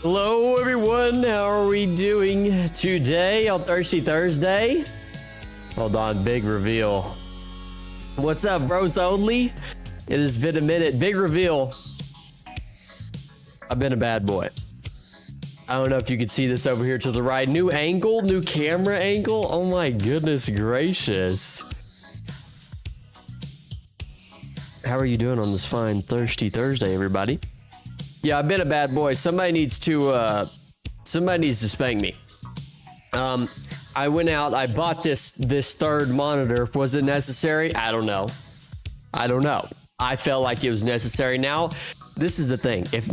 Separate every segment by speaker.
Speaker 1: Hello everyone, how are we doing today on Thirsty Thursday? Hold on, big reveal. What's up, bros only? It has been a minute. Big reveal. I've been a bad boy. I don't know if you can see this over here to the right. New angle, new camera angle. Oh my goodness gracious. How are you doing on this fine Thirsty Thursday, everybody? Yeah, I've been a bad boy. Somebody needs to spank me. I went out, I bought this third monitor. Was it necessary? I don't know. I felt like it was necessary. Now, this is the thing. If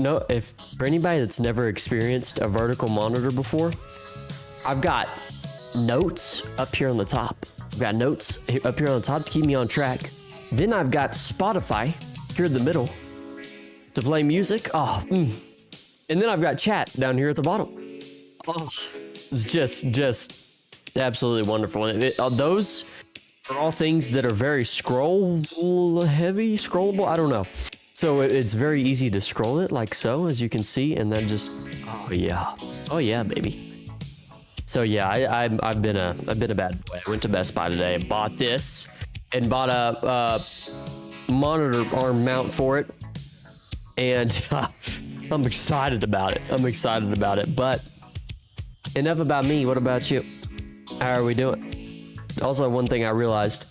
Speaker 1: for anybody that's never experienced a vertical monitor before, I've got notes up here on the top. I've got notes up here on the top to keep me on track. Then I've got Spotify here in the middle to play music. And then I've got chat down here at the bottom. Oh, it's just absolutely wonderful. And those are all things that are very scrollable. I don't know. So it's very easy to scroll it like so, as you can see, and then just, oh yeah, baby. So yeah, I've been a bad boy. I went to Best Buy today and bought this, and bought a monitor arm mount for it, and I'm excited about it. But enough about me. What about you? How are we doing? Also, one thing I realized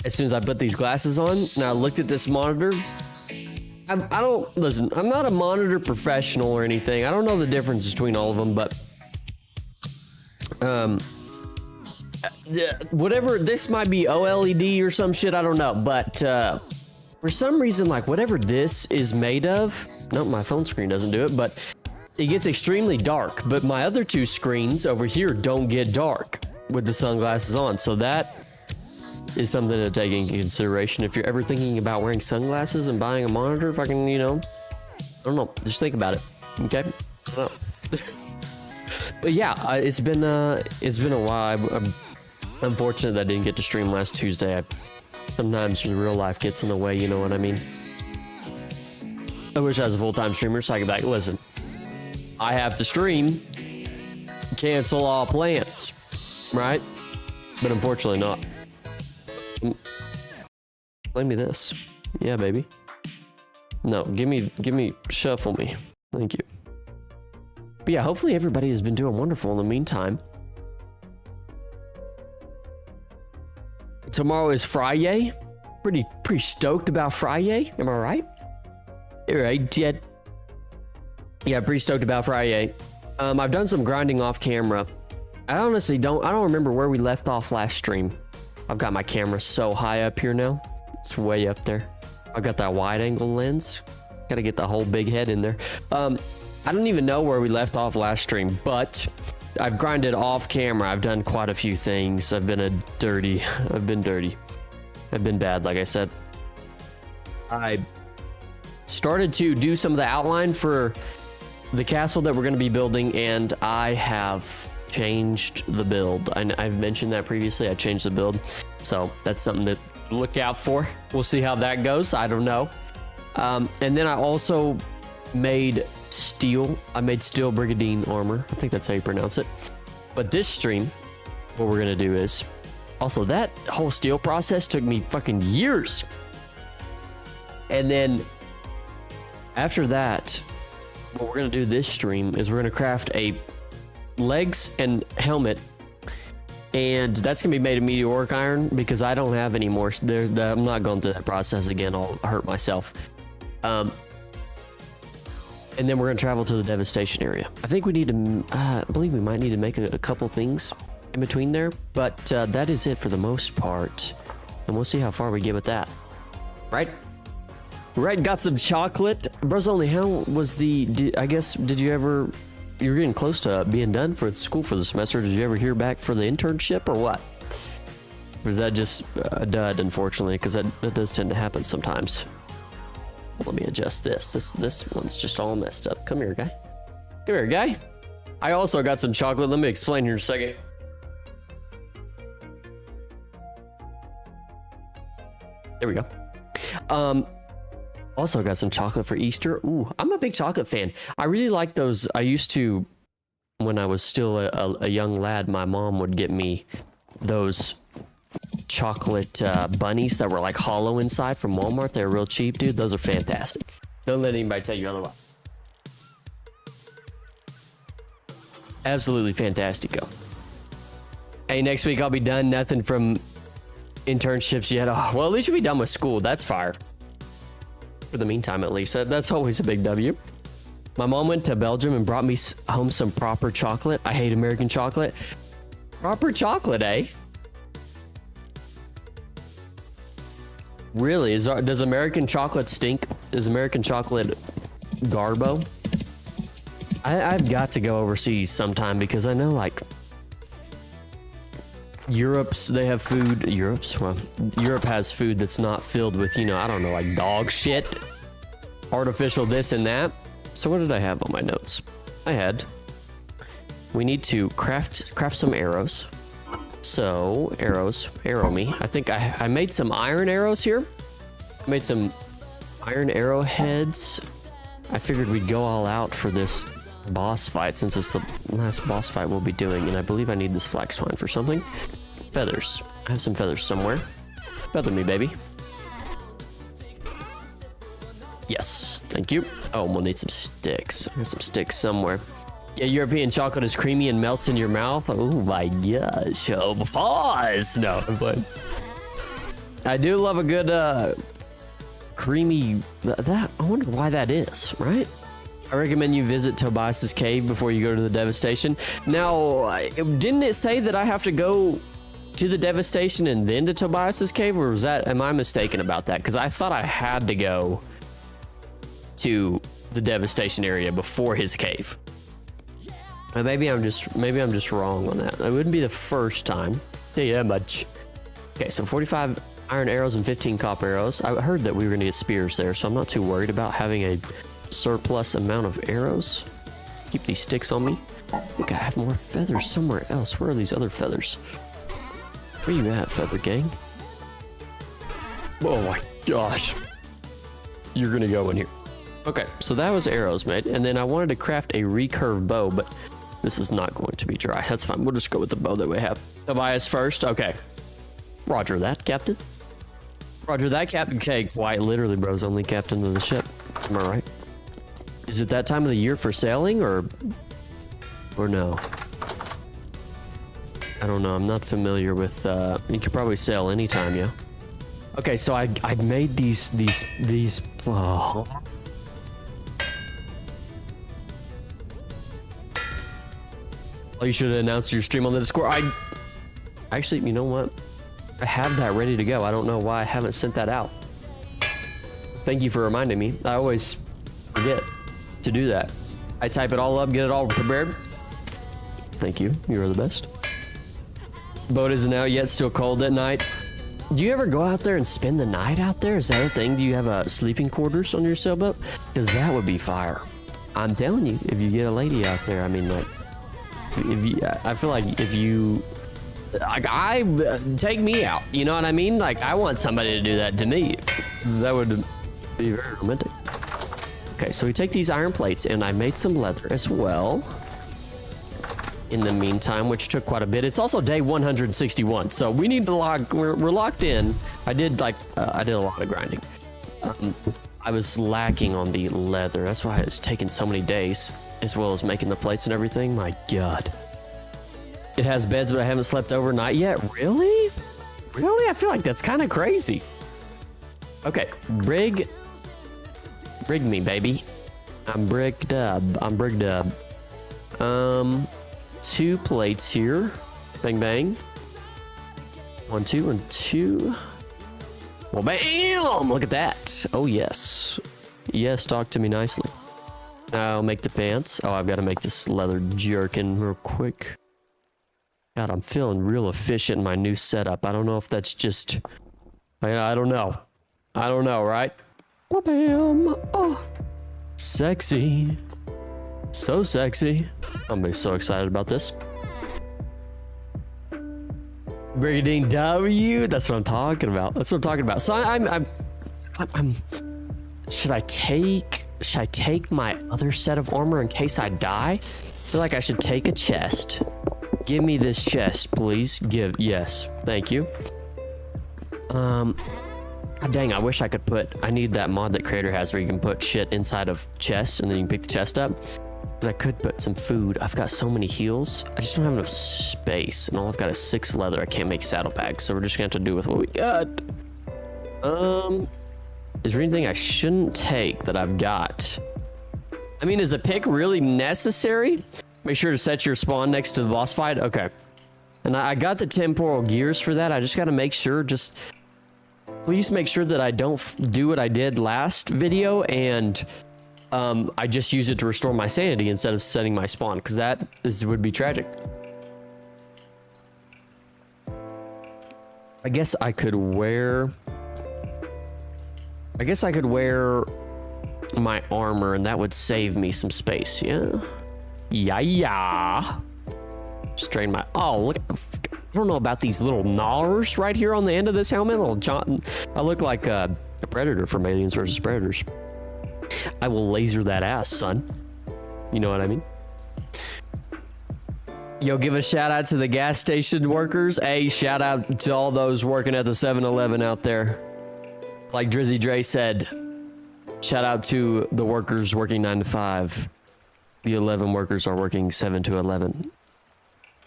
Speaker 1: as soon as I put these glasses on and I looked at this monitor, I'm not a monitor professional or anything. I don't know the difference between all of them, but whatever, this might be OLED or some shit, I don't know, but for some reason, like whatever this is made of, nope, my phone screen doesn't do it, but it gets extremely dark. But my other two screens over here don't get dark with the sunglasses on, so that is something to take into consideration if you're ever thinking about wearing sunglasses and buying a monitor. If I can, I don't know, just think about it, okay? I don't know. But yeah, it's been a while. I'm unfortunate that I didn't get to stream last Tuesday. Sometimes the real life gets in the way, you know what I mean? I wish I was a full-time streamer so I could be like, listen, I have to stream, cancel all plans, right? But unfortunately not. Play me this. Yeah, baby. No, give me, shuffle me. Thank you. But yeah, hopefully everybody has been doing wonderful in the meantime. Tomorrow is Friday. Pretty stoked about Friday. Am I right? All right, Jed. Yeah, pretty stoked about Friday. I've done some grinding off camera. I honestly don't remember where we left off last stream. I've got my camera so high up here now. It's way up there. I've got that wide angle lens. Got to get the whole big head in there. I don't even know where we left off last stream, but I've grinded off camera. I've done quite a few things. I've been dirty. I've been bad, like I said. I started to do some of the outline for the castle that we're going to be building, and I have changed the build. I've mentioned that previously. I changed the build, so that's something to look out for. We'll see how that goes. I don't know. And then I also made steel. I made steel brigandine armor. I think that's how you pronounce it. But this stream, what we're gonna do is also, that whole steel process took me fucking years. And then after that, what we're gonna do this stream is we're gonna craft a legs and helmet, and that's gonna be made of meteoric iron because I don't have any more. I'm not going through that process again. I'll hurt myself. And then we're gonna travel to the Devastation area. I think we need to, I believe we might need to make a couple things in between there, but that is it for the most part. And we'll see how far we get with that. Right? Right, got some chocolate. Bros only, how was I guess, you were getting close to being done for school for the semester. Did you ever hear back for the internship or what? Or is that just a dud, unfortunately, because that does tend to happen sometimes. Let me adjust this. This one's just all messed up. Come here, guy. Come here, guy. I also got some chocolate. Let me explain here in a second. There we go. Also got some chocolate for Easter. Ooh, I'm a big chocolate fan. I really like those. I used to, when I was still a young lad, my mom would get me those chocolate bunnies that were like hollow inside from Walmart. They were real cheap, dude. Those are fantastic. Don't let anybody tell you otherwise. Absolutely fantastico. Hey, next week I'll be done. Nothing from internships yet. Oh, well, at least you'll be done with school. That's fire. For the meantime, at least. That's always a big W. My mom went to Belgium and brought me home some proper chocolate. I hate American chocolate. Proper chocolate, eh? Really? Does American chocolate stink? Is American chocolate garbo? I've got to go overseas sometime because I know, like, they have food. Europe has food that's not filled with, you know, I don't know, like dog shit, artificial this and that. So what did I have on my notes? We need to craft some arrows. So arrow me. I think I made some iron arrows here. I made some iron arrowheads. I figured we'd go all out for this boss fight since it's the last boss fight we'll be doing, and I believe I need this flax twine for something. Feathers. I have some feathers somewhere. Feather me, baby. Yes, thank you. Oh, we'll need some sticks. There's some sticks somewhere. Yeah, European chocolate is creamy and melts in your mouth. Oh my gosh. Oh, pause. No, I'm playing. I do love a good creamy. I wonder why that is, right? I recommend you visit Tobias's cave before you go to the Devastation. Now, didn't it say that I have to go to the Devastation and then to Tobias's cave, or am I mistaken about that? Because I thought I had to go to the Devastation area before his cave. Maybe I'm just wrong on that. It wouldn't be the first time. Tell you that much. Okay, so 45 iron arrows and 15 copper arrows. I heard that we were gonna get spears there, so I'm not too worried about having a surplus amount of arrows. Keep these sticks on me. I think I have more feathers somewhere else. Where are these other feathers? Where you at, feather gang? Oh my gosh. You're gonna go in here. Okay, so that was arrows made, and then I wanted to craft a recurve bow, but this is not going to be dry. That's fine. We'll just go with the bow that we have. Tobias first. Okay. Roger that, Captain. Roger that, Captain. Okay, quite literally, bro's only captain of the ship. Am I right? Is it that time of the year for sailing, or no? I don't know. I'm not familiar with. You could probably sail anytime, yeah. Okay, so I made these. Oh. Oh, you should have announced your stream on the Discord. Actually, you know what? I have that ready to go. I don't know why I haven't sent that out. Thank you for reminding me. I always forget to do that. I type it all up, get it all prepared. Thank you. You're the best. Boat isn't out yet. Still cold at night. Do you ever go out there and spend the night out there? Is that a thing? Do you have sleeping quarters on your sailboat? Because that would be fire. I'm telling you, if you get a lady out there, I mean, like, I feel like if you, like, take me out, you know what I mean? Like, I want somebody to do that to me. That would be very romantic. Okay, so we take these iron plates, and I made some leather as well. In the meantime, which took quite a bit. It's also day 161, so we need to we're locked in. I did a lot of grinding. I was lacking on the leather. That's why it's taken so many days, as well as making the plates and everything. My God. It has beds, but I haven't slept overnight yet. Really? Really? I feel like that's kind of crazy. Okay, brig me, baby. I'm brigged up. 2 plates here. Bang, bang. 1, 2, and 2. Well, bam! Look at that. Oh, yes. Yes, talk to me nicely. Now make the pants. Oh, I've got to make this leather jerkin real quick. God, I'm feeling real efficient in my new setup. I don't know if that's just... I don't know. I don't know, right? Bam! Oh, sexy. So sexy. I'm gonna be so excited about this. Brigadine W. That's what I'm talking about. That's what I'm talking about. So I'm Should I take my other set of armor in case I die? I feel like I should take a chest. Give me this chest, please. Yes, thank you. God dang, I wish I could I need that mod that Creator has where you can put shit inside of chests and then you can pick the chest up. Because I could put some food. I've got so many heals. I just don't have enough space. And all I've got is 6 leather. I can't make saddlebags. So we're just going to have to do with what we got. Is there anything I shouldn't take that I've got? I mean, is a pick really necessary? Make sure to set your spawn next to the boss fight. Okay. And I got the temporal gears for that. I just got to make sure, please make sure that I don't do what I did last video and I just use it to restore my sanity instead of setting my spawn, because would be tragic. I guess I could wear my armor and that would save me some space. Yeah. Strain my, oh, look, I don't know about these little gnawers right here on the end of this helmet. Little John, I look like a predator from Aliens vs. Predators. I will laser that ass, son. You know what I mean? Yo, give a shout out to the gas station workers. Hey, shout out to all those working at the 7-Eleven out there. Like Drizzy Dre said, shout out to the workers working 9 to 5. The 11 workers are working 7 to 11.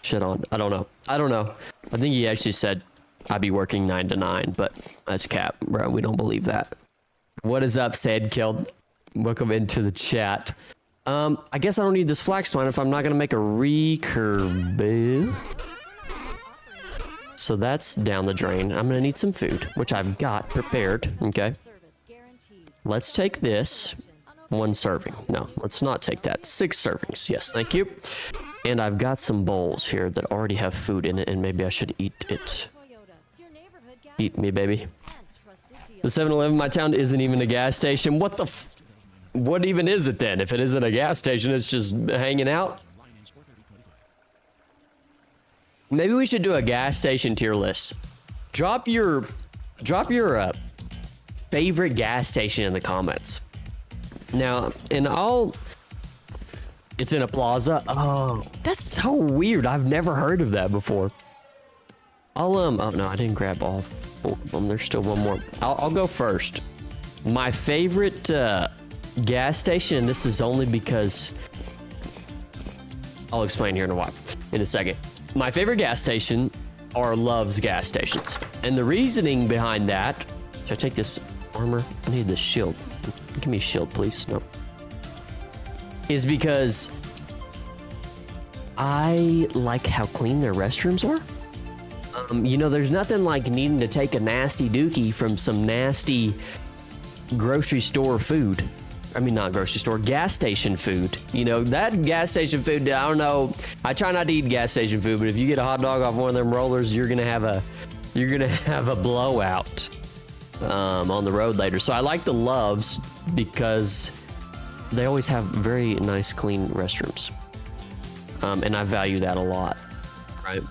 Speaker 1: Shit on. I don't know. I think he actually said I'd be working 9 to 9, but that's cap, bro. We don't believe that. What is up, Sad Killed? Welcome into the chat. I guess I don't need this flax twine if I'm not gonna make a recurve. So that's down the drain. I'm gonna need some food, which I've got prepared. Okay. Let's take this. 1 serving. No, let's not take that. 6 servings. Yes, thank you. And I've got some bowls here that already have food in it, and maybe I should eat it. Eat me, baby. The 7-Eleven in my town isn't even a gas station. What the what even is it then? If it isn't a gas station, it's just hanging out. Maybe we should do a gas station tier list. Drop your favorite gas station in the comments. Now, it's in a plaza. Oh, that's so weird. I've never heard of that before. Oh no, I didn't grab all 4 of them. There's still one more. I'll go first. My favorite gas station, and this is only because I'll explain here in a second. My favorite gas station are Love's gas stations. And the reasoning behind that, should I take this armor? I need this shield. Give me a shield, please. No. Is because I like how clean their restrooms are. You know, there's nothing like needing to take a nasty dookie from some nasty grocery store food. I mean, not grocery store, gas station food. You know, that gas station food, I don't know. I try not to eat gas station food, but if you get a hot dog off one of them rollers, you're gonna have a blowout on the road later. So I like the Loves because they always have very nice, clean restrooms. And I value that a lot, right?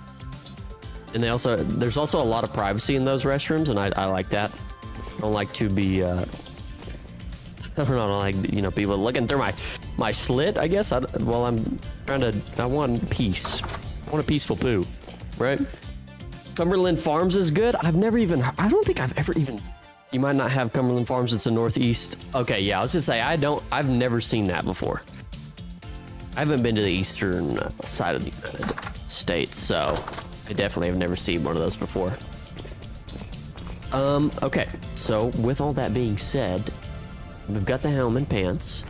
Speaker 1: And there's also a lot of privacy in those restrooms, and I like that. I don't like to be, I don't like, you know, people looking through my slit, I guess, while I'm I want peace. I want a peaceful poo, right? Cumberland Farms is good. I don't think I've ever even, you might not have Cumberland Farms, it's the Northeast. Okay, yeah, I was just say, I've never seen that before. I haven't been to the eastern side of the United States, so I definitely have never seen one of those before. Okay, so with all that being said, we've got the helmet and pants,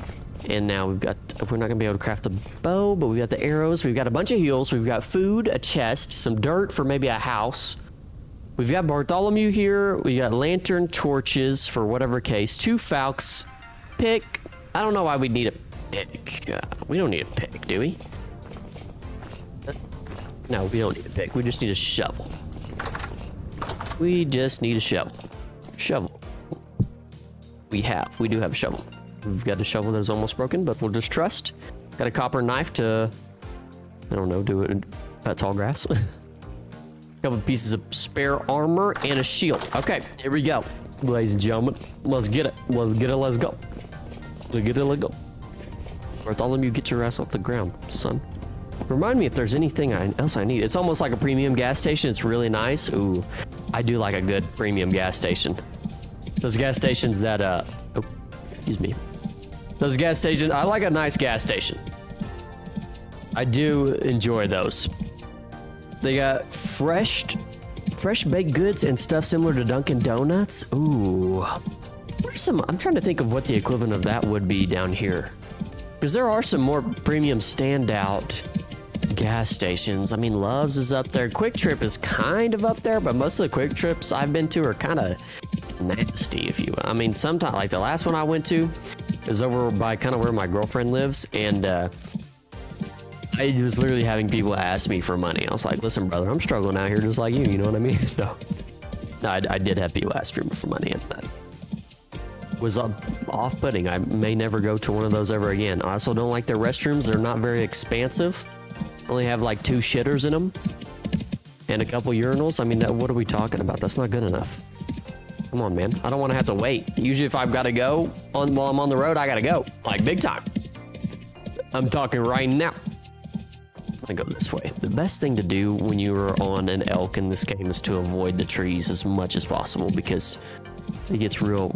Speaker 1: and now we're not gonna be able to craft the bow, but we've got the arrows, we've got a bunch of heals, we've got food, a chest, some dirt for maybe a house. We've got Bartholomew here, we got lantern, torches for whatever case, 2 falcons, pick. I don't know why we'd need a pick. We don't need a pick, do we? No, we don't need a pick. We just need a shovel. We just need a shovel. Shovel. We do have a shovel. We've got a shovel that is almost broken, but we'll just trust. Got a copper knife to, I don't know, do it cut tall grass. Couple pieces of spare armor and a shield. Okay, here we go. Ladies and gentlemen, let's get it. Let's get it. Let's go. Let's get it. Let's go. Bartholomew, get your ass off the ground, son. Remind me if there's anything else I need. It's almost like a premium gas station. It's really nice. Ooh, I do like a good premium gas station. Those gas stations that, oh, excuse me. Those gas stations, I like a nice gas station. I do enjoy those. They got fresh baked goods and stuff similar to Dunkin' Donuts. Ooh. Where's some, I'm trying to think of what the equivalent of that would be down here. Because there are some more premium standout gas stations. I mean, Love's is up there. Quick Trip is kind of up there, but most of the Quick Trips I've been to are kind of nasty, if you will. I mean, sometimes, like the last one I went to is over by kind of where my girlfriend lives, and I was literally having people ask me for money. I was like, listen, brother, I'm struggling out here just like you know what I mean? No, I did have people ask for money, and that was off-putting. I may never go to one of those ever again. I also don't like their restrooms. They're not very expansive. Only have like 2 shitters in them and a couple urinals. I mean, what are we talking about? That's not good enough. Come on, man. I don't want to have to wait. Usually if I've got to go while I'm on the road, I got to go. Like big time. I'm talking right now. I'm gonna go this way. The best thing to do when you are on an elk in this game is to avoid the trees as much as possible, because it gets real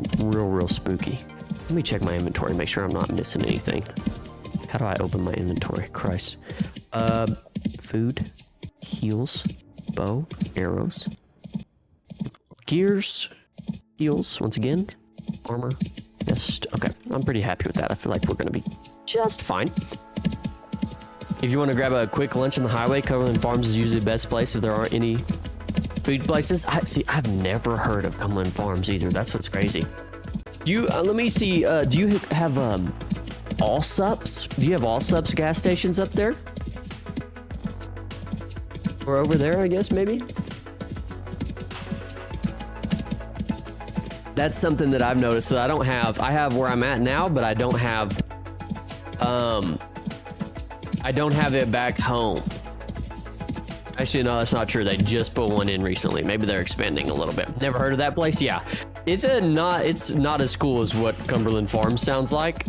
Speaker 1: spooky. Let me check my inventory, make sure I'm not missing anything. How do I open my inventory? Christ. Food, heals, bow, arrows, gears, heals, once again, armor, vest. Okay, I'm pretty happy with that. I feel like we're gonna be just fine. If you want to grab a quick lunch on the highway, Cumberland Farms is usually the best place if there aren't any food places. I've never heard of Cumberland Farms either. That's what's crazy. Do you, let me see, do you have, Allsups? Do you have Allsups gas stations up there? Or over there, I guess, maybe? That's something that I've noticed that I don't have. I have where I'm at now, but I don't have it back home. Actually, no, that's not true. They just put one in recently. Maybe they're expanding a little bit. Never heard of that place? Yeah. It's not as cool as what Cumberland Farms sounds like.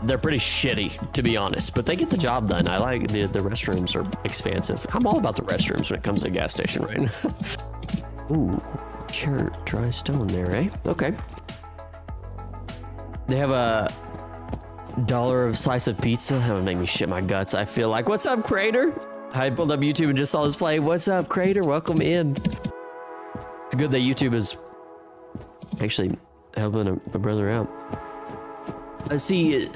Speaker 1: They're pretty shitty, to be honest, but they get the job done. I like the restrooms are expansive. I'm all about the restrooms when it comes to a gas station right now. Ooh, sure, dry stone there, eh? Okay. They have a $1 of slice of pizza. That would make me shit my guts, I feel like. What's up, Crater? I pulled up YouTube and just saw this play. What's up, Crater? Welcome in. It's good that YouTube is actually helping a brother out. See,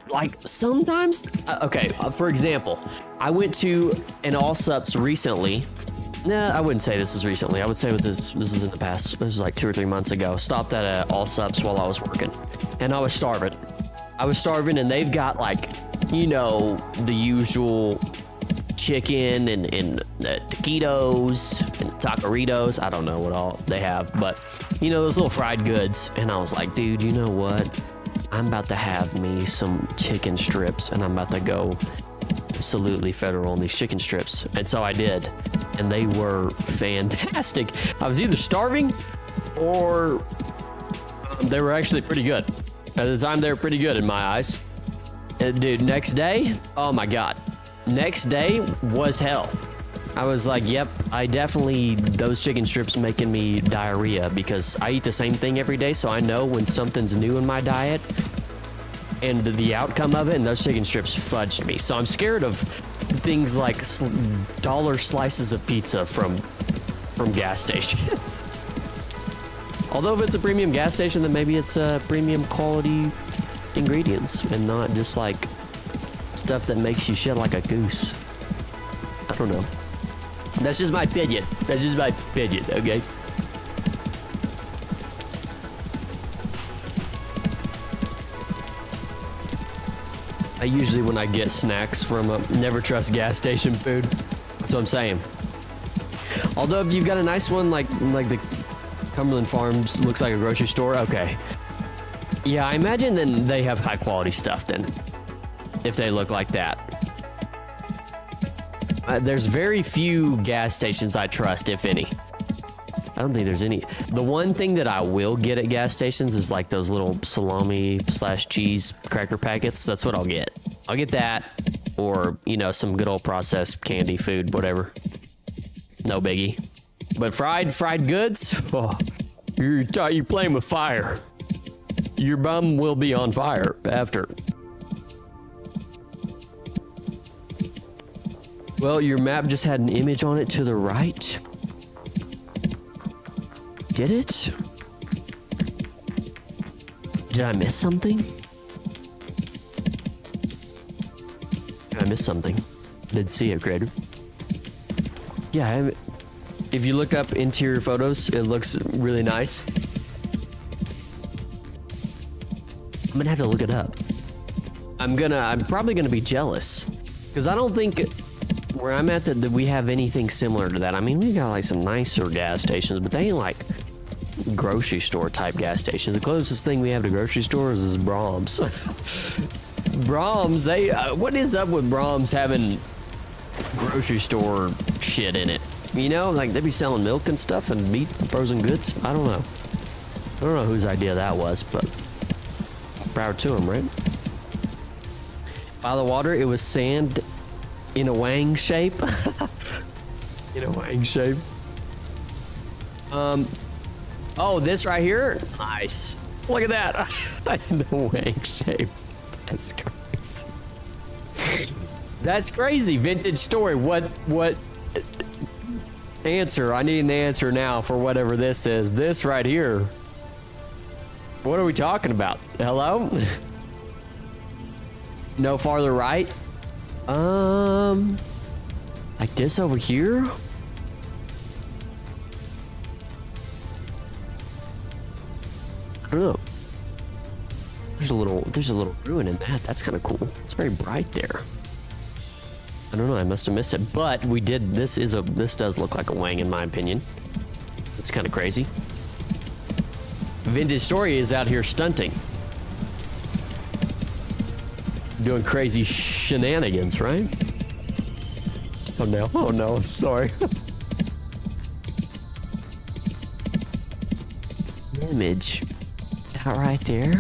Speaker 1: like sometimes, okay, for example, I went to an Allsups recently. Nah, I wouldn't say this is recently. I would say this is in the past. This was like 2 or 3 months ago. Stopped at Allsups while I was working, and I was starving. And they've got, like, you know, the usual chicken and taquitos and taqueritos. I don't know what all they have, but you know, those little fried goods. And I was like, dude, you know what? I'm about to have me some chicken strips, and I'm about to go absolutely federal on these chicken strips. And so I did, and they were fantastic. I was either starving or they were actually pretty good. At the time, they were pretty good in my eyes. And dude, next day, oh my God. Next day was hell. I was like, yep, those chicken strips making me diarrhea, because I eat the same thing every day, so I know when something's new in my diet and the outcome of it, and those chicken strips fudged me. So I'm scared of things like dollar slices of pizza from gas stations. Although if it's a premium gas station, then maybe it's premium quality ingredients and not just like stuff that makes you shit like a goose. I don't know. That's just my opinion. Okay? I usually, when I get snacks from never trust gas station food. That's what I'm saying. Although if you've got a nice one like the Cumberland Farms looks like a grocery store, okay. Yeah, I imagine then they have high quality stuff then, if they look like that. There's very few gas stations I trust, if any. don't think there's any. The one thing that I will get at gas stations is like those little salami / cheese cracker packets. That's what I'll get. I'll get that, or, you know, some good old processed candy food, whatever. No biggie. But fried goods, oh, you're playing with fire. Your bum will be on fire after. Well, your map just had an image on it to the right. Did it? Did I miss something? Did I miss something? I did see it, Greg. Yeah, if you look up interior photos, it looks really nice. I'm gonna have to look it up. I'm probably gonna be jealous, because I don't think where I'm at that we have anything similar to that. I mean, we got like some nicer gas stations, but they ain't like grocery store type gas stations. The closest thing we have to grocery stores is Brahms. Brahms, what is up with Brahms having grocery store shit in it? You know, like they be selling milk and stuff and meat and frozen goods. I don't know. I don't know whose idea that was, but proud to him, right? By the water, it was sand in a wang shape. In a wang shape. Oh, this right here? Nice. Look at that. In a wang shape. That's crazy. That's crazy. Vintage story. What answer? I need an answer now for whatever this is. This right here. What are we talking about? Hello? No farther right? Like this over here? I don't know. There's a little ruin in that. That's kind of cool. It's very bright there. I don't know, I must have missed it. But we did, this does look like a wang in my opinion. It's kind of crazy. Vintage Story is out here stunting. Doing crazy shenanigans, right? Oh no, I'm sorry. Image. That right there.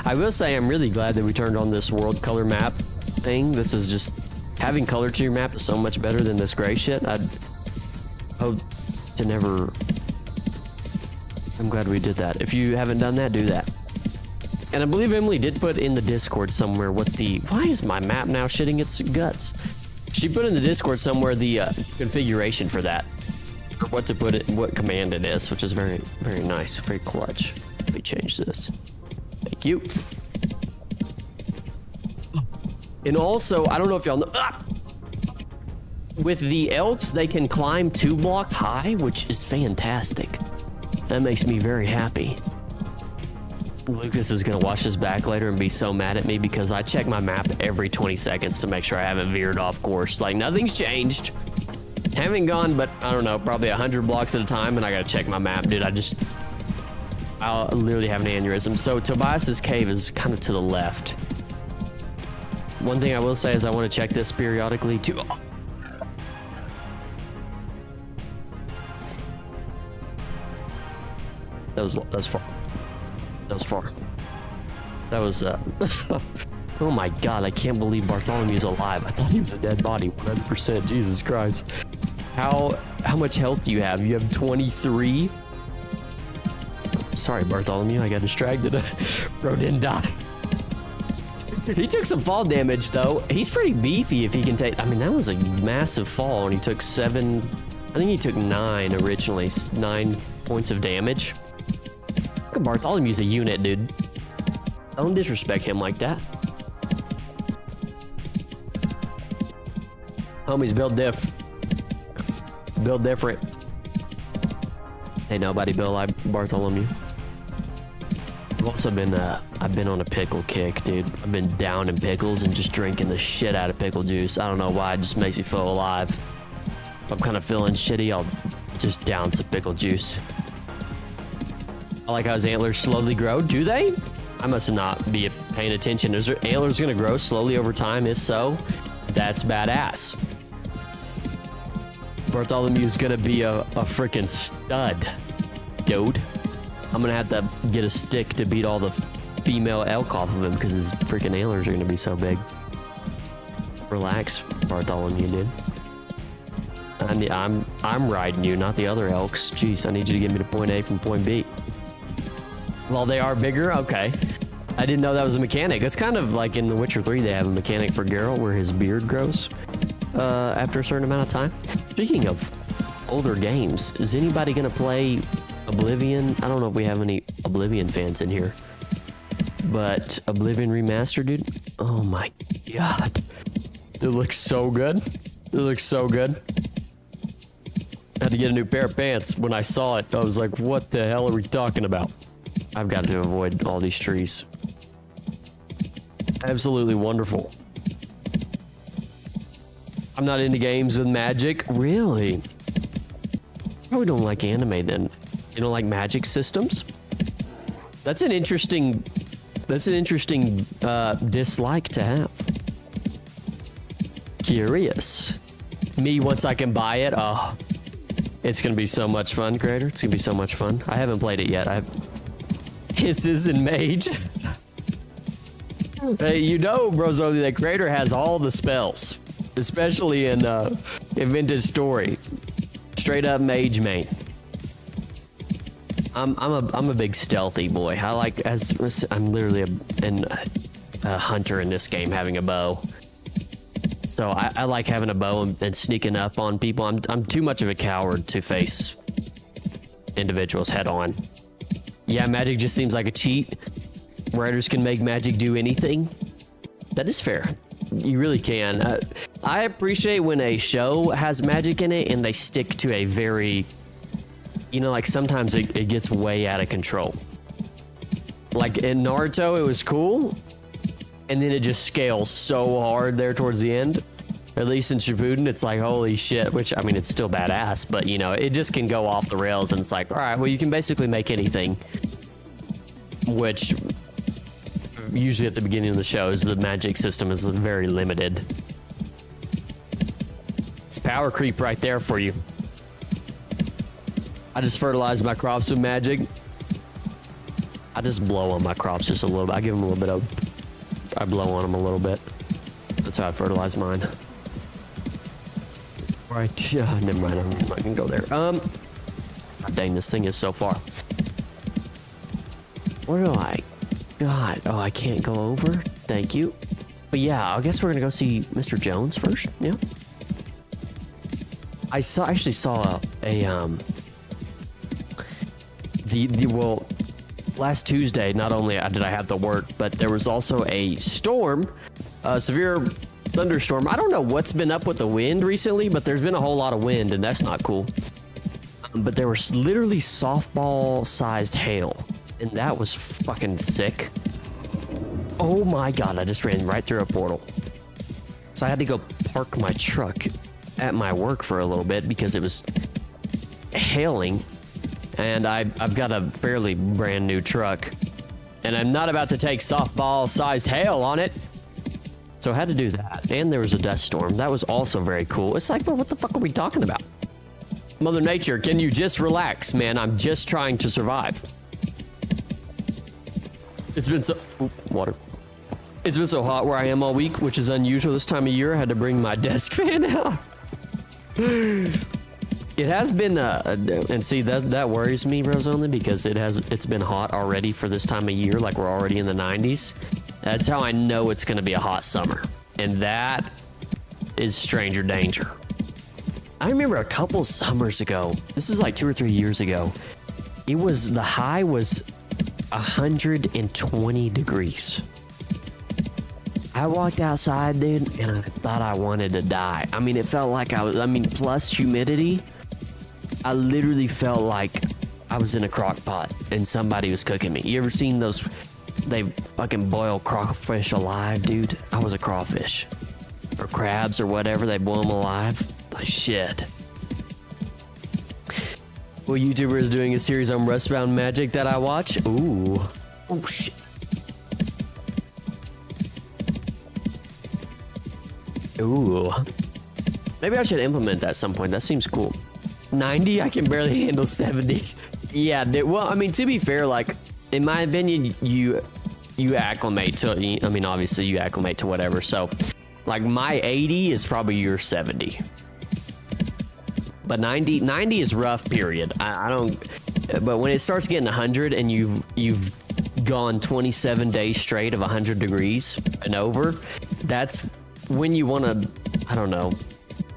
Speaker 1: I will say I'm really glad that we turned on this world color map thing. This is just, having color to your map is so much better than this gray shit. I'd hope to never. I'm glad we did that. If you haven't done that, do that. And I believe Emily did put in the Discord somewhere what the, why is my map now shitting its guts? She put in the Discord somewhere the configuration for that, or what to put it, what command it is, which is very, very nice, very clutch. Let me change this. Thank you. And also, I don't know if y'all know, with the elks, they can climb 2 blocks high, which is fantastic. That makes me very happy. Lucas is gonna watch this back later and be so mad at me because I check my map every 20 seconds to make sure I haven't veered off course. Like, nothing's changed. Haven't gone, but I don't know, probably 100 blocks at a time, and I gotta check my map, dude. I'll literally have an aneurysm. So Tobias's cave is kind of to the left. One thing I will say is I want to check this periodically too. Oh. That was far. That was far. That was oh my god, I can't believe Bartholomew's alive. I thought he was a dead body 100%. Jesus Christ. How much health do you have? You have 23. Sorry, Bartholomew, I got distracted. Bro didn't die. He took some fall damage, though. He's pretty beefy if he can take... I mean, that was a massive fall, and he took 7... I think he took 9 originally. 9 points of damage. Look at Bartholomew's a unit, dude. Don't disrespect him like that. Homies, build diff. Build different. Ain't nobody build like Bartholomew. I've also been, I've been on a pickle kick, dude. I've been down in pickles and just drinking the shit out of pickle juice. I don't know why, it just makes me feel alive. If I'm kind of feeling shitty, I'll just down some pickle juice. I like how his antlers slowly grow. Do they? I must not be paying attention. Is their antlers gonna grow slowly over time? If so, that's badass. Bartholomew's gonna be a freaking stud, dude. I'm gonna have to get a stick to beat all the female elk off of him because his freaking antlers are gonna be so big. Relax, Bartholomew, dude. I'm riding you, not the other elks. Jeez, I need you to get me to point A from point B. Well, they are bigger? Okay. I didn't know that was a mechanic. It's kind of like in The Witcher 3, they have a mechanic for Geralt where his beard grows after a certain amount of time. Speaking of older games, is anybody gonna play Oblivion? I don't know if we have any Oblivion fans in here, but Oblivion Remastered, dude. Oh my god. It looks so good. It looks so good. I had to get a new pair of pants. When I saw it, I was like, what the hell are we talking about? I've got to avoid all these trees. Absolutely wonderful. I'm not into games with magic. Really? Probably don't like anime then. You don't like magic systems? That's an interesting dislike to have. Curious. Me, once I can buy it, oh, it's gonna be so much fun, creator. It's gonna be so much fun. I haven't played it yet. Hisses and Mage. Hey, you know, Brozoli, that creator has all the spells, especially in Vintage Story. Straight up Mage main. I'm a big stealthy boy. I'm literally a hunter in this game, having a bow. So I like having a bow and sneaking up on people. I'm too much of a coward to face individuals head on. Yeah, magic just seems like a cheat. Writers can make magic do anything. That is fair. You really can. I appreciate when a show has magic in it and they stick to a very, you know, like sometimes it gets way out of control. Like in Naruto, it was cool. And then it just scales so hard there towards the end. At least in Shippuden, it's like, holy shit, which, I mean, it's still badass, but, you know, it just can go off the rails, and it's like, all right, well, you can basically make anything. Which, usually at the beginning of the shows, the magic system is very limited. It's power creep right there for you. I just fertilize my crops with magic. I just blow on my crops just a little bit. I give them a little bit of... I blow on them a little bit. That's how I fertilize mine. Right, never mind, I'm not gonna go there. God dang, this thing is so far. What do I got? Oh, I can't go over? Thank you. But yeah, I guess we're gonna go see Mr. Jones first, yeah? I actually saw well, last Tuesday, not only did I have to work, but there was also a storm, a severe thunderstorm. I don't know what's been up with the wind recently, but there's been a whole lot of wind, and that's not cool. But there was literally softball-sized hail, and that was fucking sick. Oh my god, I just ran right through a portal. So I had to go park my truck at my work for a little bit because it was hailing. And I've got a fairly brand new truck, and I'm not about to take softball-sized hail on it. So I had to do that. And there was a dust storm. That was also very cool. It's like, bro, what the fuck are we talking about? Mother Nature, can you just relax, man? I'm just trying to survive. It's been so... Oop, water. It's been so hot where I am all week, which is unusual this time of year. I had to bring my desk fan out. It has been, and see, that worries me, Rose, only because it's been hot already for this time of year, like we're already in the 90s. That's how I know it's going to be a hot summer, and that is stranger danger. I remember a couple summers ago, this is like 2 or 3 years ago, the high was 120 degrees. I walked outside, dude, and I thought I wanted to die. I mean, it felt like plus humidity, I literally felt like I was in a crock pot and somebody was cooking me. You ever seen those, they fucking boil crawfish alive, dude? I was a crawfish. Or crabs or whatever, they boil them alive. Like shit. Well, YouTuber is doing a series on Rustbound Magic that I watch. Ooh. Oh shit. Ooh. Maybe I should implement that at some point. That seems cool. 90, I can barely handle 70. Yeah, well, I mean, to be fair, like, in my opinion, you acclimate to, I mean, obviously you acclimate to whatever. So, like, my 80 is probably your 70. But 90 is rough, period. I don't, but when it starts getting 100 and you've gone 27 days straight of 100 degrees and over, that's when you want to, I don't know,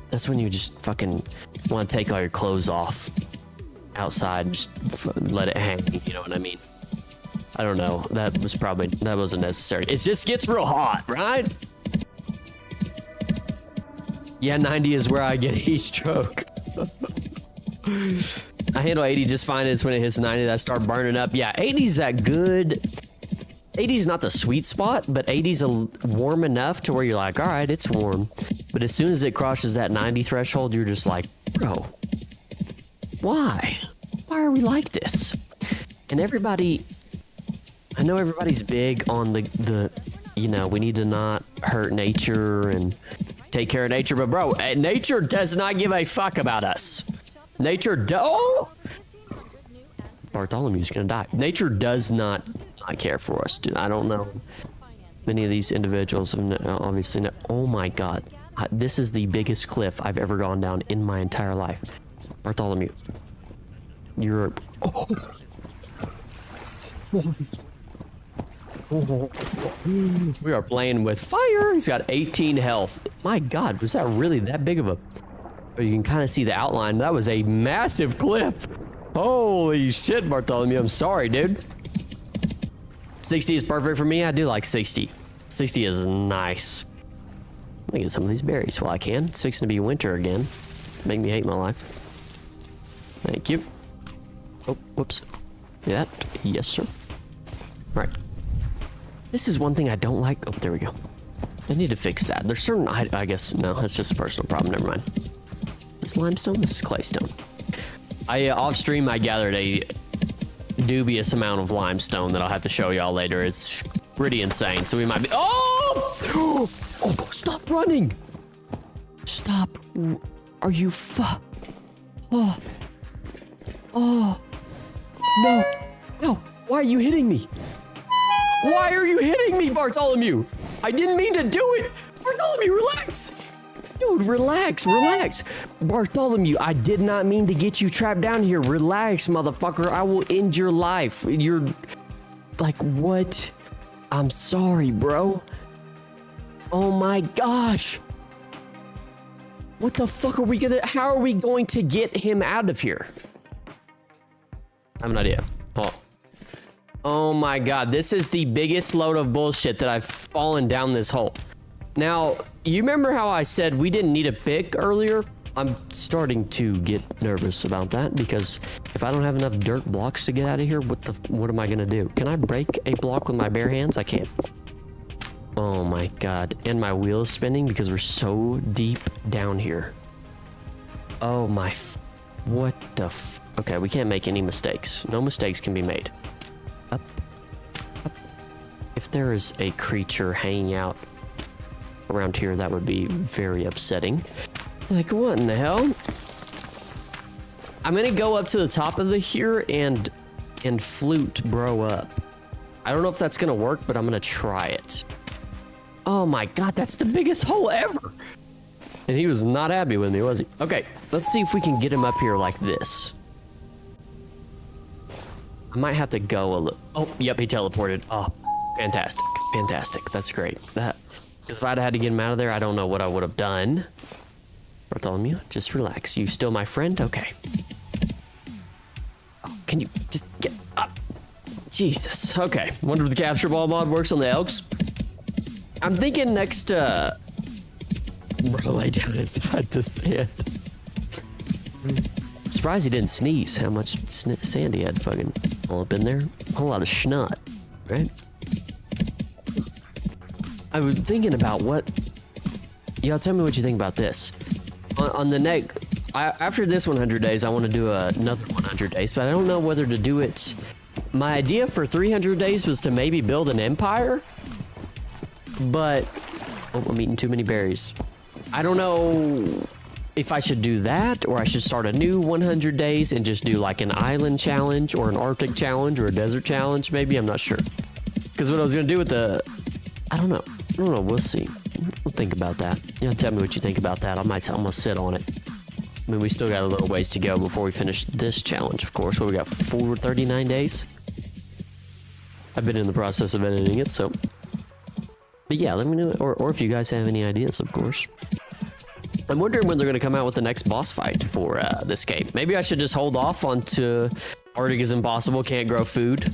Speaker 1: that's when you just fucking want to take all your clothes off outside, just let it hang, you know what I mean? I don't know, that wasn't necessary. It just gets real hot, right? Yeah, 90 is where I get heat stroke. I handle 80 just fine. It's when it hits 90 that I start burning up. Yeah, 80's that good. 80's not the sweet spot, but 80's warm enough to where you're like, all right, it's warm. But as soon as it crosses that 90 threshold, you're just like, bro, why? Why are we like this? And everybody, I know everybody's big on the you know, we need to not hurt nature and take care of nature, but bro, nature does not give a fuck about us. Nature oh! Bartholomew's gonna die. Nature does not care for us, dude. I don't know many of these individuals have obviously no, oh my god. This is the biggest cliff I've ever gone down in my entire life. Bartholomew. You're we are playing with fire. He's got 18 health. My god, was that really that big of a... Oh, you can kind of see the outline. That was a massive cliff. Holy shit, Bartholomew. I'm sorry, dude. 60 is perfect for me. I do like 60. 60 is nice. Let me get some of these berries while I can. It's fixing to be winter again. Make me hate my life. Thank you. Oh, whoops. That. Yes, sir. Right. This is one thing I don't like. Oh, there we go. I need to fix that. There's certain, I guess, no, that's just a personal problem. Never mind. This is limestone, this is claystone. Off stream, I gathered a dubious amount of limestone that I'll have to show y'all later. It's pretty insane. So we might be, oh! Oh, stop running. Stop. Are you oh. Oh. No. No. Why are you hitting me? Why are you hitting me, Bartholomew? I didn't mean to do it. Bartholomew, relax. Dude, relax, relax. Bartholomew, I did not mean to get you trapped down here. Relax, motherfucker. I will end your life. You're like, what? I'm sorry, bro. Oh my gosh. What the fuck are we gonna, how are we going to get him out of here? I have an idea. Oh my god, this is the biggest load of bullshit that I've fallen down this hole. Now, you remember how I said we didn't need a pick earlier? I'm starting to get nervous about that because if I don't have enough dirt blocks to get out of here, what am I gonna do? Can I break a block with my bare hands? I can't. Oh my god, and my wheel is spinning because we're so deep down here. Oh my, what the okay, we can't make any mistakes. No mistakes can be made. Up, up. If there is a creature hanging out around here, that would be very upsetting. Like, what in the hell? I'm gonna go up to the top of the here and flute bro up. I don't know if that's gonna work, but I'm gonna try it. Oh my god, that's the biggest hole ever. And he was not happy with me, was he? Okay, let's see if we can get him up here like this. I might have to go a little. Oh, yep, he teleported. Oh, fantastic, fantastic. That's great. That, because if I'd had to get him out of there, I don't know what I would have done. Bartholomew, just relax. You still my friend? Okay. Oh, can you just get up? Jesus. Okay. Wonder if the capture ball mod works on the elks. I'm thinking next, bro, lay down inside the sand. Surprised he didn't sneeze. How much sand he had fucking all up in there. A whole lot of schnot, right? I was thinking about what... Y'all tell me what you think about this. On the next... After this 100 days, I want to do another 100 days, but I don't know whether to do it... My idea for 300 days was to maybe build an empire. But... Oh, I'm eating too many berries. I don't know if I should do that or I should start a new 100 days and just do like an island challenge or an Arctic challenge or a desert challenge. Maybe, I'm not sure. Because what I was going to do with the, I don't know. We'll see. We'll think about that. Tell me what you think about that. I'm gonna sit on it. I mean, we still got a little ways to go before we finish this challenge, of course. We got 39 days. I've been in the process of editing it, so. But yeah, let me know, or if you guys have any ideas, of course. I'm wondering when they're going to come out with the next boss fight for this game. Maybe I should just hold off onto Arctic is impossible, can't grow food.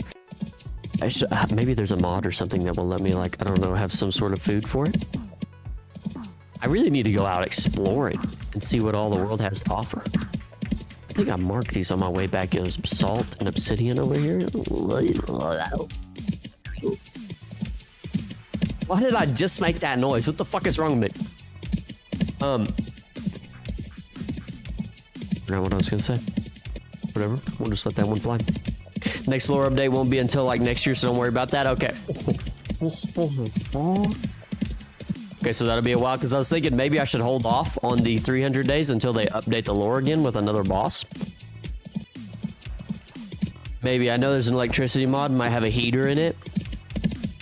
Speaker 1: I should, maybe there's a mod or something that will let me, like, I don't know, have some sort of food for it. I really need to go out exploring and see what all the world has to offer. I think I marked these on my way back. There's salt and obsidian over here. Why did I just make that noise? What the fuck is wrong with me? Forgot what I was gonna say. Whatever, we'll just let that one fly. Next lore update won't be until like next year, so don't worry about that. Okay. Okay, so that'll be a while, because I was thinking maybe I should hold off on the 300 days until they update the lore again with another boss. Maybe, I know there's an electricity mod, might have a heater in it.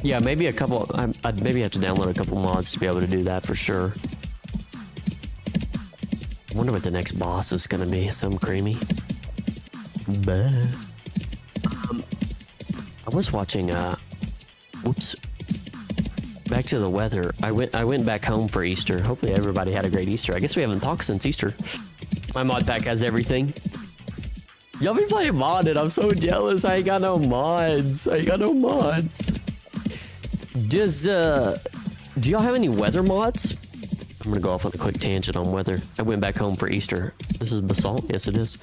Speaker 1: Yeah, maybe a couple, I'd maybe have to download a couple mods to be able to do that for sure. I wonder what the next boss is gonna be. Some creamy. I was watching, whoops. Back to the weather. I went back home for Easter. Hopefully everybody had a great Easter. I guess we haven't talked since Easter. My mod pack has everything. Y'all be playing modded. I'm so jealous. I ain't got no mods. Do y'all have any weather mods? I'm gonna go off on a quick tangent on weather. I went back home for Easter. This is basalt? Yes, it is.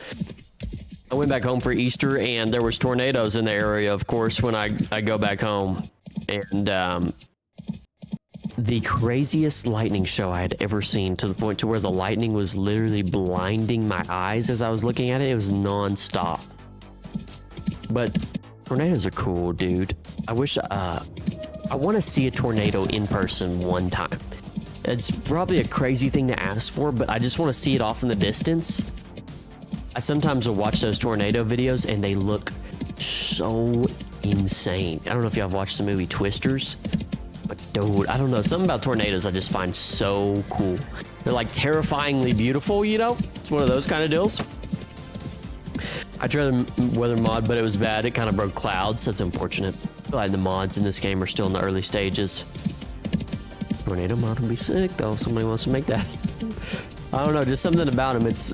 Speaker 1: I went back home for Easter and there was tornadoes in the area, of course, when I go back home. And, the craziest lightning show I had ever seen, to the point to where the lightning was literally blinding my eyes as I was looking at it. It was non-stop. But tornadoes are cool, dude. I wish, I want to see a tornado in person one time. It's probably a crazy thing to ask for, but I just want to see it off in the distance. I sometimes will watch those tornado videos and they look so insane. I don't know if y'all have watched the movie Twisters. But dude, I don't know, something about tornadoes I just find so cool. They're like terrifyingly beautiful, you know? It's one of those kind of deals. I tried the weather mod, but it was bad. It kind of broke clouds. That's unfortunate. I feel like the mods in this game are still in the early stages. Tornado mod would be sick though if somebody wants to make that. I don't know, just something about them. It's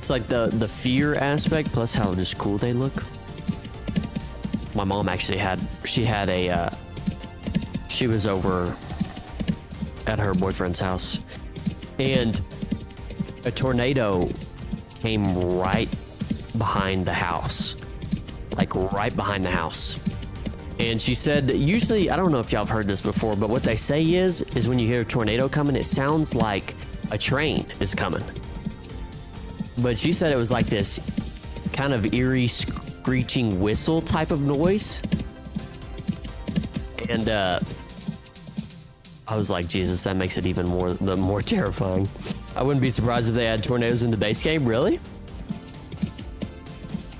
Speaker 1: like the fear aspect plus how just cool they look. My mom actually she was over at her boyfriend's house and a tornado came right behind the house, like right behind the house. And she said that usually, I don't know if y'all have heard this before, but what they say is when you hear a tornado coming, it sounds like a train is coming. But she said it was like this kind of eerie screeching whistle type of noise. And I was like, Jesus, that makes it even more terrifying. I wouldn't be surprised if they had tornadoes in the base game. Really?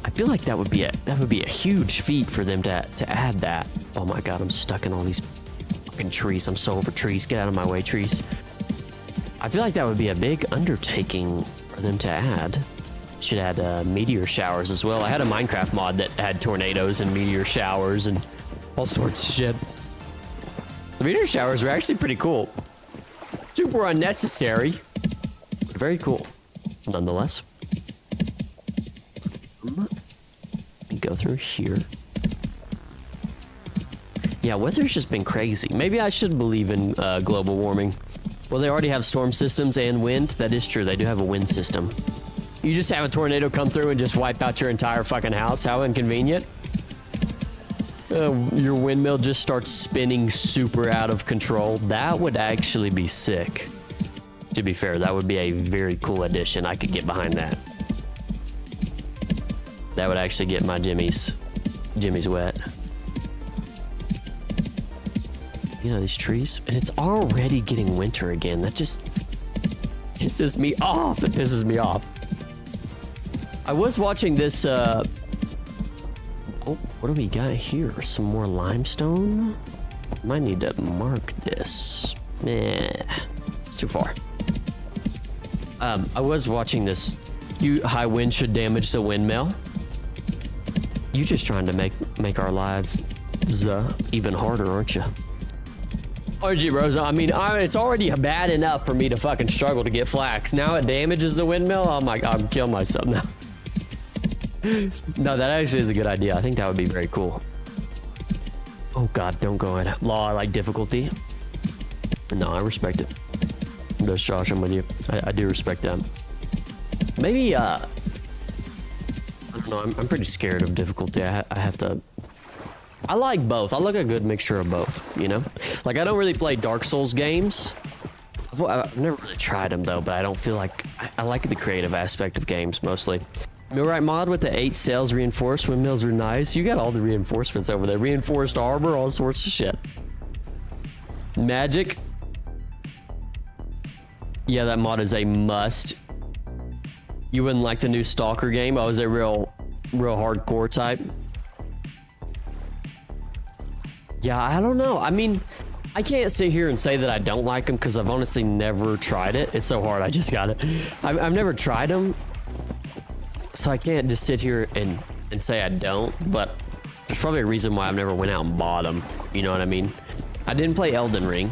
Speaker 1: I feel like that would be a huge feat for them to add that. Oh my God, I'm stuck in all these fucking trees. I'm so over trees. Get out of my way, trees. I feel like that would be a big undertaking for them to add. Should add meteor showers as well. I had a Minecraft mod that had tornadoes and meteor showers and all sorts of shit. The meteor showers were actually pretty cool. Super unnecessary, but very cool, nonetheless. Let me go through here. Yeah, weather's just been crazy. Maybe I should believe in global warming. Well, they already have storm systems and wind. That is true. They do have a wind system. You just have a tornado come through and just wipe out your entire fucking house. How inconvenient. Your windmill just starts spinning super out of control. That would actually be sick. To be fair, that would be a very cool addition. I could get behind that. That would actually get my jimmies wet. You know, these trees, and it's already getting winter again. That just pisses me off. It pisses me off. I was watching this, oh, what do we got here? Some more limestone? Might need to mark this. It's too far. I was watching this. High wind should damage the windmill. You just trying to make our lives even harder, aren't you? Aren't you, Rosa? I mean, it's already bad enough for me to fucking struggle to get flax. Now it damages the windmill. Oh my god, I'm killing myself now. No, that actually is a good idea. I think that would be very cool. Oh god, don't go in. Law, I like difficulty. No, I respect it. Just Josh, I'm with you. I do respect that. Maybe, I don't know. I'm pretty scared of difficulty. I have to. I like both. I like a good mixture of both, you know? Like, I don't really play Dark Souls games. I've never really tried them, though, but I don't feel like... I like the creative aspect of games, mostly. Millwright mod with the 8 sails reinforced. Windmills are nice. You got all the reinforcements over there. Reinforced armor, all sorts of shit. Magic. Yeah, that mod is a must. You wouldn't like the new Stalker game? I was a real hardcore type. Yeah, I don't know. I mean, I can't sit here and say that I don't like them because I've honestly never tried it. It's so hard. I just got it. I've never tried them. So I can't just sit here and say I don't. But there's probably a reason why I've never went out and bought them. You know what I mean? I didn't play Elden Ring.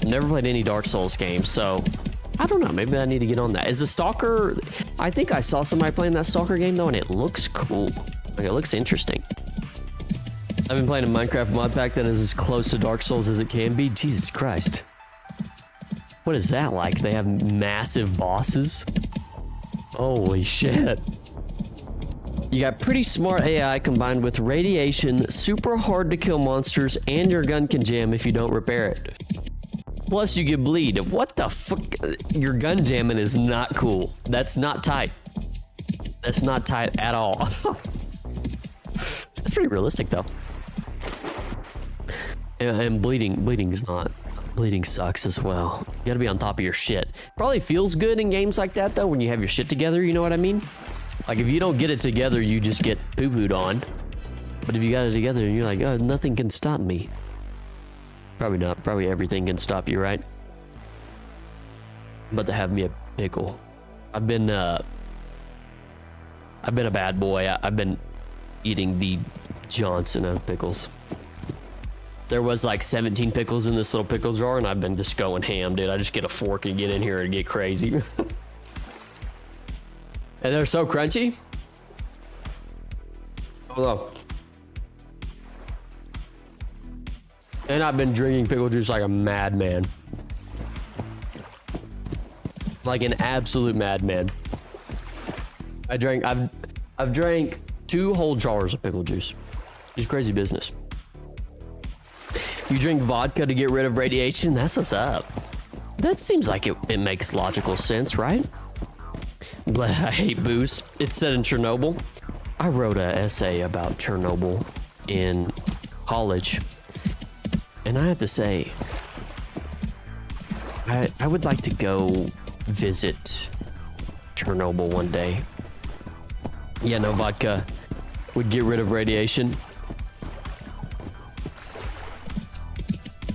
Speaker 1: Never played any Dark Souls games. So I don't know. Maybe I need to get on that. Is the Stalker... I think I saw somebody playing that Stalker game though, and it looks cool. Like, it looks interesting. I've been playing a Minecraft mod pack that is as close to Dark Souls as it can be. Jesus Christ. What is that like? They have massive bosses? Holy shit. You got pretty smart AI combined with radiation, super hard to kill monsters, and your gun can jam if you don't repair it. Plus you get bleed. What the fuck? Your gun jamming is not cool. That's not tight. That's not tight at all. That's pretty realistic though. And bleeding is not. Bleeding sucks as well. You gotta be on top of your shit. Probably feels good in games like that though, when you have your shit together, you know what I mean? Like if you don't get it together, you just get poo-pooed on. But if you got it together and you're like, oh, nothing can stop me. Probably not. Probably everything can stop you, right? But to have me a pickle. I've been a bad boy. I've been eating the Johnson of pickles. There was like 17 pickles in this little pickle jar, and I've been just going ham, dude. I just get a fork and get in here and get crazy. And they're so crunchy. Hold on. And I've been drinking pickle juice like a madman. Like an absolute madman. I've drank 2 whole jars of pickle juice. It's crazy business. You drink vodka to get rid of radiation? That's what's up. That seems like it makes logical sense, right? But I hate booze. It's set in Chernobyl. I wrote an essay about Chernobyl in college. And I have to say, I would like to go visit Chernobyl one day. Yeah, no, vodka would get rid of radiation.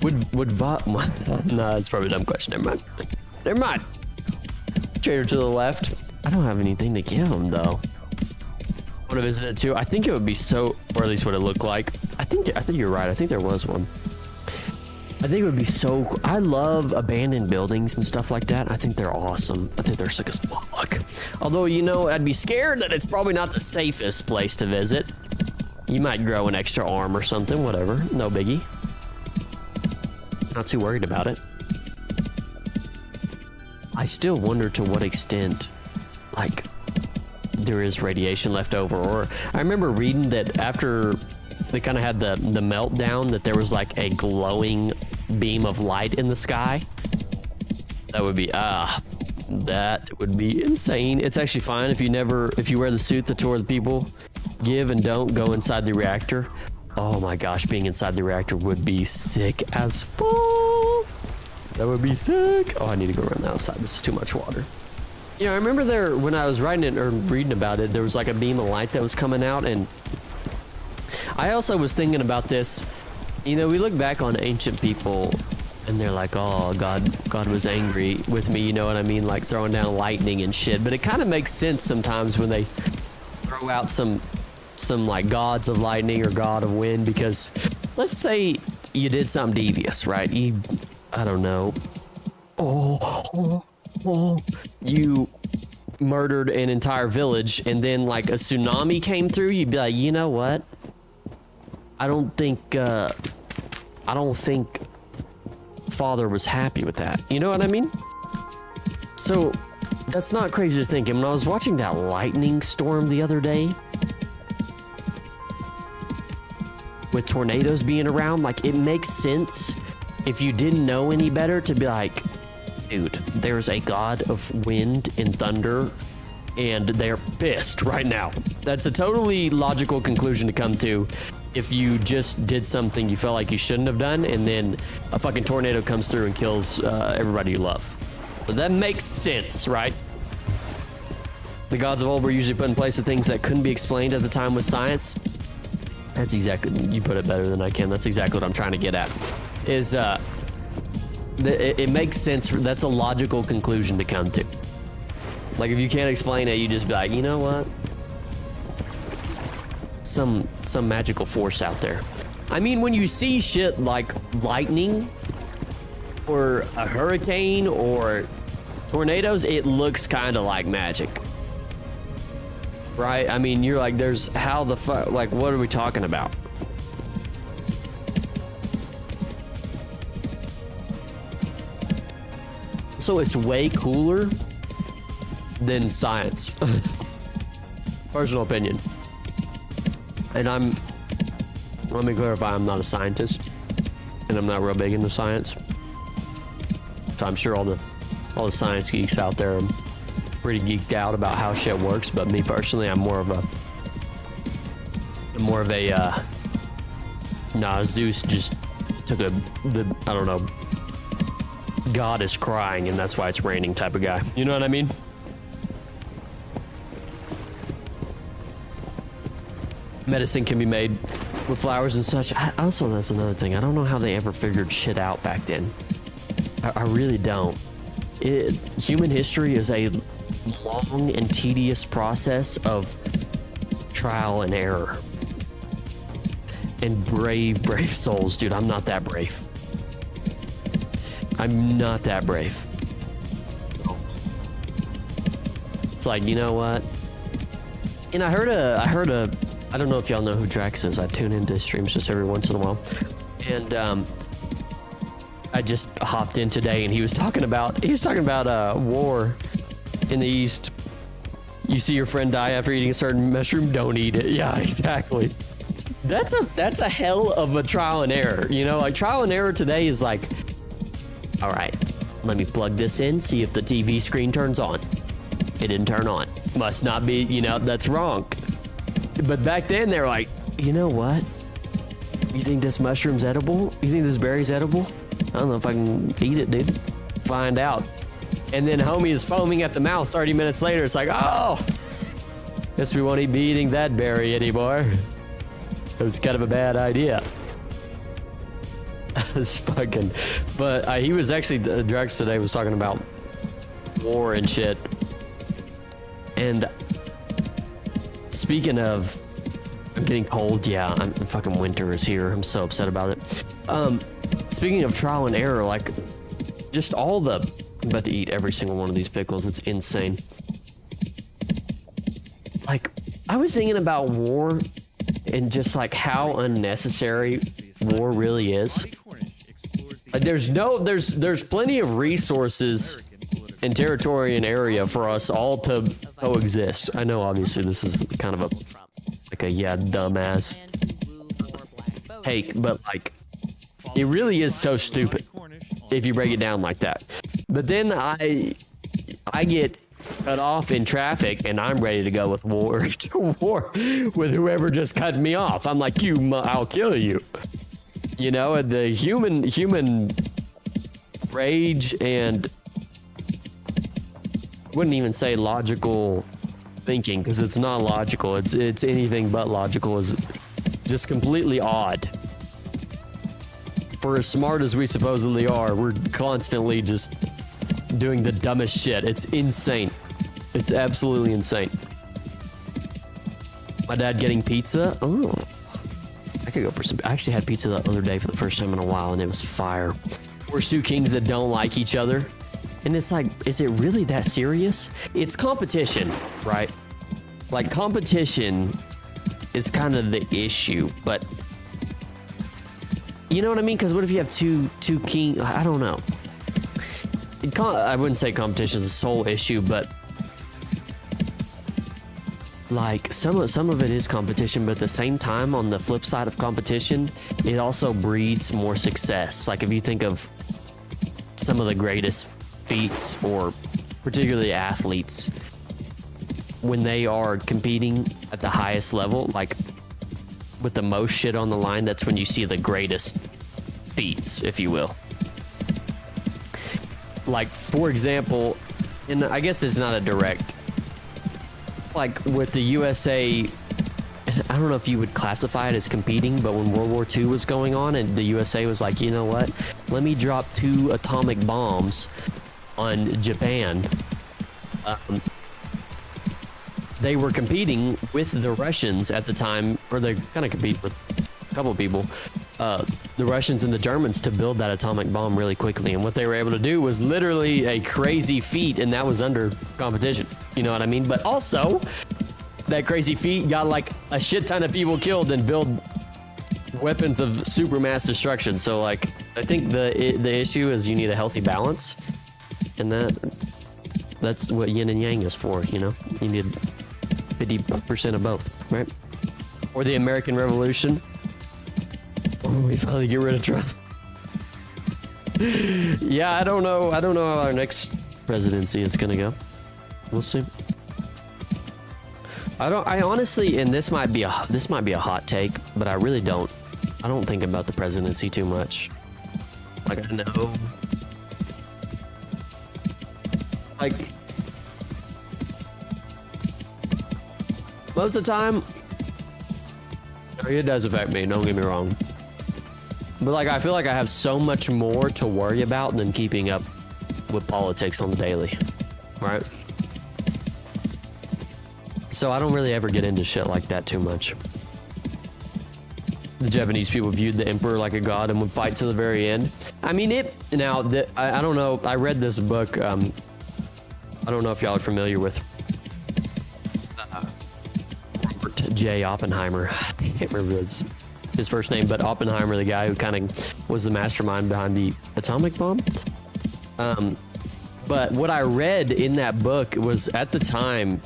Speaker 1: Would no, that's probably a dumb question. Never mind. Never mind. Trader to the left. I don't have anything to give him though. Want to visit it too? I think it would be so, or at least what it looked like. I think you're right. I think there was one. I think it would be so cool. I love abandoned buildings and stuff like that. I think they're awesome. I think they're sick as fuck. Although, you know, I'd be scared that it's probably not the safest place to visit. You might grow an extra arm or something, whatever. No biggie. Not too worried about it. I still wonder to what extent, like, there is radiation left over. Or I remember reading that after they kind of had the meltdown, that there was like a glowing beam of light in the sky. That would be that would be insane. It's actually fine if you wear the suit that tour the people give and don't go inside the reactor. Oh my gosh, being inside the reactor would be sick as fuck. That would be sick. Oh, I need to go run outside. This is too much water. Yeah, I remember there when I was writing it or reading about it, there was like a beam of light that was coming out, and I also was thinking about this. You know, we look back on ancient people and they're like, oh, God was angry with me, you know what I mean? Like throwing down lightning and shit. But it kind of makes sense sometimes when they throw out some like gods of lightning or god of wind, because let's say you did something devious, right? I don't know. You murdered an entire village, and then like a tsunami came through, you'd be like, you know what? I don't think Father was happy with that. You know what I mean? So that's not crazy to think. And when I was watching that lightning storm the other day, with tornadoes being around, like it makes sense if you didn't know any better to be like, dude, there's a god of wind and thunder and they're pissed right now. That's a totally logical conclusion to come to if you just did something you felt like you shouldn't have done, and then a fucking tornado comes through and kills everybody you love. But that makes sense, right? The gods of old were usually put in place of things that couldn't be explained at the time with science. That's exactly, you put it better than I can. That's exactly what I'm trying to get at. Is it makes sense. That's a logical conclusion to come to. Like if you can't explain it, you just be like, you know what? Some magical force out there. I mean, when you see shit like lightning or a hurricane or tornadoes, it looks kind of like magic, right? I mean, you're like, there's how the fuck, like, what are we talking about? So it's way cooler than science. Personal opinion. And let me clarify, I'm not a scientist and I'm not real big into science. So I'm sure all the science geeks out there are pretty geeked out about how shit works, but me personally, I'm more of a nah, Zeus just took I don't know, God is crying and that's why it's raining type of guy. You know what I mean? Medicine can be made with flowers and such. Also, that's another thing. I don't know how they ever figured shit out back then. I really don't. Human history is a long and tedious process of trial and error. And brave souls, dude. I'm not that brave. I'm not that brave. It's like, you know what? And I heard a I don't know if y'all know who Drax is. I tune into streams just every once in a while. And I just hopped in today and he was talking about war in the East. You see your friend die after eating a certain mushroom, don't eat it. Yeah, exactly. That's a hell of a trial and error. You know, like trial and error today is like, all right, let me plug this in, see if the TV screen turns on. It didn't turn on. Must not be, you know, that's wrong. But back then they were like, you know what? You think this mushroom's edible? You think this berry's edible? I don't know if I can eat it, dude. Find out. And then homie is foaming at the mouth 30 minutes later. It's like, oh, guess we won't be eating that berry anymore. It was kind of a bad idea. It's fucking, but he was actually, Drax today was talking about war and shit. And speaking of, I'm getting cold. Yeah, fucking winter is here. I'm so upset about it. Speaking of trial and error, like just all the, I'm about to eat every single one of these pickles. It's insane. Like I was thinking about war and just like how unnecessary war really is. There's plenty of resources and territory and area for us all to coexist. I know obviously this is kind of a dumbass take, but like it really is so stupid if you break it down like that. But then I get cut off in traffic and I'm ready to go with war with whoever just cut me off. I'm like, I'll kill you. You know, the human rage and wouldn't even say logical thinking, because it's not logical. It's anything but logical. Is just completely odd. For as smart as we supposedly are, we're constantly just doing the dumbest shit. It's insane. It's absolutely insane. My dad getting pizza. Oh, I could go for some. I actually had pizza the other day for the first time in a while, and it was fire. We're two kings that don't like each other. And it's like, is it really that serious? It's competition, right? Like, competition is kind of the issue, but you know what I mean? Because what if you have two king? I don't know. I wouldn't say competition is a sole issue, but like some of it is competition, but at the same time, on the flip side of competition, it also breeds more success. Like if you think of some of the greatest feats, or particularly athletes, when they are competing at the highest level, like with the most shit on the line, that's when you see the greatest feats, if you will. Like, for example, and I guess it's not a direct, like with the USA, I don't know if you would classify it as competing, but when World War II was going on and the USA was like, you know what, let me drop 2 atomic bombs on Japan. They were competing with the Russians at the time, or they kind of compete with a couple of people, the Russians and the Germans, to build that atomic bomb really quickly. And what they were able to do was literally a crazy feat, and that was under competition. You know what I mean? But also, that crazy feat got like a shit ton of people killed and build weapons of super mass destruction. So like, I think the issue is you need a healthy balance, and that's what yin and yang is for. You know, you need 50% of both, right? Or the American Revolution. Oh, we finally get rid of Trump. Yeah, I don't know how our next presidency is gonna go. We'll see. I honestly, and this might be a hot take, but I really don't think about the presidency too much. Like, I know, like, most of the time, it does affect me, don't get me wrong. But like, I feel like I have so much more to worry about than keeping up with politics on the daily, right? So I don't really ever get into shit like that too much. The Japanese people viewed the emperor like a god and would fight to the very end. I mean, I don't know. I read this book. I don't know if y'all are familiar with Robert J. Oppenheimer. I can't remember his first name, but Oppenheimer, the guy who kind of was the mastermind behind the atomic bomb. But what I read in that book was, at the time,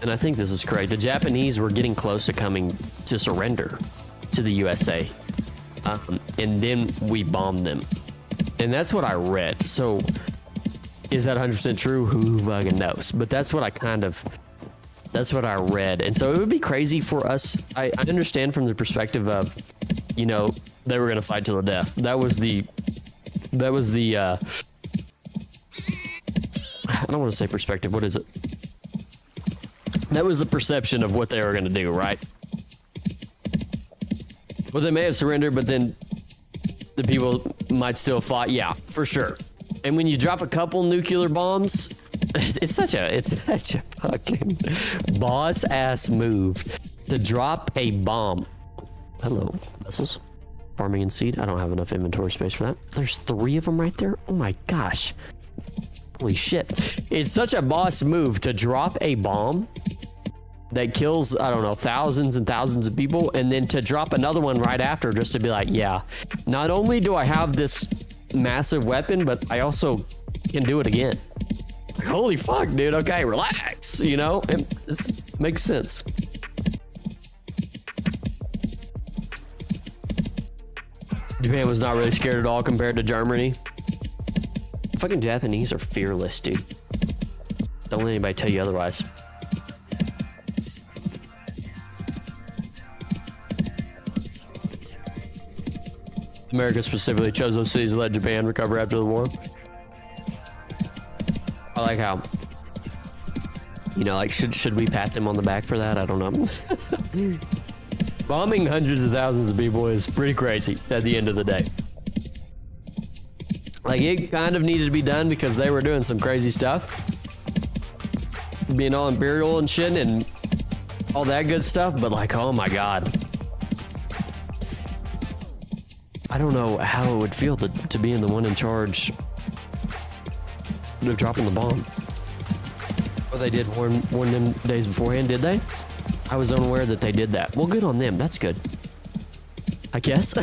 Speaker 1: and I think this is correct, the Japanese were getting close to coming to surrender to the USA. And then we bombed them. And that's what I read. So is that 100% true? Who fucking knows? But that's what that's what I read. And so it would be crazy for us. I understand from the perspective of, you know, they were going to fight till the death. That was the I don't want to say perspective. What is it? That was the perception of what they were going to do, right? Well, they may have surrendered, but then the people might still fight. Yeah, for sure. And when you drop a couple nuclear bombs, it's such a fucking boss ass move to drop a bomb. Hello, vessels, farming and seed. I don't have enough inventory space for that. There's 3 of them right there. Oh my gosh. Holy shit. It's such a boss move to drop a bomb that kills, I don't know, thousands and thousands of people, and then to drop another one right after, just to be like, yeah, not only do I have this massive weapon, but I also can do it again. Like, holy fuck, dude. Okay, relax. You know, this makes sense. Japan was not really scared at all compared to Germany. Fucking Japanese are fearless, dude. Don't let anybody tell you otherwise. America specifically chose those cities to let Japan recover after the war. I like how, you know, like, should we pat them on the back for that? I don't know. Bombing hundreds of thousands of people is pretty crazy at the end of the day. Like, it kind of needed to be done because they were doing some crazy stuff. Being all imperial and shit and all that good stuff, but like, oh my God. I don't know how it would feel to be in the one in charge of dropping the bomb. Well, they did warn them days beforehand, did they? I was unaware that they did that. Well, good on them. That's good, I guess.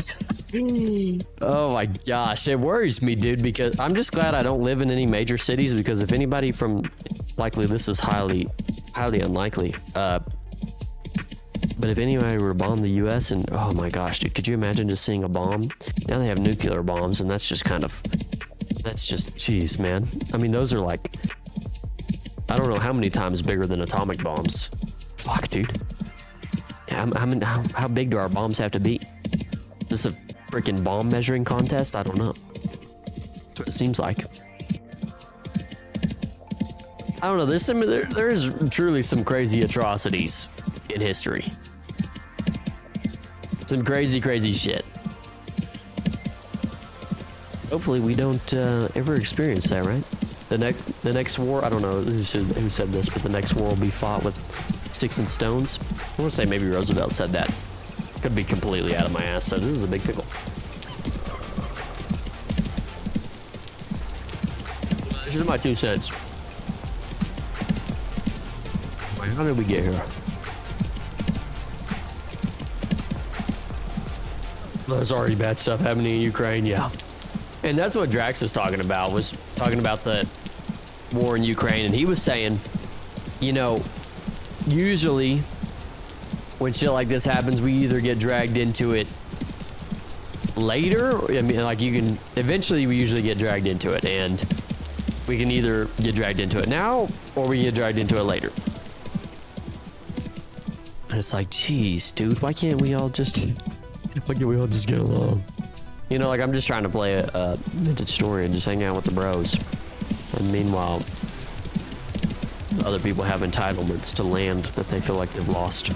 Speaker 1: Oh my gosh, it worries me, dude, because I'm just glad I don't live in any major cities, because if anybody from, likely this is highly unlikely, but if anybody were to bomb the US, and oh my gosh, dude, could you imagine just seeing a bomb? Now they have nuclear bombs, and that's just jeez, man. I mean, those are like, I don't know how many times bigger than atomic bombs. Fuck, dude. Yeah, how big do our bombs have to be? Is this a freaking bomb measuring contest? I don't know. That's what it seems like. I don't know. There is truly some crazy atrocities in history. Some crazy shit. Hopefully we don't ever experience that, right? The next war, I don't know who said this, but the next war will be fought with sticks and stones. I want to say maybe Roosevelt said that. Could be completely out of my ass, so this is a big pickle. This is my 2 cents. How did we get here? There's already bad stuff happening in Ukraine, yeah. And that's what Drax was talking about the war in Ukraine, and he was saying, you know, usually when shit like this happens, we either get dragged into it later, I mean, like, eventually we usually get dragged into it, and we can either get dragged into it now, or we get dragged into it later. And it's like, geez, dude, why can't we all just get along? You know, like, I'm just trying to play a vintage story and just hang out with the bros. And meanwhile, other people have entitlements to land that they feel like they've lost.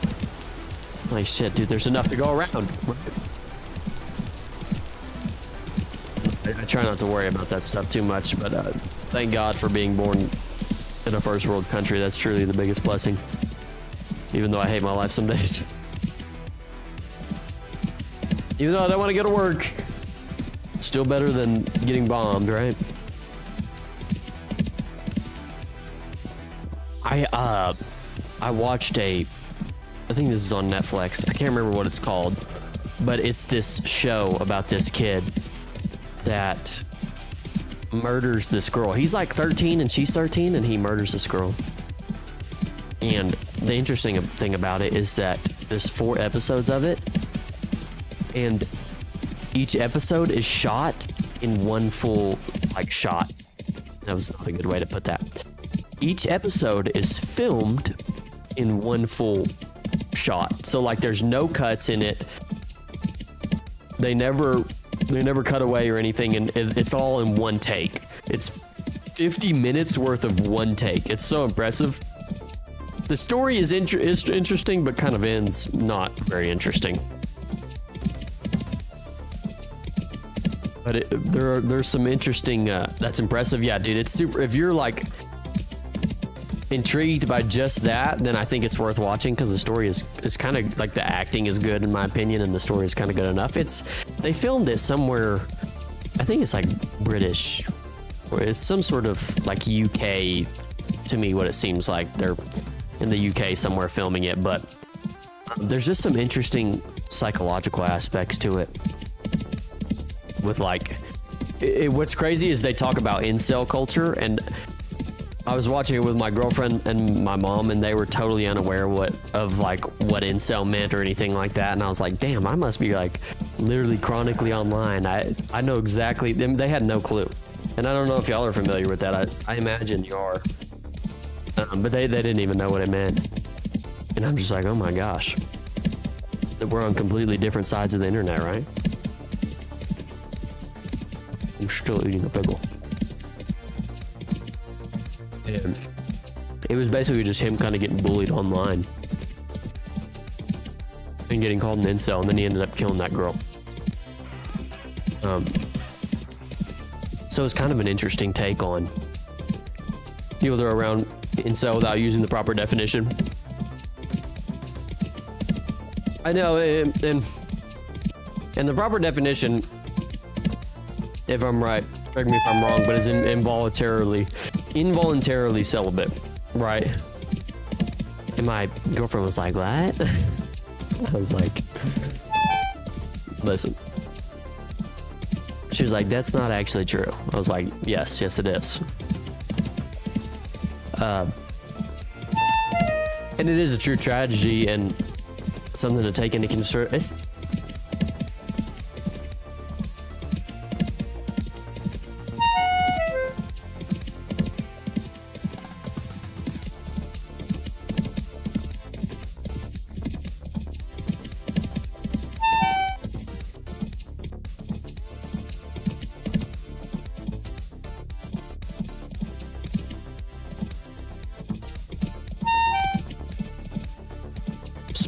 Speaker 1: Like, shit, dude, there's enough to go around. I try not to worry about that stuff too much, but thank God for being born in a first world country. That's truly the biggest blessing. Even though I hate my life some days. Even though I don't want to go to work. Still better than getting bombed, right? I watched I think this is on Netflix. I can't remember what it's called, but it's this show about this kid that murders this girl. He's like 13 and she's 13, and he murders this girl. And the interesting thing about it is that there's 4 episodes of it, and each episode is shot in one full, like, shot. That was not a good way to put that. Each episode is filmed in one full shot. So, like, there's no cuts in it. They never cut away or anything, and it's all in one take. It's 50 minutes worth of one take. It's so impressive. The story is interesting, but kind of ends not very interesting. But there's some interesting, that's impressive. Yeah, dude, it's super. If you're like intrigued by just that, then I think it's worth watching, because the story is kind of like, the acting is good in my opinion, and the story is kind of good enough. They filmed it somewhere, I think it's like British, or it's some sort of like UK, to me what it seems like. They're in the UK somewhere filming it, but there's just some interesting psychological aspects to it. With like, what's crazy is they talk about incel culture, and I was watching it with my girlfriend and my mom, and they were totally unaware what incel meant or anything like that. And I was like, damn, I must be like literally chronically online. I know exactly. They had no clue, and I don't know if y'all are familiar with that. I imagine you are, but they didn't even know what it meant. And I'm just like, oh my gosh, we're on completely different sides of the internet, right? I'm still eating a pickle. And it was basically just him kind of getting bullied online and getting called an incel, and then he ended up killing that girl. So it's kind of an interesting take on people that are around incel without using the proper definition. I know, and the proper definition, if I'm right, correct me if I'm wrong, but is involuntarily celibate, right? And my girlfriend was like, what? I was like, listen. She was like, that's not actually true. I was like, yes it is. And it is a true tragedy and something to take into consideration.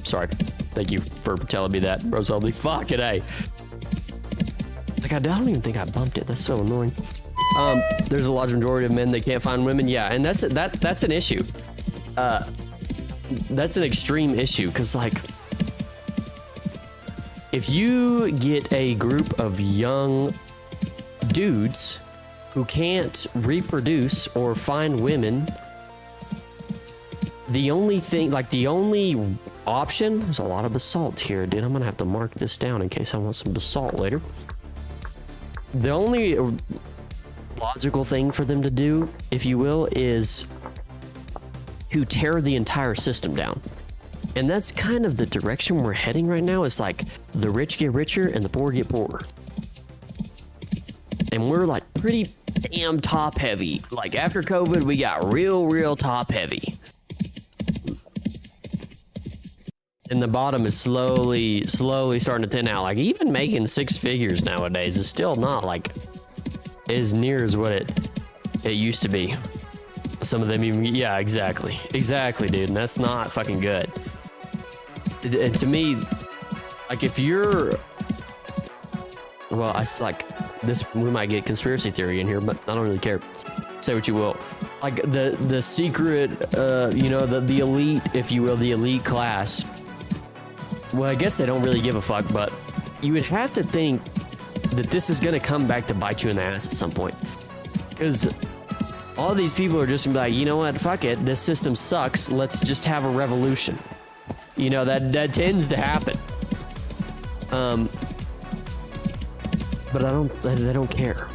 Speaker 1: Sorry. Thank you for telling me that, Rosaldi. Fuck it, hey. Like, I don't even think I bumped it. That's so annoying. There's a large majority of men that can't find women. Yeah, and that's an issue. That's an extreme issue, because, like, if you get a group of young dudes who can't reproduce or find women, the only thing, like, the only option, there's a lot of basalt here, dude. I'm gonna have to mark this down in case I want some basalt later. The only logical thing for them to do, if you will, is to tear the entire system down. And that's kind of the direction we're heading right now. It's like the rich get richer and the poor get poorer. And we're like pretty damn top heavy. Like after COVID, we got real top heavy. And the bottom is slowly starting to thin out. Like even making six figures nowadays is still not like as near as what it used to be. Some of them even, yeah, exactly, dude. And that's not fucking good. And to me, like if you're, well, I like this, we might get conspiracy theory in here, but I don't really care. Say what you will. Like the secret, you know, the elite, if you will, the elite class. Well, I guess they don't really give a fuck, but you would have to think that this is going to come back to bite you in the ass at some point. Because all these people are just going to be like, you know what, fuck it, this system sucks, let's just have a revolution. You know, that tends to happen. But they don't care.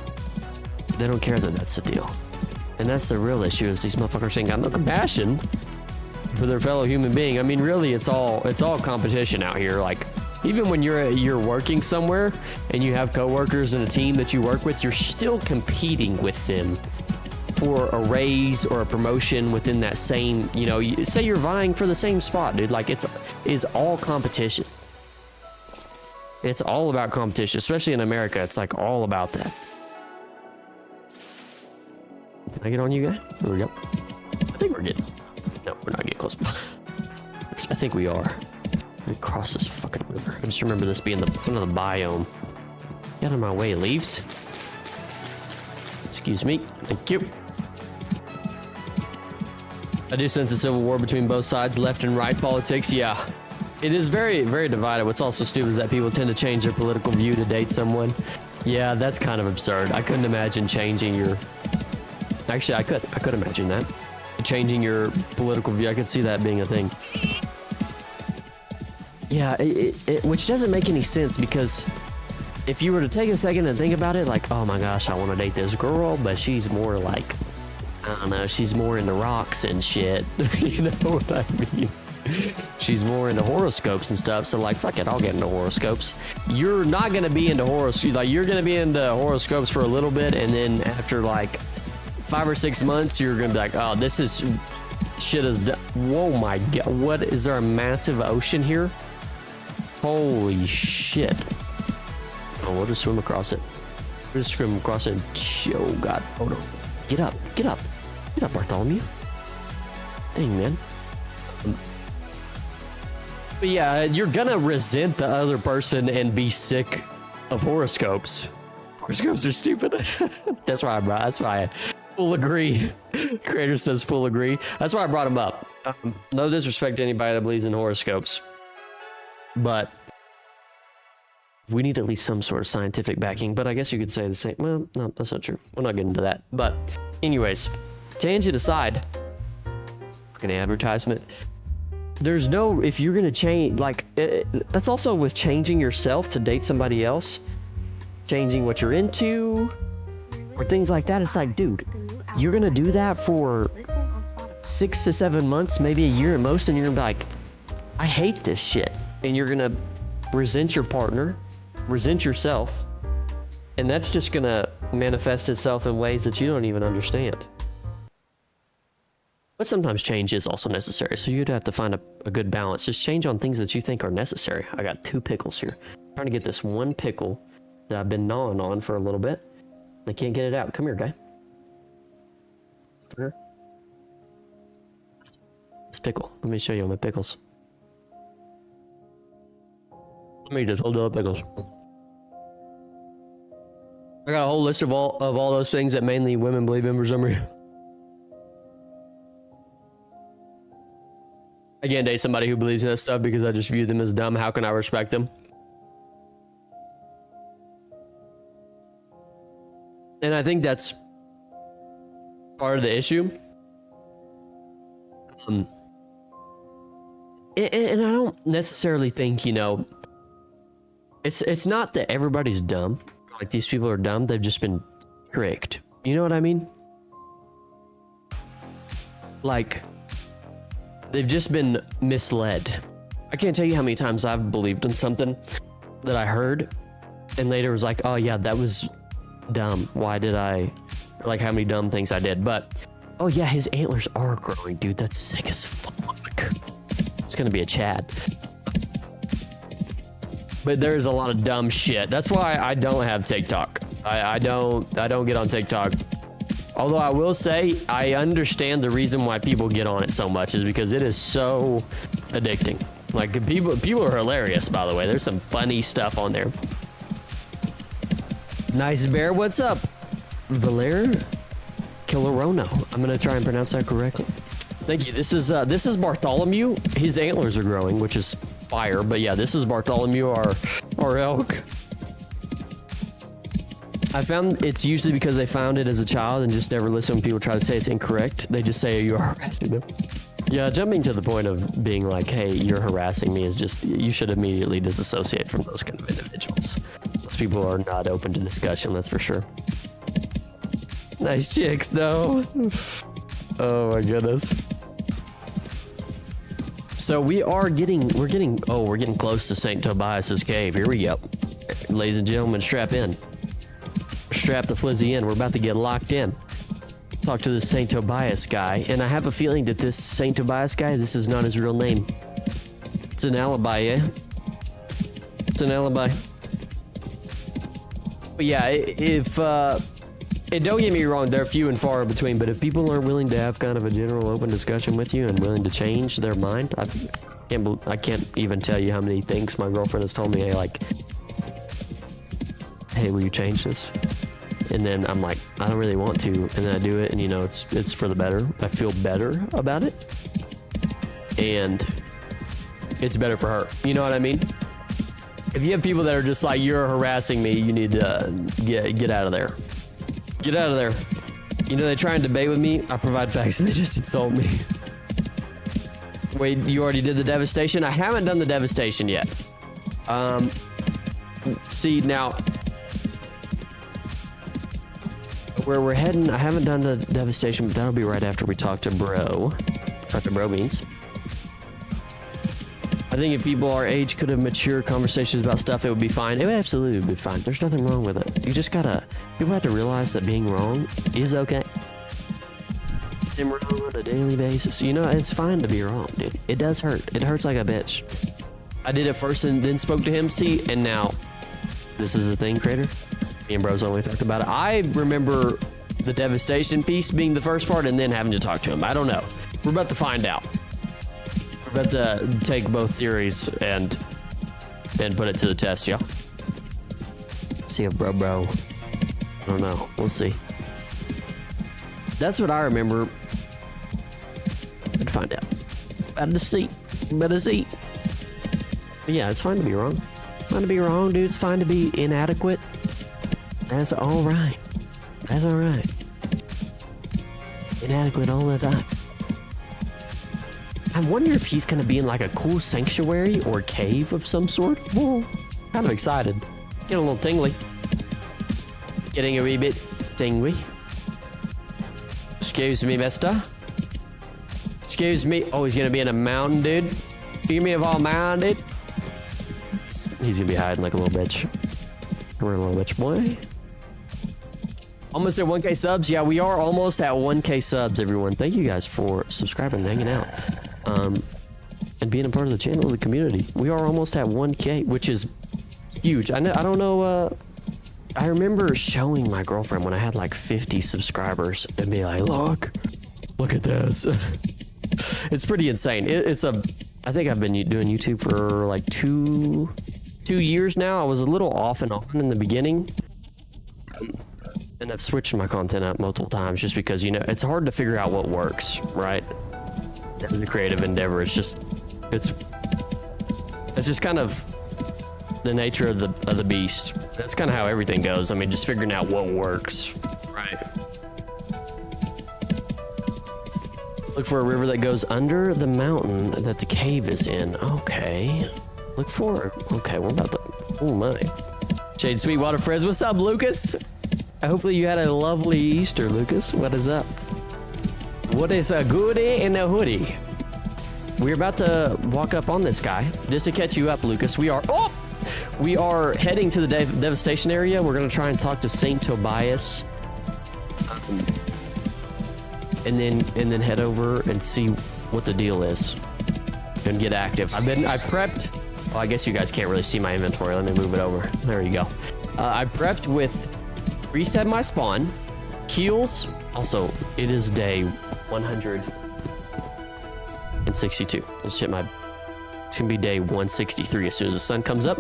Speaker 1: They don't care that that's the deal. And that's the real issue, is these motherfuckers ain't got no compassion for their fellow human being. I mean, really, it's all competition out here. Like, even when you're working somewhere and you have coworkers and a team that you work with, you're still competing with them for a raise or a promotion within that same, you know, say you're vying for the same spot, dude. Like it's all competition. It's all about competition, especially in America. It's like all about that. Can I get on you guys? There we go. I think we're getting. No, we're not getting close. I think we are. Let me cross this fucking river. I just remember this being the one of the biome. Get out of my way, leaves. Excuse me. Thank you. I do sense a civil war between both sides, left and right politics. Yeah, it is very divided. What's also stupid is that people tend to change their political view to date someone. Yeah, that's kind of absurd. I couldn't imagine changing your. Actually, I could imagine that. Changing your political view. I could see that being a thing. Yeah, which doesn't make any sense, because if you were to take a second and think about it, like, oh my gosh, I want to date this girl, but she's more like, I don't know, she's more into rocks and shit. You know what I mean? She's more into horoscopes and stuff, so like, fuck it, I'll get into horoscopes. You're not gonna be into horoscopes. Like, you're gonna be into horoscopes for a little bit, and then after like 5 or 6 months, you're gonna be like, oh, this is shit is done. Whoa, my god, what is there? A massive ocean here? Holy shit. Oh, we'll just swim across it. We'll just swim across it. Oh god, oh no. Get up, Get up, Bartholomew. Dang, man. But yeah, you're gonna resent the other person and be sick of horoscopes. Horoscopes are stupid. That's why I full agree. Creator says full agree. That's why I brought him up. No disrespect to anybody that believes in horoscopes, but we need at least some sort of scientific backing. But I guess you could say the same. Well, no, that's not true. We're not getting into that. But anyways, tangent aside, fucking advertisement. There's no, if you're gonna change, like, that's also with changing yourself to date somebody else, changing what you're into, or things like that. It's like, dude, you're gonna do that for 6 to 7 months, maybe a year at most, and you're gonna be like, I hate this shit. And you're gonna resent your partner, resent yourself, and that's just gonna manifest itself in ways that you don't even understand. But sometimes change is also necessary, so you'd have to find a good balance. Just change on things that you think are necessary. I got 2 pickles here. I'm trying to get this one pickle that I've been gnawing on for a little bit. I can't get it out. Come here, guy. Here. This pickle. Let me show you my pickles. Let me just hold up pickles. I got a whole list of all those things that mainly women believe in for some reason. I can't date somebody who believes in that stuff because I just view them as dumb. How can I respect them? And I think that's part of the issue. And I don't necessarily think, you know, it's not that everybody's dumb. Like, these people are dumb. They've just been tricked. You know what I mean? Like, they've just been misled. I can't tell you how many times I've believed in something that I heard and later was like, oh yeah, that was dumb. Why did I, like, how many dumb things I did? But, oh yeah, his antlers are growing, dude. That's sick as fuck. It's gonna be a Chad. But there's a lot of dumb shit. That's why I don't have TikTok. I don't get on TikTok. Although I will say, I understand the reason why people get on it so much is because it is so addicting. Like, the people are hilarious, by the way. There's some funny stuff on there. Nice Bear, what's up? Valer Kilorono. I'm gonna try and pronounce that correctly. Thank you. This is Bartholomew. His antlers are growing, which is fire. But yeah, this is Bartholomew, our elk. I found it's usually because they found it as a child and just never listen when people try to say it's incorrect. They just say you are harassing them. Yeah, jumping to the point of being like, hey, you're harassing me is just, you should immediately disassociate from those kind of individuals. Those people are not open to discussion, that's for sure. Nice chicks, though. Oh my goodness. So we're getting close to St. Tobias's cave. Here we go. Ladies and gentlemen, strap in. Strap the flizzy in. We're about to get locked in. Talk to this St. Tobias guy, and I have a feeling that this St. Tobias guy, this is not his real name. It's an alibi, eh? It's an alibi. But yeah, and don't get me wrong, they're few and far between, but if people aren't willing to have kind of a general open discussion with you and willing to change their mind, I can't even tell you how many things my girlfriend has told me, hey, like, hey, will you change this? And then I'm like, I don't really want to, and then I do it, and you know, it's for the better. I feel better about it, and it's better for her. You know what I mean? If you have people that are just like, you're harassing me, you need to get out of there. Get out of there. You know, they try and debate with me. I provide facts, and they just insult me. Wait, you already did the devastation? I haven't done the devastation yet. See, now, where we're heading, I haven't done the devastation, but that'll be right after we talk to bro. Talk to bro beans. I think if people our age could have mature conversations about stuff, it would be fine. It would absolutely be fine. There's nothing wrong with it. You just gotta, people have to realize that being wrong is okay. I'm wrong on a daily basis. You know, it's fine to be wrong, dude. It does hurt. It hurts like a bitch. I did it first and then spoke to him, see, and now this is a thing, Creator. Me and bros only talked about it. I remember the devastation piece being the first part and then having to talk to him. I don't know. We're about to find out. We're about to take both theories and put it to the test, y'all. See if bro. I don't know. We'll see. That's what I remember. Let's find out. About to see. Better see. But yeah, it's fine to be wrong. Fine to be wrong, dude. It's fine to be inadequate. That's all right. That's all right. Inadequate all the time. I wonder if he's gonna be in like a cool sanctuary or cave of some sort. Whoa, kind of excited. Getting a little tingly. Getting a wee bit tingly. Excuse me, mister. Excuse me. Oh, he's gonna be in a mountain, dude. Give me a all mountain, dude. He's gonna be hiding like a little bitch. We're a little bitch boy. Almost at 1K subs. Yeah, we are almost at 1K subs, everyone. Thank you guys for subscribing and hanging out. And being a part of the channel, of the community. We are almost at 1K, which is huge. I don't know, I remember showing my girlfriend when I had like 50 subscribers and be like, look at this. It's pretty insane. I think I've been doing YouTube for like two years now. I was a little off and on in the beginning. And I've switched my content up multiple times just because, you know, it's hard to figure out what works, right? As a creative endeavor, it's just kind of the nature of the beast. That's kind of how everything goes. I mean, just figuring out what works, right? Look for a river that goes under the mountain that the cave is in. Okay. Look for it. Okay, we're about to... Oh, my. Shade Sweetwater Friends. What's up, Lucas? Hopefully you had a lovely Easter, Lucas. What is up? What is a goodie in a hoodie? We're about to walk up on this guy. Just to catch you up, Lucas. We are heading to the Devastation area. We're going to try and talk to Saint Tobias. And then head over and see what the deal is. And get active. I prepped. Well, I guess you guys can't really see my inventory. Let me move it over. There you go. I prepped with reset my spawn, heals. Also, it is day 162. It's gonna be day 163 as soon as the sun comes up.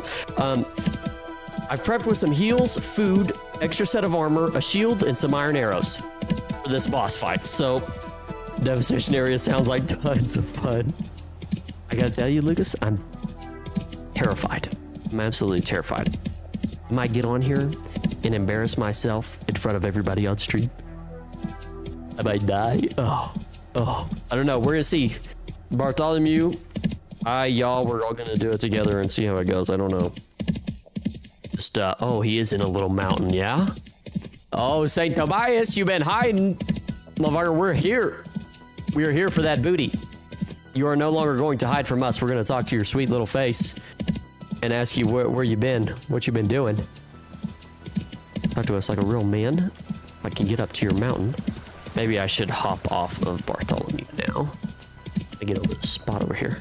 Speaker 1: I've prepped with some heals, food, extra set of armor, a shield, and some iron arrows for this boss fight. So, Devastation area sounds like tons of fun. I gotta tell you, Lucas, I'm terrified. I'm absolutely terrified. I might get on here and embarrass myself in front of everybody on stream. I might die. Oh, I don't know. We're gonna see. Bartholomew, y'all, we're all gonna do it together and see how it goes. I don't know. Just, oh, he is in a little mountain, yeah? Oh, St. Tobias, you've been hiding. Motherfucker, we're here. We are here for that booty. You are no longer going to hide from us. We're gonna talk to your sweet little face and ask you where you been, what you been doing. Talk to us like a real man. I can get up to your mountain. Maybe I should hop off of Bartholomew now. I get over the spot over here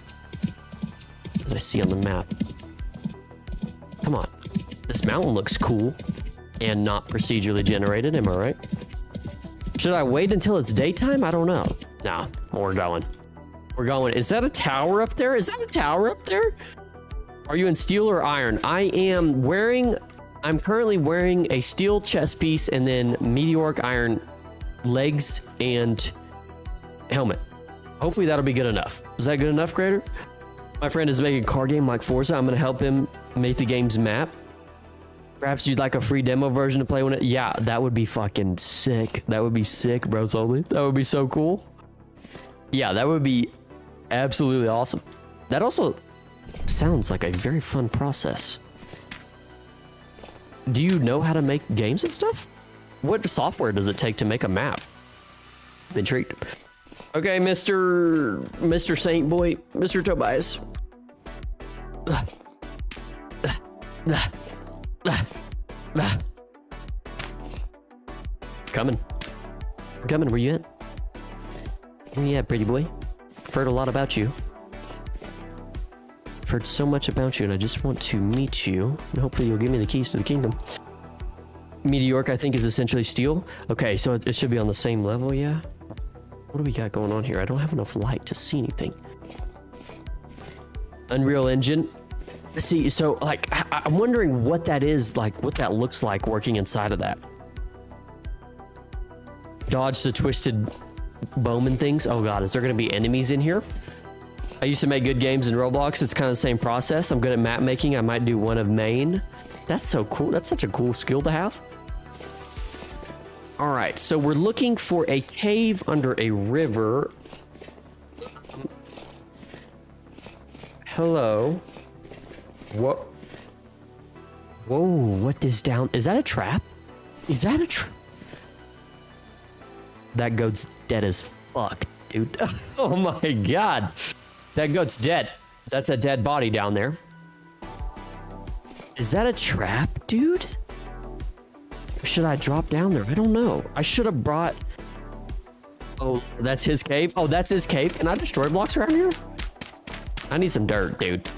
Speaker 1: that I see on the map. Come on. This mountain looks cool and not procedurally generated. Am I right? Should I wait until it's daytime? I don't know. Nah, we're going. We're going. Is that a tower up there? Is that a tower up there? Are you in steel or iron? I'm currently wearing a steel chest piece and then meteoric iron legs and helmet. Hopefully that'll be good enough. Is that good enough, Creator? My friend is making a car game like Forza. I'm going to help him make the game's map. Perhaps you'd like a free demo version to play with it? Yeah, that would be fucking sick. That would be sick, bros only. That would be so cool. Yeah, that would be absolutely awesome. That also sounds like a very fun process. Do you know how to make games and stuff? What software does it take to make a map? I'm intrigued. Okay, Mr. Saint Boy, Mr. Tobias. Coming. We're coming. Where you at? Where you at, pretty boy? I've heard a lot about you. I've heard so much about you, and I just want to meet you. And hopefully you'll give me the keys to the kingdom. Meteoric, I think, is essentially steel. Okay, so it should be on the same level, yeah? What do we got going on here? I don't have enough light to see anything. Unreal Engine. See, so, like, I'm wondering what that is, like, what that looks like working inside of that. Dodge the twisted Bowman things. Oh god, is there gonna be enemies in here? I used to make good games in Roblox. It's kind of the same process. I'm good at map making. I might do one of main. That's so cool. That's such a cool skill to have. All right, so we're looking for a cave under a river. Hello. What? Whoa, what is down? Is that a trap? Is that a trap? That goat's dead as fuck, dude. Oh my god. That goat's dead. That's a dead body down there. Is that a trap, dude? Should I drop down there? I don't know. I should have brought... Oh, that's his cave? Oh, that's his cave? Can I destroy blocks around here? I need some dirt, dude.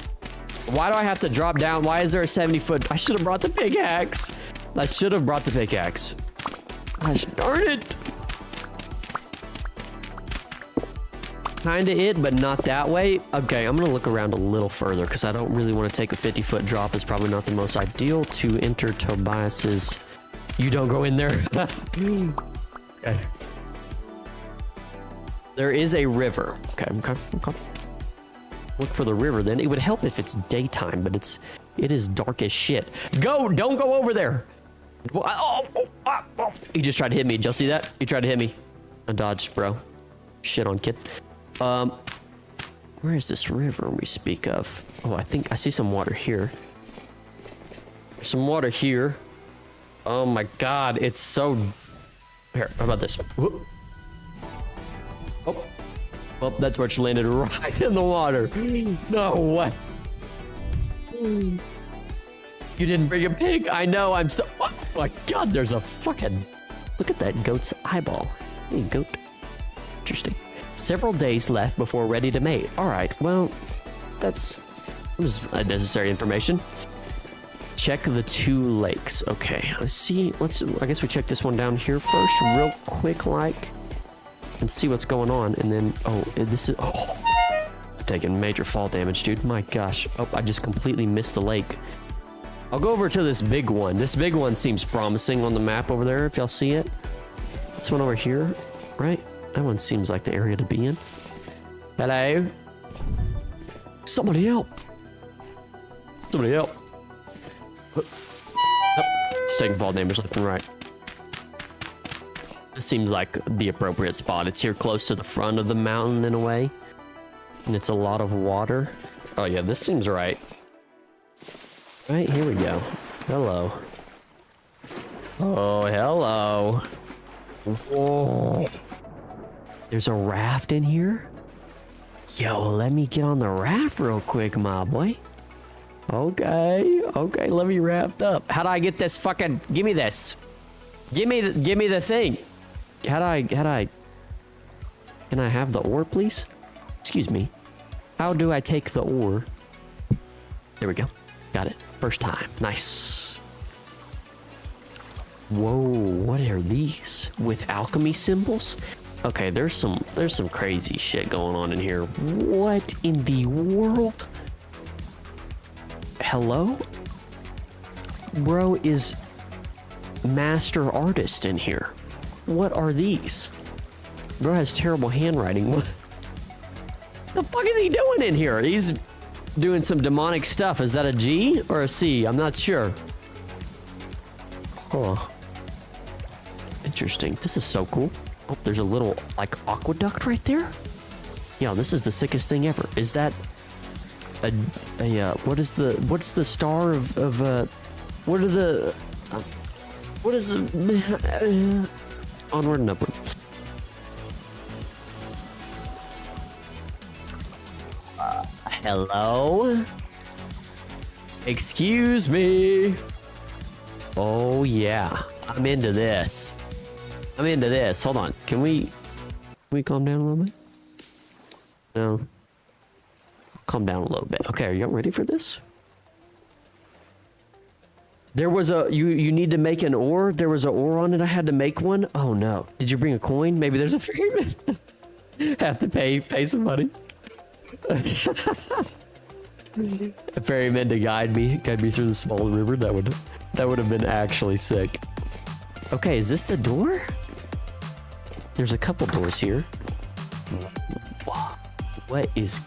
Speaker 1: Why do I have to drop down? Why is there a 70-foot... I should have brought the pickaxe. I should have brought the pickaxe. Gosh darn it. Kinda it, but not that way. Okay, I'm gonna look around a little further because I don't really want to take a 50-foot drop. It's probably not the most ideal to enter Tobias's... You don't go in there. Okay. There is a river. Okay. Look for the river then. It would help if it's daytime, but it is dark as shit. Don't go over there. Oh. He just tried to hit me. Did y'all see that? He tried to hit me. I dodged, bro. Shit on kid. Where is this river we speak of? Oh, I think I see some water here. There's some water here. Oh my god, it's so... Here, how about this? Whoop. Oh, that's where she landed, right in the water. No way. You didn't bring a pig. I know, I'm so... Oh my god, there's a fucking... Look at that goat's eyeball. Hey, goat. Interesting. Several days left before ready to mate. All right, well, that was unnecessary information. Check the 2 lakes. Okay, let's see. I guess we check this one down here first, real quick, like, and see what's going on. And then, oh, this is... Oh, I'm taking major fall damage, dude. My gosh. Oh, I just completely missed the lake. I'll go over to this big one. This big one seems promising on the map over there, if y'all see it. This one over here, right? That one seems like the area to be in. Hello? Somebody help. Somebody help. Oh, it's taking fall damage left and right. This seems like the appropriate spot. It's here close to the front of the mountain in a way. And it's a lot of water. Oh yeah, this seems right. Right, here we go. Hello. Oh, hello. Whoa. There's a raft in here? Yo, let me get on the raft real quick, my boy. Okay, let me raft up. How do I get this fucking... Give me this. Give me the thing. How do I... Can I have the ore, please? Excuse me. How do I take the ore? There we go. Got it. First time. Nice. Whoa, what are these? With alchemy symbols? Okay, there's some crazy shit going on in here. What in the world? Hello? Bro is master artist in here. What are these? Bro has terrible handwriting. What the fuck is he doing in here? He's doing some demonic stuff. Is that a G or a C? I'm not sure. Huh. Interesting. This is so cool. Oh, there's a little, like, aqueduct right there? Yo, this is the sickest thing ever. Is that what's the star of what is onward and upward. Hello? Excuse me. Oh yeah, I'm into this. Hold on. Can we calm down a little bit? No. Calm down a little bit. Okay, are y'all ready for this? There was a you need to make an ore. There was an ore on it. I had to make one. Oh no! Did you bring a coin? Maybe there's a ferryman. Have to pay some money. A ferryman to guide me through the small river. That would have been actually sick. Okay, is this the door? There's a couple doors here. What is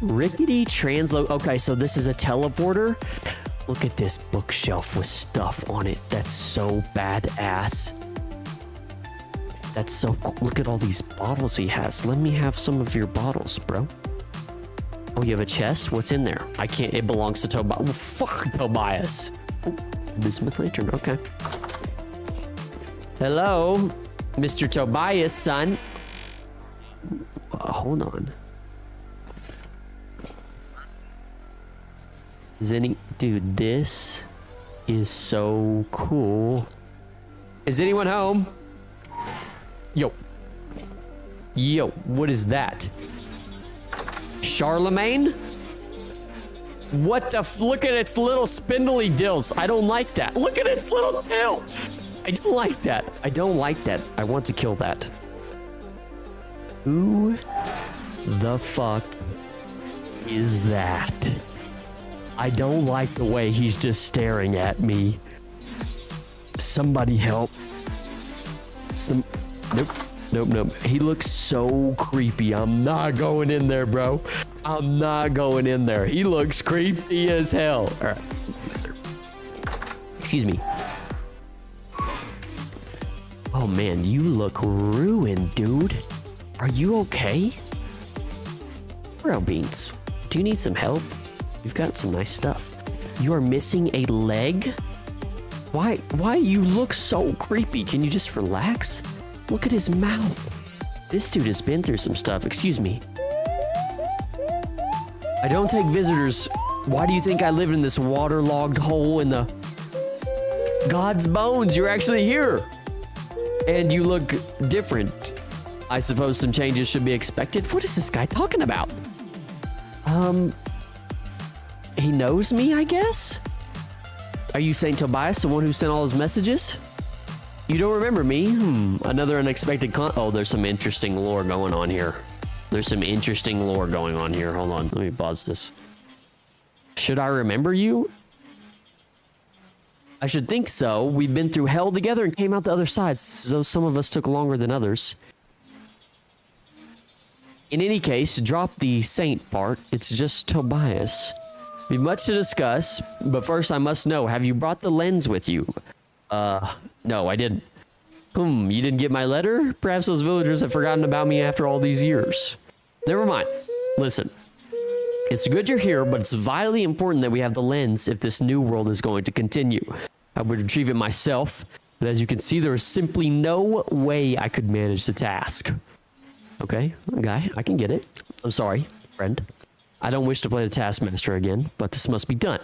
Speaker 1: rickety translo? Okay, so this is a teleporter. Look at this bookshelf with stuff on it. That's so badass. That's so cool. Look at all these bottles he has. Let me have some of your bottles, bro. Oh, you have a chest? What's in there? I can't. It belongs to Tobias. Well, fuck Tobias. Oh, bismuth lantern. Okay. Hello, Mr. Tobias, son. Hold on. Dude, this is so cool. Is anyone home? Yo, what is that? Charlemagne? What the look at its little spindly dills. I don't like that. Look at its little tail. I don't like that. I don't like that. I want to kill that. Who the fuck is that? I don't like the way he's just staring at me. Somebody help. Nope. He looks so creepy. I'm not going in there, bro. I'm not going in there. He looks creepy as hell. All right. Excuse me. Oh man, you look ruined, dude. Are you okay? Bro beans, do you need some help? You've got some nice stuff. You are missing a leg? Why you look so creepy? Can you just relax? Look at his mouth. This dude has been through some stuff. Excuse me. I don't take visitors. Why do you think I live in this waterlogged hole in the God's bones? You're actually here. And you look different. I suppose some changes should be expected. What is this guy talking about? He knows me, I guess? Are you Saint Tobias, the one who sent all those messages? You don't remember me? Another unexpected oh, there's some interesting lore going on here. Hold on, let me pause this. Should I remember you? I should think so. We've been through hell together and came out the other side, so some of us took longer than others. In any case, drop the saint part. It's just Tobias. Be much to discuss, but first I must know, have you brought the lens with you? No, I didn't. You didn't get my letter? Perhaps those villagers have forgotten about me after all these years. Never mind. Listen. It's good you're here, but it's vitally important that we have the lens if this new world is going to continue. I would retrieve it myself, but as you can see, there is simply no way I could manage the task. Okay, guy, I can get it. I'm sorry, friend. I don't wish to play the taskmaster again, but this must be done.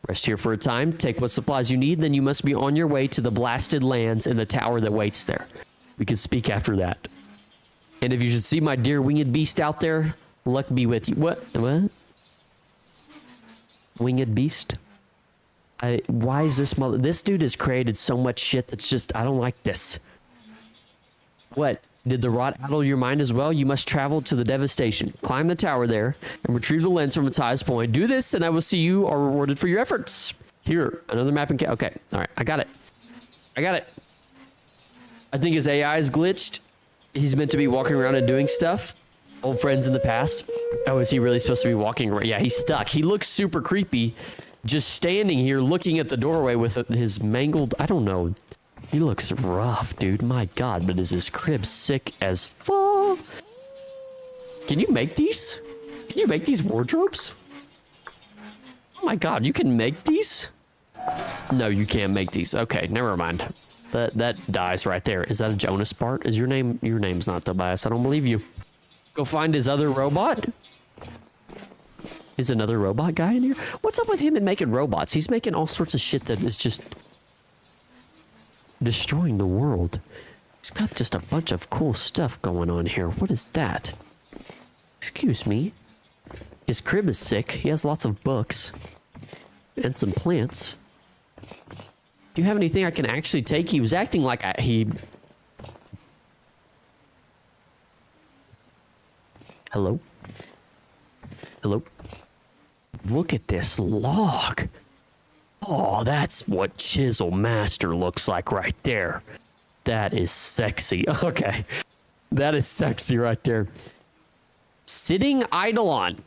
Speaker 1: Rest here for a time, take what supplies you need, then you must be on your way to the blasted lands and the tower that waits there. We can speak after that. And if you should see my dear winged beast out there, luck be with you. What? Winged beast? Why is this dude has created so much shit that's just, I don't like this. What? Did the rot addle your mind as well? You must travel to the Devastation. Climb the tower there and retrieve the lens from its highest point. Do this and I will see you are rewarded for your efforts. Here, another map and okay. All right, I got it. I think his AI is glitched. He's meant to be walking around and doing stuff. Old friends in the past. Oh, is he really supposed to be walking around? Yeah, he's stuck. He looks super creepy. Just standing here looking at the doorway with his mangled, I don't know. He looks rough, dude. My God, but is his crib sick as fuck? Can you make these? Can you make these wardrobes? Oh my God, you can make these? No, you can't make these. Okay, never mind. That dies right there. Is that a Jonas part? Is your name's not Tobias. I don't believe you. Go find his other robot. Is another robot guy in here? What's up with him and making robots? He's making all sorts of shit that is just destroying the world. He's got just a bunch of cool stuff going on here. What is that? Excuse me. His crib is sick. He has lots of books and some plants. Do you have anything I can actually take? He was acting like he... Hello? Hello? Look at this log. Oh, that's what Chisel Master looks like right there. That is sexy. Okay. That is sexy right there. Sitting Eidolon.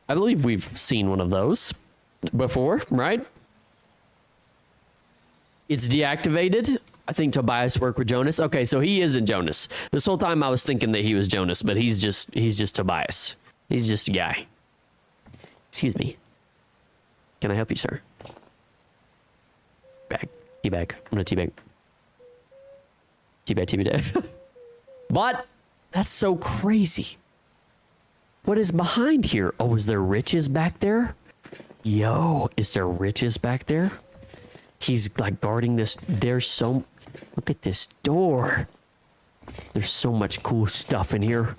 Speaker 1: I believe we've seen one of those before, right? It's deactivated. I think Tobias worked with Jonas. Okay, so he isn't Jonas. This whole time I was thinking that he was Jonas, but he's just Tobias. He's just a guy. Excuse me. Can I help you, sir? Bag. Teabag. I'm gonna teabag. Teabag. But that's so crazy. What is behind here? Oh, is there riches back there? Yo, is there riches back there? He's like guarding this. There's so... Look at this door. There's so much cool stuff in here.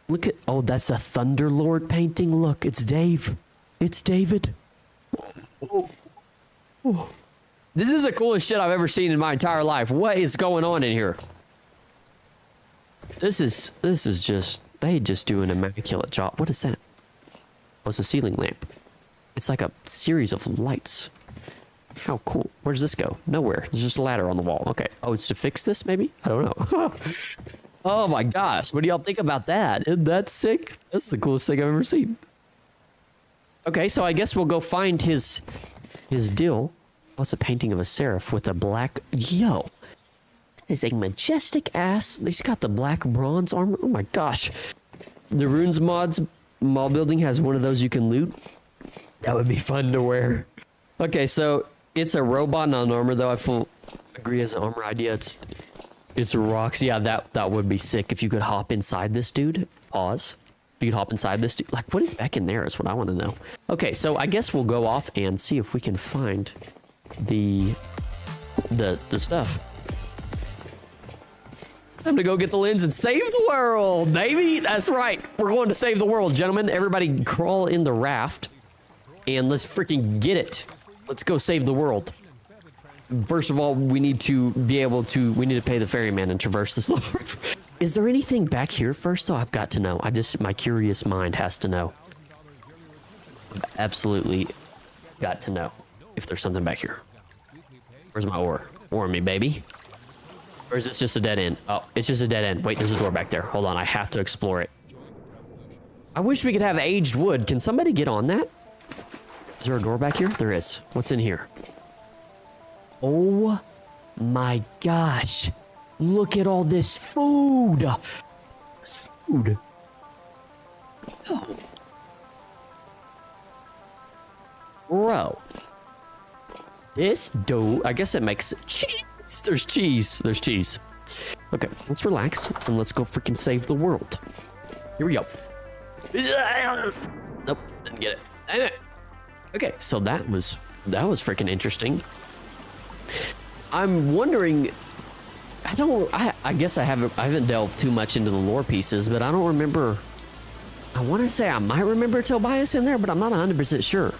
Speaker 1: Look at... Oh, that's a Thunderlord painting. Look, it's Dave. It's David. Oh. Oh. This is the coolest shit I've ever seen in my entire life. What is going on in here? This is just... They just do an immaculate job. What is that? Oh, it's a ceiling lamp. It's like a series of lights. How cool. Where does this go? Nowhere. There's just a ladder on the wall. Okay. Oh, it's to fix this, maybe? I don't know. Oh my gosh. What do y'all think about that? Isn't that sick? That's the coolest thing I've ever seen. Okay, so I guess we'll go find his deal. What's a painting of a seraph with a black... Yo. That is a majestic ass. He's got the black bronze armor. Oh my gosh. The Runes mods mall building has one of those you can loot. That would be fun to wear. Okay, so it's a robot, not an armor, though. I full agree as an armor idea. It's rocks. Yeah, that would be sick if you could hop inside this dude. Pause. If you could hop inside this dude. Like, what is back in there is what I want to know. Okay, so I guess we'll go off and see if we can find the stuff. Time to go get the lens and save the world, baby. That's right. We're going to save the world, gentlemen. Everybody crawl in the raft and let's freaking get it. Let's go save the world. First of all, we need to pay the ferryman and traverse this. Is there anything back here first? Though I've got to know. My curious mind has to know. I've absolutely got to know if there's something back here. Where's my ore? Ore me, baby. Or is this just a dead end? Oh, it's just a dead end. Wait, there's a door back there. Hold on, I have to explore it. I wish we could have aged wood. Can somebody get on that? Is there a door back here? There is. What's in here? Oh my gosh. Look at all this food. This food. Oh. Bro. This dude, I guess it makes cheese. There's cheese. There's cheese. Okay, let's relax and let's go freaking save the world. Here we go. Nope, didn't get it. Damn it. Okay, so that was freaking interesting. I'm wondering. I guess I haven't delved too much into the lore pieces, but I don't remember. I want to say I might remember Tobias in there, but I'm not 100% sure.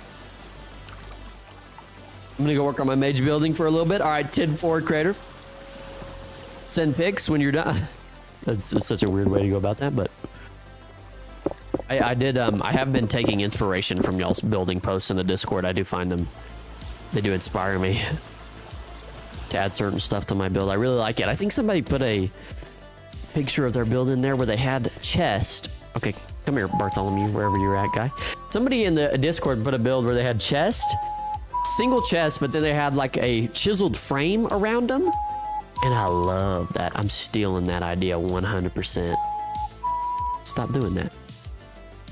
Speaker 1: I'm gonna go work on my mage building for a little bit. All right, Tid Forward Crater. Send pics when you're done. That's just such a weird way to go about that, but I have been taking inspiration from y'all's building posts in the Discord. I do find them, they do inspire me to add certain stuff to my build. I really like it. I think somebody put a picture of their build in there where they had chest. Okay, come here, Bartholomew, wherever you're at, guy. Somebody in the Discord put a build where they had chest, single chest, but then they had like a chiseled frame around them. And I love that. I'm stealing that idea 100%. Stop doing that.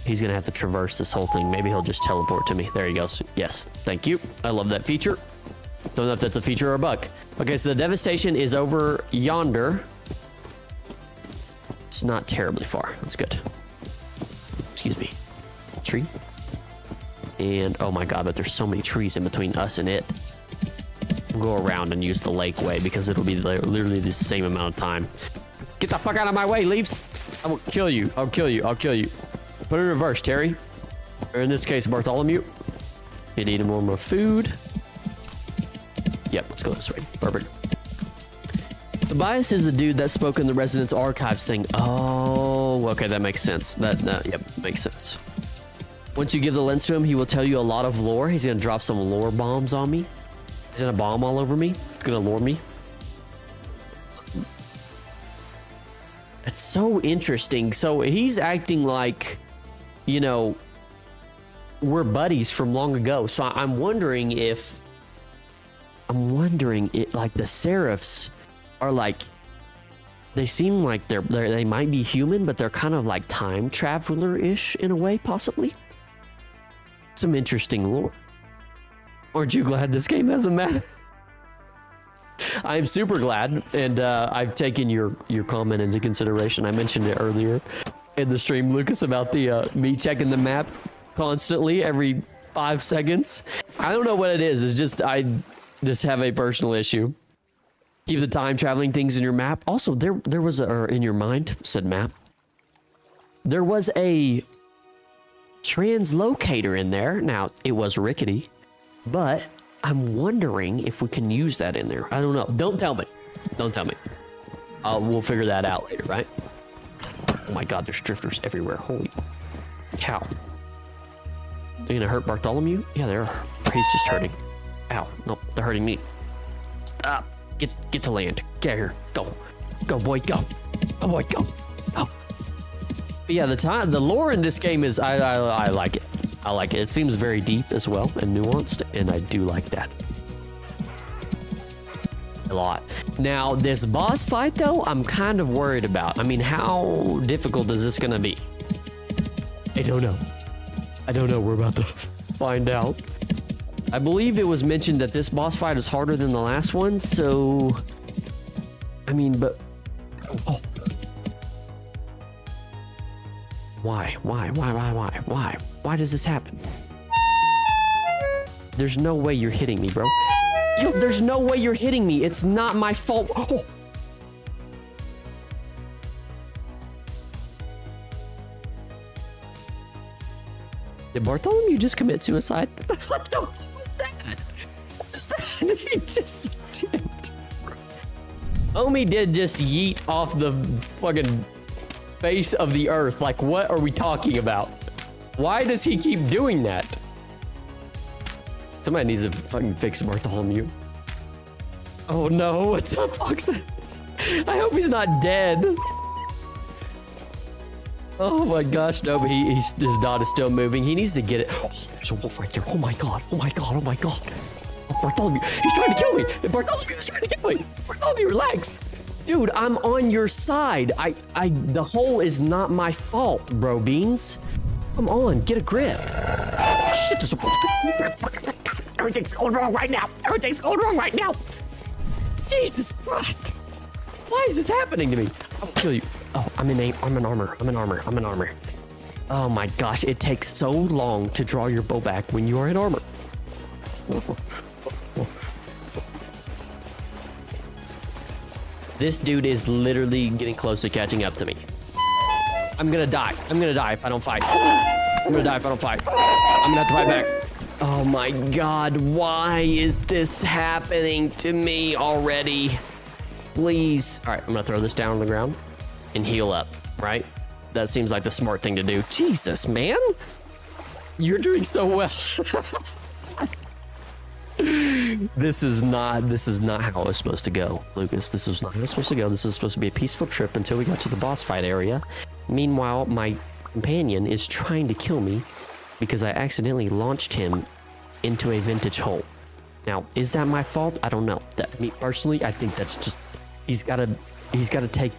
Speaker 1: He's gonna have to traverse this whole thing. Maybe he'll just teleport to me. There he goes. Yes, thank you. I love that feature. Don't know if that's a feature or a bug. Okay, so the Devastation is over yonder. It's not terribly far. That's good. Excuse me. Tree. And oh my god, but there's so many trees in between us and it. We'll go around and use the lake way because it'll be literally the same amount of time. Get the fuck out of my way, Leaves. I will kill you. I'll kill you. I'll kill you. Put it in reverse, Terry. Or in this case, Bartholomew. You need more food. Yep, let's go this way. Perfect. Tobias is the dude that spoke in the Residence Archives thing. Oh, okay, that makes sense. Yep, makes sense. Once you give the lens to him, he will tell you a lot of lore. He's gonna drop some lore bombs on me. He's gonna bomb all over me. He's gonna lure me. It's so interesting. So he's acting like, you know, we're buddies from long ago. So I'm wondering if, like the Seraphs are like, they seem like they might be human, but they're kind of like time traveler-ish in a way, possibly. Some interesting lore. Aren't you glad this game has a map? I'm super glad, and I've taken your comment into consideration. I mentioned it earlier in the stream, Lucas, about the me checking the map constantly every 5 seconds. I don't know what it is. It's just I just have a personal issue. Keep the time traveling things in your map. Also, there was or in your mind, said map. There was a translocator in there. Now, it was rickety, but I'm wondering if we can use that in there. I don't know. Don't tell me. Don't tell me. We'll figure that out later, right? Oh my God, there's drifters everywhere. Holy cow. They're gonna hurt Bartholomew? Yeah, they are. He's just hurting. Ow. Nope, they're hurting me. Stop. Get to land. Get here. Go. Go, boy, go. Oh, boy, go. Go. But yeah, the lore in this game is, I like it. I like it. It seems very deep as well and nuanced, and I do like that. A lot. Now, this boss fight, though, I'm kind of worried about. I mean, how difficult is this gonna be? I don't know. I don't know. We're about to find out. I believe it was mentioned that this boss fight is harder than the last one, so... I mean, but... Oh. Why? Why does this happen? There's no way you're hitting me, bro. Yo, there's no way you're hitting me. It's not my fault. Oh. Did Bartholomew just commit suicide? What was that? What was that? He just dipped. Homie did just yeet off the fucking face of the earth. Like, what are we talking about? Why does he keep doing that? Somebody needs to fucking fix Bartholomew. Oh no, what's up, Fox? I hope he's not dead. Oh my gosh, no, but his dot is still moving. He needs to get it. Oh, there's a wolf right there. Oh my god, oh my god, oh my god. Oh, Bartholomew, he's trying to kill me. Bartholomew is trying to kill me. Bartholomew, relax. Dude, I'm on your side. The hole is not my fault, bro beans. Come on, get a grip. Oh shit, there's a... Everything's going wrong right now. Everything's going wrong right now. Jesus Christ. Why is this happening to me? I'll kill you. Oh, I'm in armor. Oh my gosh, it takes so long to draw your bow back when you are in armor. This dude is literally getting close to catching up to me. I'm gonna die. If I don't fight. I'm gonna die if I don't fight. I'm gonna have to fight back. Oh my god, why is this happening to me already? Please. All right, I'm gonna throw this down on the ground and heal up, right? That seems like the smart thing to do. Jesus, man. You're doing so well. This is not how it was supposed to go, Lucas. This was not how it was supposed to go. This was supposed to be a peaceful trip until we got to the boss fight area. Meanwhile, my companion is trying to kill me because I accidentally launched him into a vintage hole. Now, is that my fault? I don't know. Me personally, I think that's just he's gotta take,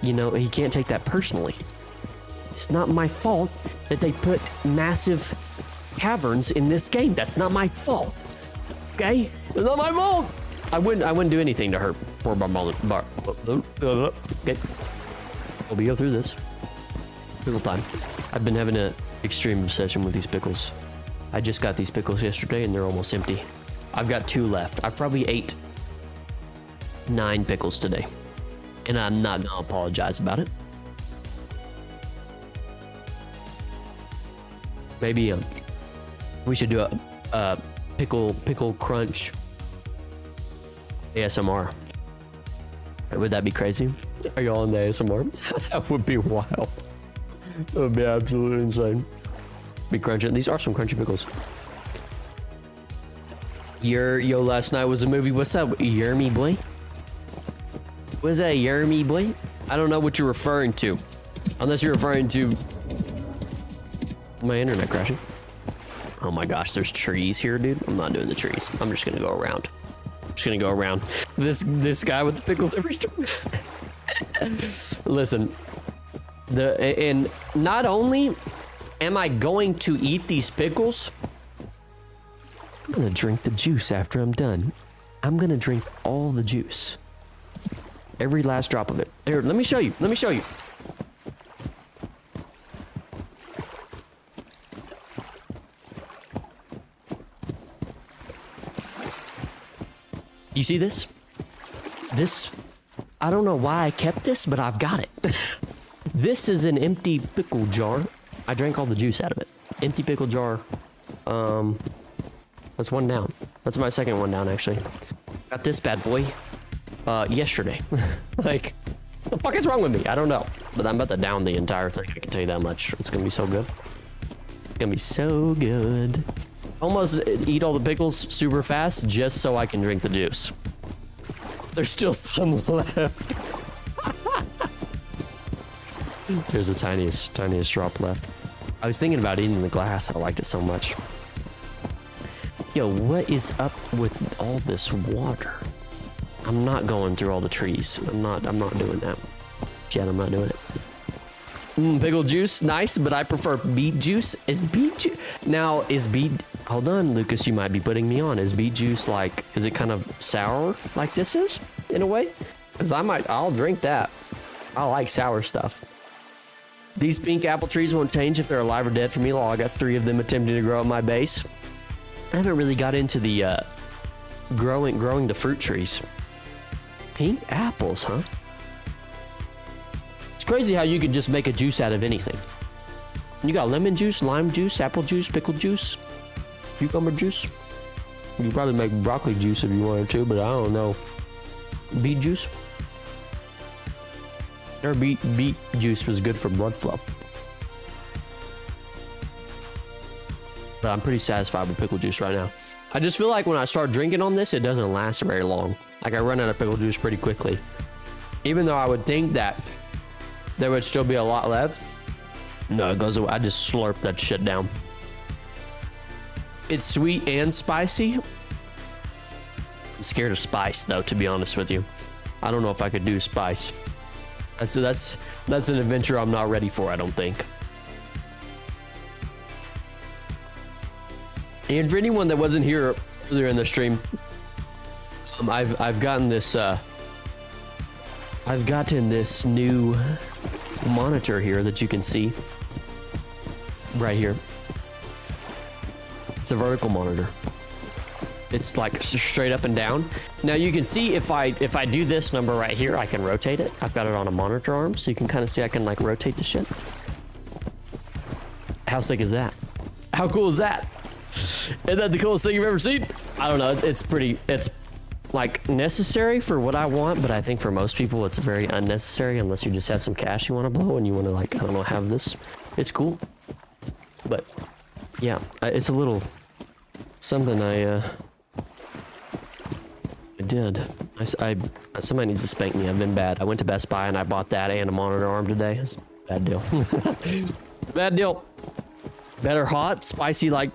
Speaker 1: you know, he can't take that personally. It's not my fault that they put massive caverns in this game. That's not my fault. Okay? It's not my fault. I wouldn't do anything to hurt poor Bartholomew. Okay. We go through this. Pickle time. I've been having an extreme obsession with these pickles. I just got these pickles yesterday and they're almost empty. I've got 2 left. I've probably ate 9 pickles today. And I'm not gonna apologize about it. We should do a pickle crunch ASMR. Would that be crazy? Are y'all in the ASMR? That would be wild. That would be absolutely insane. Be crunching. These are some crunchy pickles. Yo, last night was a movie. What's up, Yermy boy? What's that, Yermy boy? I don't know what you're referring to. Unless you're referring to my internet crashing. Oh my gosh, there's trees here, dude. I'm not doing the trees. I'm just gonna go around. I'm just gonna go around. This guy with the pickles every street. Listen, and not only am I going to eat these pickles, I'm gonna drink the juice after I'm done. I'm gonna drink all the juice. Every last drop of it. Here, let me show you. Let me show you. You see this? This, I don't know why I kept this, but I've got it. This is an empty pickle jar. I drank all the juice out of it. Empty pickle jar. That's one down. That's my second one down, actually. Got this bad boy yesterday. Like, the fuck is wrong with me? I don't know. But I'm about to down the entire thing. I can tell you that much. It's gonna be so good. It's gonna be so good. Almost eat all the pickles super fast just so I can drink the juice. There's still some left. There's the tiniest drop left. I was thinking about eating the glass. I liked it so much. Yo, what is up with all this water? I'm not going through all the trees. I'm not doing that. Jen, I'm not doing it. Pickle juice, nice, but I prefer beet juice. Is beet juice? Now, is beet... Hold on, Lucas, you might be putting me on. Is beet juice like... Is it kind of sour like this is, in a way? Because I'll drink that. I like sour stuff. These pink apple trees won't change if they're alive or dead for me. I got 3 of them attempting to grow at my base. I haven't really got into the growing the fruit trees. Pink apples, huh? It's crazy how you can just make a juice out of anything. You got lemon juice, lime juice, apple juice, pickle juice, cucumber juice. You could probably make broccoli juice if you wanted to, but I don't know. Beet juice? Or beet juice was good for blood flow. But I'm pretty satisfied with pickle juice right now. I just feel like when I start drinking on this, it doesn't last very long. Like I run out of pickle juice pretty quickly. Even though I would think that there would still be a lot left. No, it goes away. I just slurp that shit down. It's sweet and spicy. I'm scared of spice though, to be honest with you. I don't know if I could do spice. That's an adventure I'm not ready for, I don't think. And for anyone that wasn't here earlier in the stream, I've gotten this new monitor here that you can see right here. It's a vertical monitor. It's like straight up and down. Now you can see if I do this number right here, I can rotate it. I've got it on a monitor arm, so you can kind of see I can like rotate the shit. How sick is that? How cool is that? Isn't that the coolest thing you've ever seen? I don't know. It's like necessary for what I want, but I think for most people it's very unnecessary unless you just have some cash you want to blow and you want to like, I don't know, have this. It's cool. But yeah, it's a little something I did. Somebody needs to spank me. I've been bad. I went to Best Buy and I bought that and a monitor arm today. It's a bad deal. Bad deal. Better hot, spicy, like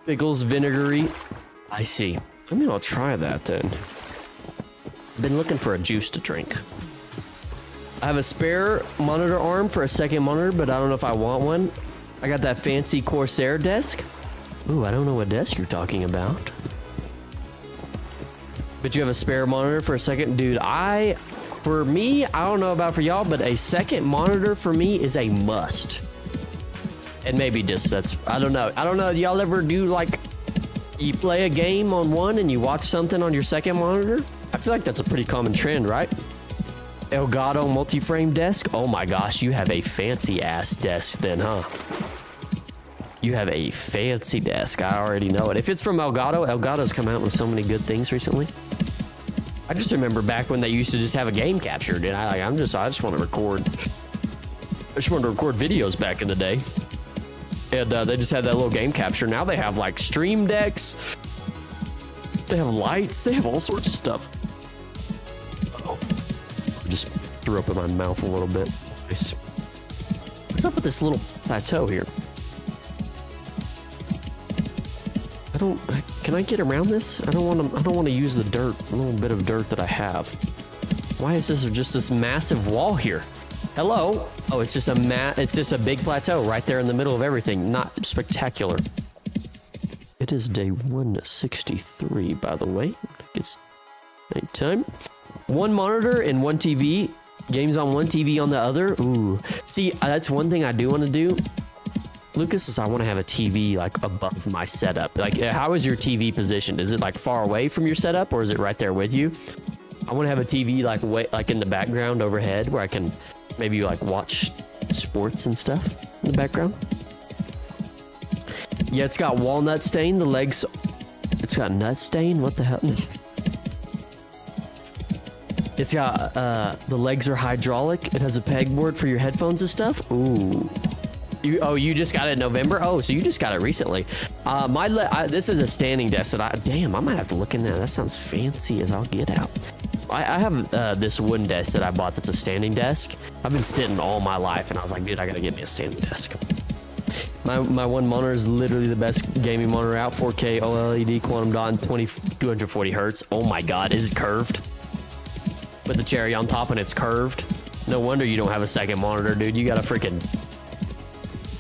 Speaker 1: pickles, vinegary. I see. I mean, I'll try that then. Been looking for a juice to drink. I have a spare monitor arm for a second monitor, but I don't know if I want one. I got that fancy Corsair desk. Ooh, I don't know what desk you're talking about. But you have a spare monitor for a second? Dude, for me, I don't know about for y'all, but a second monitor for me is a must. And maybe just I don't know. Y'all ever do like, you play a game on one and you watch something on your second monitor? I feel like that's a pretty common trend, right? Elgato multi-frame desk? Oh my gosh, you have a fancy ass desk then, huh? You have a fancy desk. I already know it. If it's from Elgato, Elgato's come out with so many good things recently. I just remember back when they used to just have a game capture, dude. I just want to record. I just wanted to record videos back in the day. And they just had that little game capture. Now they have like stream decks. They have lights. They have all sorts of stuff. Uh-oh. Just threw up in my mouth a little bit. Nice. What's up with this little plateau here? Can I get around this? I don't want to use the dirt, a little bit of dirt that I have. Why is this just this massive wall here? Hello? Oh, it's just a big plateau right there in the middle of everything. Not spectacular. It is day 163, by the way. It's nighttime. One monitor and one TV. Games on one TV on the other. Ooh. See, that's one thing I do want to do. Lucas, is I want to have a TV like above my setup. Like, how is your TV positioned? Is it like far away from your setup, or is it right there with you? I want to have a TV like like in the background overhead, where I can maybe like watch sports and stuff in the background. Yeah, it's got walnut stain. The legs, it's got nut stain. What the hell? It's got the legs are hydraulic. It has a pegboard for your headphones and stuff. Ooh. You just got it in November? Oh, so you just got it recently. This is a standing desk that damn, I might have to look in there. That sounds fancy as I'll get out. I have this wooden desk that I bought that's a standing desk. I've been sitting all my life, and I was like, dude, I gotta get me a standing desk. My one monitor is literally the best gaming monitor out. 4K OLED quantum dot 240 hertz. Oh my god, is it curved? With the cherry on top and it's curved. No wonder you don't have a second monitor, dude. You got a freaking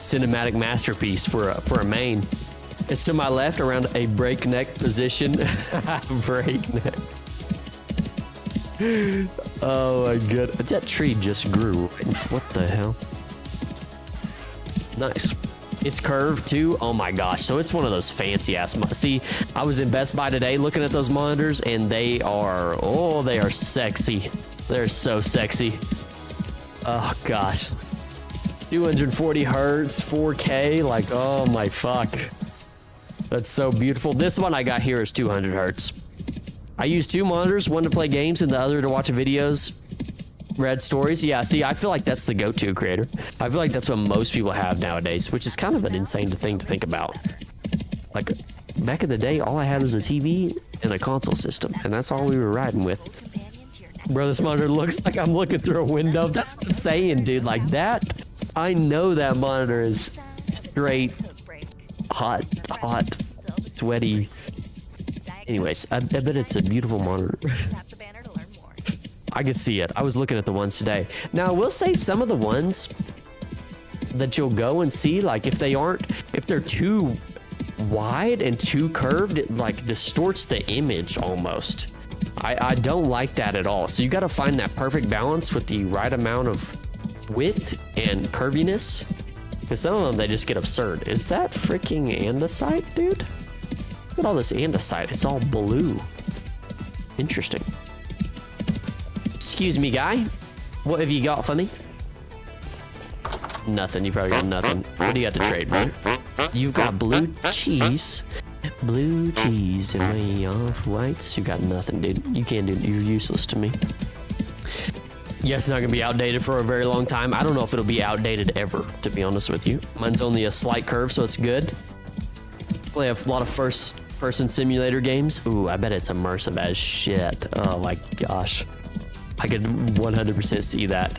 Speaker 1: cinematic masterpiece for a main. It's to my left around a breakneck position. Breakneck. Oh my god. That tree just grew. What the hell? Nice. It's curved too. Oh my gosh. So it's one of those fancy ass. See, I was in Best Buy today looking at those monitors, and they are sexy. They're so sexy. Oh gosh. 240 hertz, 4K, like, oh my fuck. That's so beautiful. This one I got here is 200 hertz. I use two monitors, one to play games and the other to watch videos, read stories. Yeah, see, I feel like that's the go-to, creator. I feel like that's what most people have nowadays, which is kind of an insane thing to think about. Like, back in the day, all I had was a TV and a console system, and that's all we were riding with. Bro, this monitor looks like I'm looking through a window. That's what I'm saying, dude. Like that. I know that monitor is straight, hot, sweaty. Anyways, I bet it's a beautiful monitor. I could see it. I was looking at the ones today. Now, I will say some of the ones that you'll go and see, like if they're too wide and too curved, it like distorts the image almost. I don't like that at all. So you got to find that perfect balance with the right amount of width and curviness, because some of them, they just get absurd. Is that freaking andesite, dude? Look at all this andesite. It's all blue. Interesting. Excuse me, guy. What have you got for me? Nothing. You probably got nothing. What do you got to trade, bro? You've got blue cheese. Blue cheese and way off whites. You got nothing, dude. You can't do it. You're useless to me. Yeah, it's not gonna be outdated for a very long time. I don't know if it'll be outdated ever, to be honest with you. Mine's only a slight curve, so it's good. Play a lot of first-person simulator games. Ooh, I bet it's immersive as shit. Oh my gosh, I could 100% see that.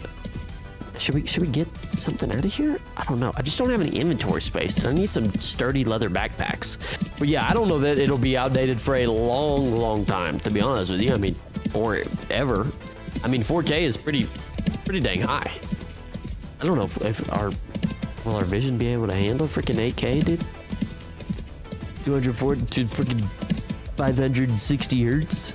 Speaker 1: Should we get something out of here? I don't know. I just don't have any inventory space. I need some sturdy leather backpacks. But yeah, I don't know that it'll be outdated for a long time, to be honest with you. I mean, or ever. I mean, 4K is pretty dang high. I don't know if will our vision be able to handle freaking 8K, dude? 240 to freaking 560 hertz.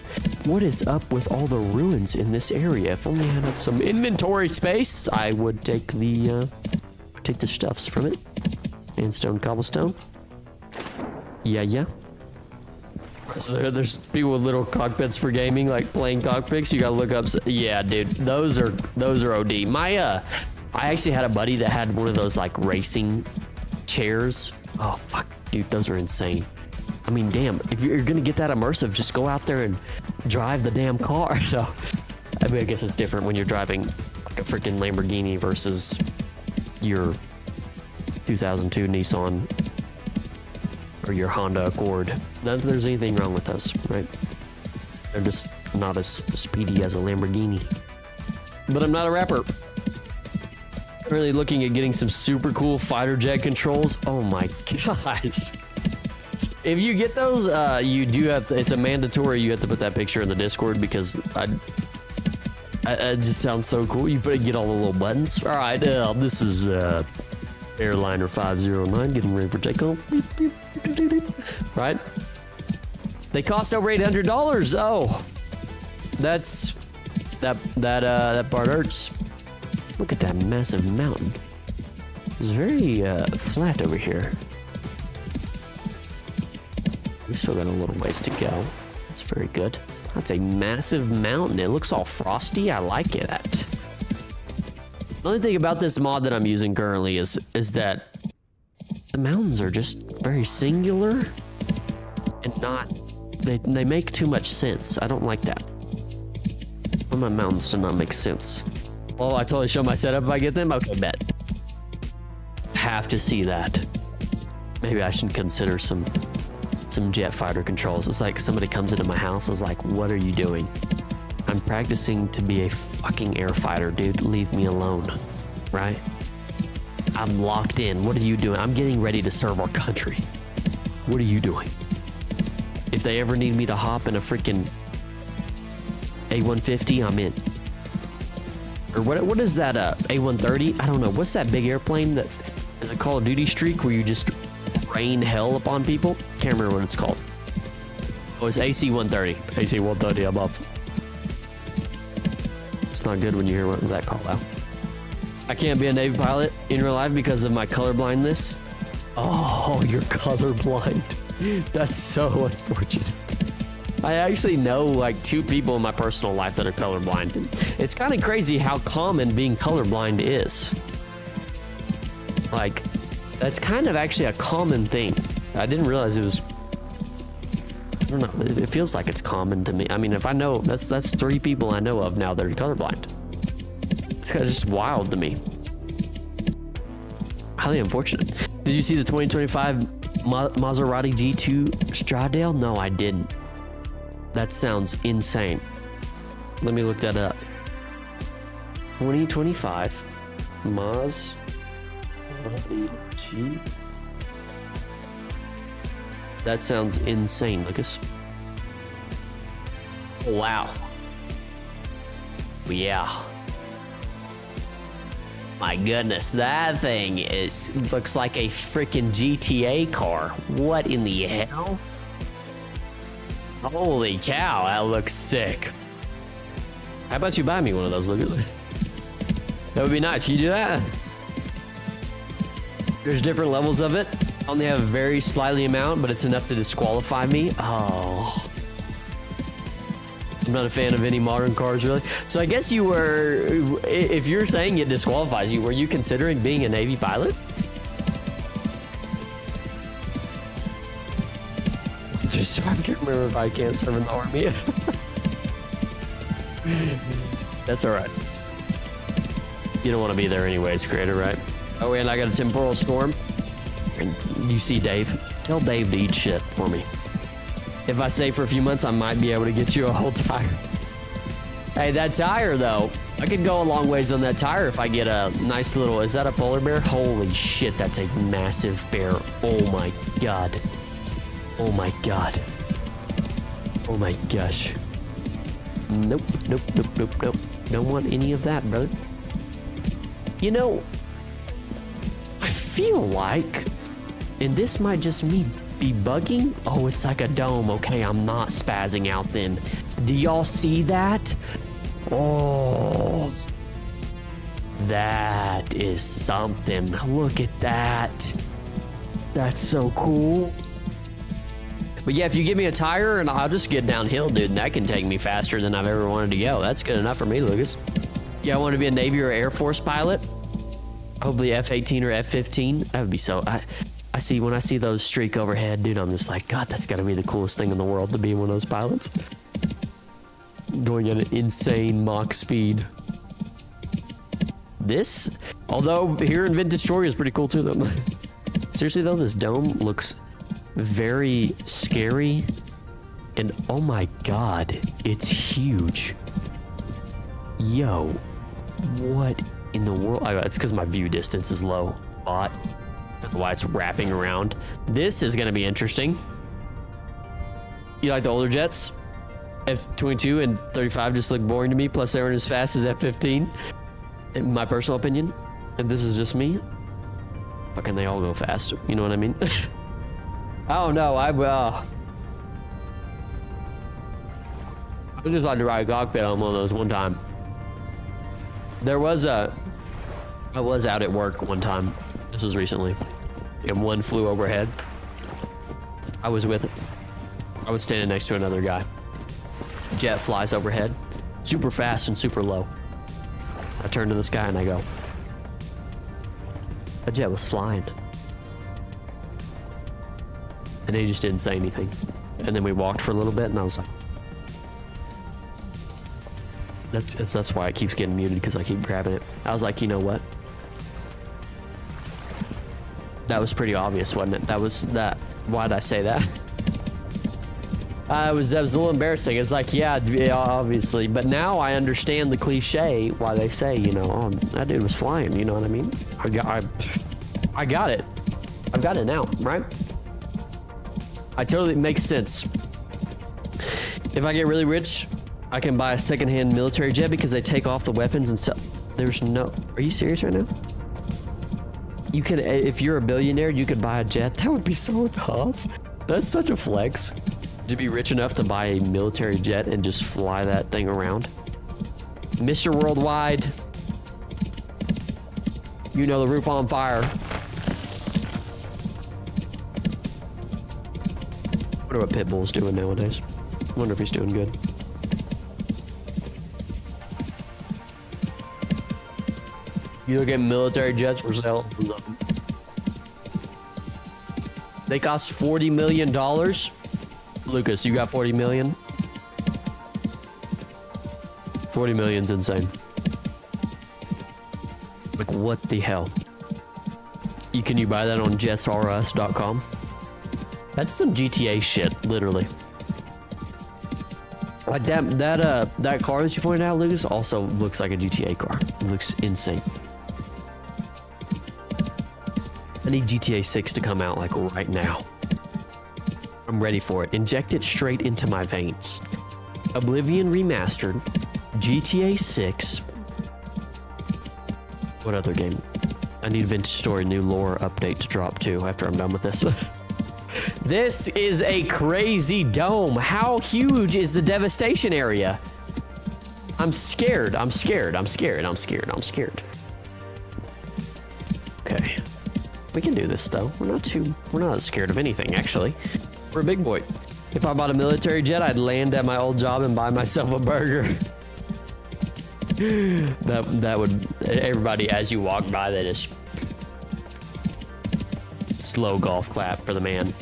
Speaker 1: What is up with all the ruins in this area? If only I had some inventory space, I would take the stuffs from it. Sandstone, cobblestone. Yeah. So there's people with little cockpits for gaming, like playing cockpits. You gotta look up. Yeah, dude, those are OD. I actually had a buddy that had one of those like racing chairs Oh, fuck, dude, those are insane. I mean, damn, if you're gonna get that immersive, just go out there and drive the damn car. So, I mean, I guess it's different when you're driving like a freaking Lamborghini versus your 2002 Nissan or your Honda Accord. Not that there's anything wrong with those, right? They're just not as speedy as a Lamborghini. But I'm not a rapper. Really looking at getting some super cool fighter jet controls. Oh my gosh. If you get those, you do have to, it's a mandatory, you have to put that picture in the Discord because it just sounds so cool. You get all the little buttons. All right, this is Airliner 509 getting ready for takeoff. Right? They cost over $800. Oh, that part hurts. Look at that massive mountain. It's very flat over here. We've still got a little ways to go. That's very good. That's a massive mountain. It looks all frosty. I like it. The only thing about this mod that I'm using currently is that the mountains are just very singular and not, they make too much sense. I don't like that. I want my mountains to not make sense. Oh, I totally show my setup if I get them? Okay, bet. Have to see that. Maybe I should consider some jet fighter controls. It's like somebody comes into my house, is like, what are you doing? I'm practicing to be a fucking air fighter, dude. Leave me alone, right? I'm locked in. What are you doing? I'm getting ready to serve our country. What are you doing? If they ever need me to hop in a freaking A150, I'm in. Or what is that, A130? I don't know. What's that big airplane that is a Call of Duty streak where you just rain hell upon people? Can't remember what it's called. Oh, it's AC-130. AC-130, I'm off. It's not good when you hear that call out. I can't be a Navy pilot in real life because of my color blindness. Oh, you're colorblind. That's so unfortunate. I actually know like 2 people in my personal life that are colorblind. It's kind of crazy how common being colorblind is. Like, that's kind of actually a common thing. I didn't realize it was, I don't know, it feels like it's common to me. I mean, if I know, that's 3 people I know of now that are colorblind. It's kind of just wild to me. Highly unfortunate. Did you see the 2025 Maserati G2 Stradale? No, I didn't. That sounds insane. Let me look that up. 2025 Maserati G. That sounds insane, Lucas. Wow. Yeah. My goodness, that thing looks like a freaking GTA car. What in the hell? Holy cow, that looks sick. How about you buy me one of those, Lucas? That would be nice. Can you do that? There's different levels of it. I only have a very slightly amount, but it's enough to disqualify me. Oh. I'm not a fan of any modern cars, really. So I guess you were, if you're saying it disqualifies you, were you considering being a Navy pilot? Just, I can't remember if I can't serve in the Army. That's all right. You don't want to be there anyways, creator, right? Oh, and I got a temporal storm. And you see Dave? Tell Dave to eat shit for me. If I stay for a few months, I might be able to get you a whole tire. Hey, that tire, though, I could go a long ways on that tire if I get a nice little... Is that a polar bear? Holy shit, that's a massive bear. Oh, my God. Oh, my God. Oh, my gosh. Nope, nope, nope, nope, nope. Don't want any of that, brother. You know, I feel like... And this might just be bugging. Oh, it's like a dome. Okay, I'm not spazzing out then. Do y'all see that? Oh, that is something. Look at that. That's so cool. But yeah, if you give me a tire and I'll just get downhill, dude, and that can take me faster than I've ever wanted to go. That's good enough for me, Lucas. Yeah, I want to be a Navy or Air Force pilot. Hopefully F-18 or F-15. That would be so... When I see those streak overhead, dude, I'm just like, God, that's gotta be the coolest thing in the world to be one of those pilots. Going at an insane Mach speed. This, although here in Vintage Story is pretty cool too, though. Seriously though, this dome looks very scary. And oh my God, it's huge. Yo, what in the world? It's because my view distance is low. That's why it's wrapping around. This is gonna be interesting. You like the older jets? F-22 and 35 just look boring to me, plus they aren't as fast as F-15. In my personal opinion, and this is just me, fucking they all go fast, you know what I mean? I don't know, I just like to ride a cockpit on one of those one time. I was out at work one time, this was recently, and one flew overhead. I was standing next to another guy. Jet flies overhead, super fast and super low. I turn to this guy and I go, a jet was flying. And he just didn't say anything. And then we walked for a little bit and I was like, that's why it keeps getting muted, because I keep grabbing it. I was like, you know what? That was pretty obvious, wasn't it? Why'd I say that? That was a little embarrassing. It's like, yeah, obviously, but now I understand the cliche why they say, you know, oh, that dude was flying. You know what I mean? I got it. I've got it now, right? It makes sense. If I get really rich, I can buy a secondhand military jet because they take off the weapons and sell. Are you serious right now? You can, if you're a billionaire, you could buy a jet. That would be so tough. That's such a flex. To be rich enough to buy a military jet and just fly that thing around. Mr. Worldwide. You know the roof on fire. I wonder what Pitbull's doing nowadays. I wonder if he's doing good. You look at military jets for sale. They cost $40 million. Lucas, you got 40 million? 40 million's insane. Like, what the hell? Can you buy that on jetsrus.com? That's some GTA shit, literally. Like that car that you pointed out, Lucas, also looks like a GTA car. It looks insane. I need GTA 6 to come out like right now. I'm ready for it. Inject it straight into my veins. Oblivion Remastered, GTA 6. What other game? I need Vintage Story new lore update to drop too after I'm done with this. This is a crazy dome. How huge is the Devastation area? I'm scared. I'm scared. I'm scared. I'm scared. I'm scared. Okay. We can do this though. We're not scared of anything actually. We're a big boy. If I bought a military jet, I'd land at my old job and buy myself a burger. that would, everybody as you walk by, that is slow golf clap for the man.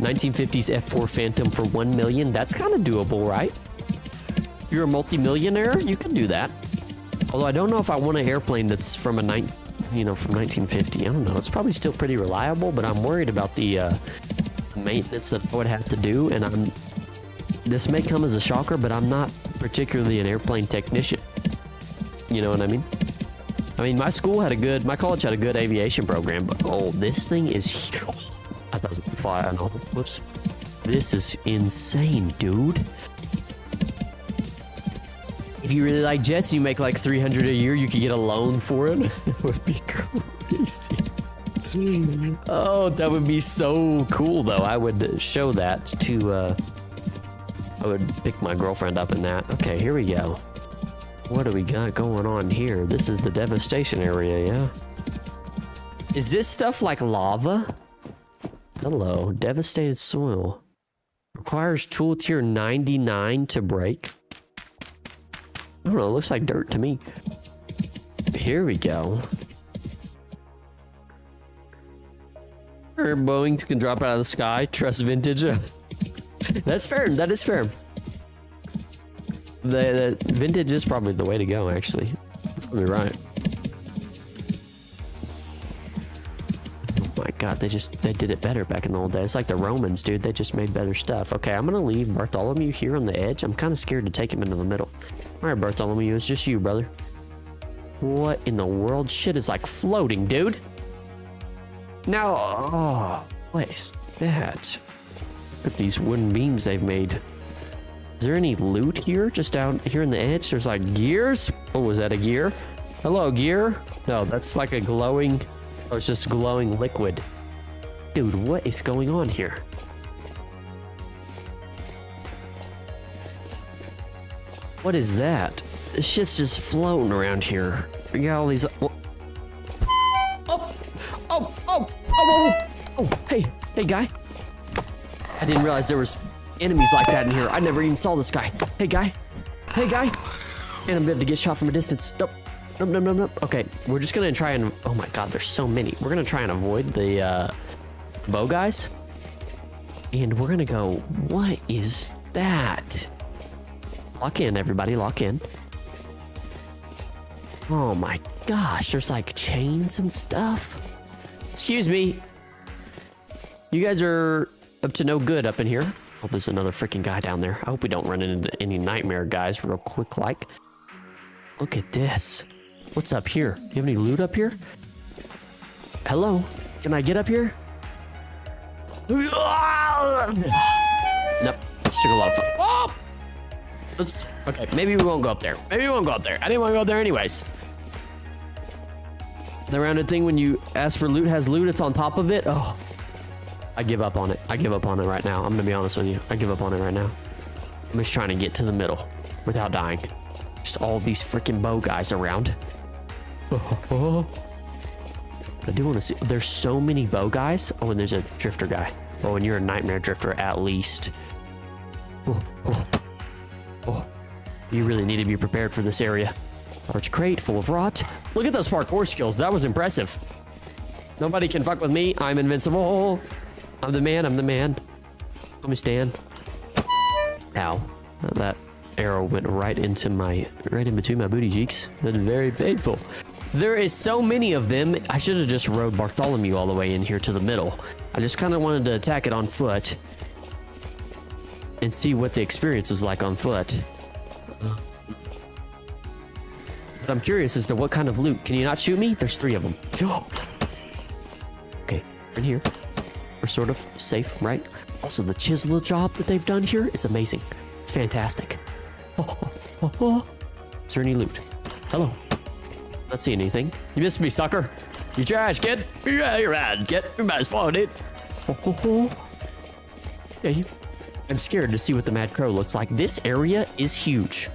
Speaker 1: 1950s F4 Phantom for 1 million. That's kind of doable, right? If you're a multi-millionaire, you can do that. Although I don't know if I want an airplane that's from from 1950. I don't know. It's probably still pretty reliable, but I'm worried about the maintenance that I would have to do. And this may come as a shocker, but I'm not particularly an airplane technician. You know what I mean? My college had a good aviation program, but oh, this thing is huge. I thought it was going to fly. I know. Whoops. This is insane, dude. If you really like jets, you make like $300 a year, you could get a loan for it. It would be crazy. Oh, that would be so cool, though. I would show that to, I would pick my girlfriend up in that. Okay, here we go. What do we got going on here? This is the Devastation area, yeah? Is this stuff like lava? Hello, devastated soil. Requires tool tier 99 to break. I don't know, it looks like dirt to me. Here we go. Or Boeings can drop out of the sky. Trust vintage. That's fair. That is fair. The vintage is probably the way to go, actually. You're right. Oh my god, they did it better back in the old days. It's like the Romans, dude. They just made better stuff. Okay, I'm gonna leave Bartholomew here on the edge. I'm kind of scared to take him into the middle. All right, Bartholomew, it's just you, brother. What in the world? Shit is like floating, dude. Now, oh, what is that? Look at these wooden beams they've made. Is there any loot here? Just down here in the edge? There's like gears? Oh, was that a gear? Hello, gear? No, that's like a glowing... Oh, it's just glowing liquid. Dude, what is going on here? What is that? This shit's just floating around here. We got all these... Oh, hey, guy. I didn't realize there was enemies like that in here. I never even saw this guy. Hey, guy. And I'm going to get shot from a distance. Nope. Okay, we're just gonna try and... Oh my god, there's so many. We're gonna try and avoid the bow guys. And we're gonna go... What is that? Lock in, everybody. Lock in. Oh my gosh, there's like chains and stuff. Excuse me. You guys are up to no good up in here. Oh, there's another freaking guy down there. I hope we don't run into any nightmare guys real quick like. Look at this. What's up here? Do you have any loot up here? Hello? Can I get up here? Nope. This took a lot of fun. Oh! Oops. Okay, maybe we won't go up there. I didn't want to go up there anyways. The rounded thing when you ask for loot has loot, it's on top of it. Oh. I give up on it. Right now. I'm gonna be honest with you. I give up on it right now. I'm just trying to get to the middle without dying. Just all these freaking bow guys around. I do want to see. There's so many bow guys. Oh, and there's a drifter guy. Oh, and you're a nightmare drifter at least. Oh. You really need to be prepared for this area. Large crate full of rot. Look at those parkour skills. That was impressive. Nobody can fuck with me. I'm invincible. I'm the man. Let me stand. Ow. That arrow went right in between my booty cheeks. That's very painful. There is so many of them. I should have just rode Bartholomew all the way in here to the middle. I just kind of wanted to attack it on foot and see what the experience was like on foot. But I'm curious as to what kind of loot. Can you not shoot me? There's 3 of them. Okay, in here. We're sort of safe, right? Also, the chisel job that they've done here is amazing. It's fantastic. Is there any loot? Hello. Not seeing anything. You missed me, sucker. You trash, kid. Yeah, you're bad, kid. You're bad as fuck, dude. Yeah, I'm scared to see what the Mad Crow looks like. This area is huge.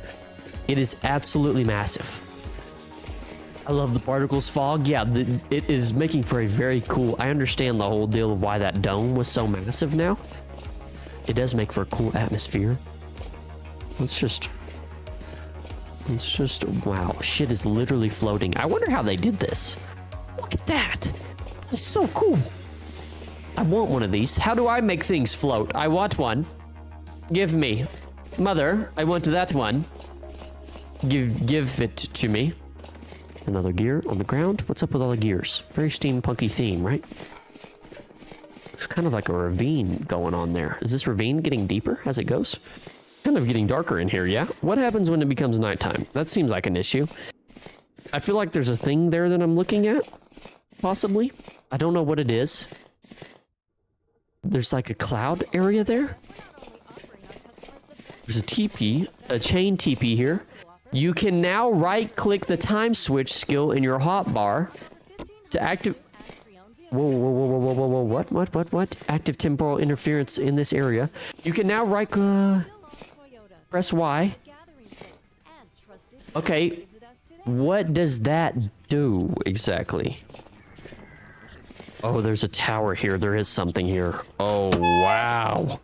Speaker 1: It is absolutely massive. I love the particles fog. Yeah, it is making for a very cool... I understand the whole deal of why that dome was so massive now. It does make for a cool atmosphere. Let's just... Wow, shit is literally floating. I wonder how they did this. Look at that. It's so cool. I want one of these. How do I make things float? I want one. Give me. Mother, I want that one. Give it to me. Another gear on the ground. What's up with all the gears? Very steampunky theme, right? There's kind of like a ravine going on there. Is this ravine getting deeper as it goes? Kind of getting darker in here, yeah? What happens when it becomes nighttime? That seems like an issue. I feel like there's a thing there that I'm looking at. Possibly. I don't know what it is. There's like a cloud area there. There's a teepee, a chain teepee here. You can now right-click the time switch skill in your hotbar to active... Whoa, what? Active temporal interference in this area. You can now press Y. Okay, what does that do exactly? Oh, there's a tower here. There is something here. Oh, wow.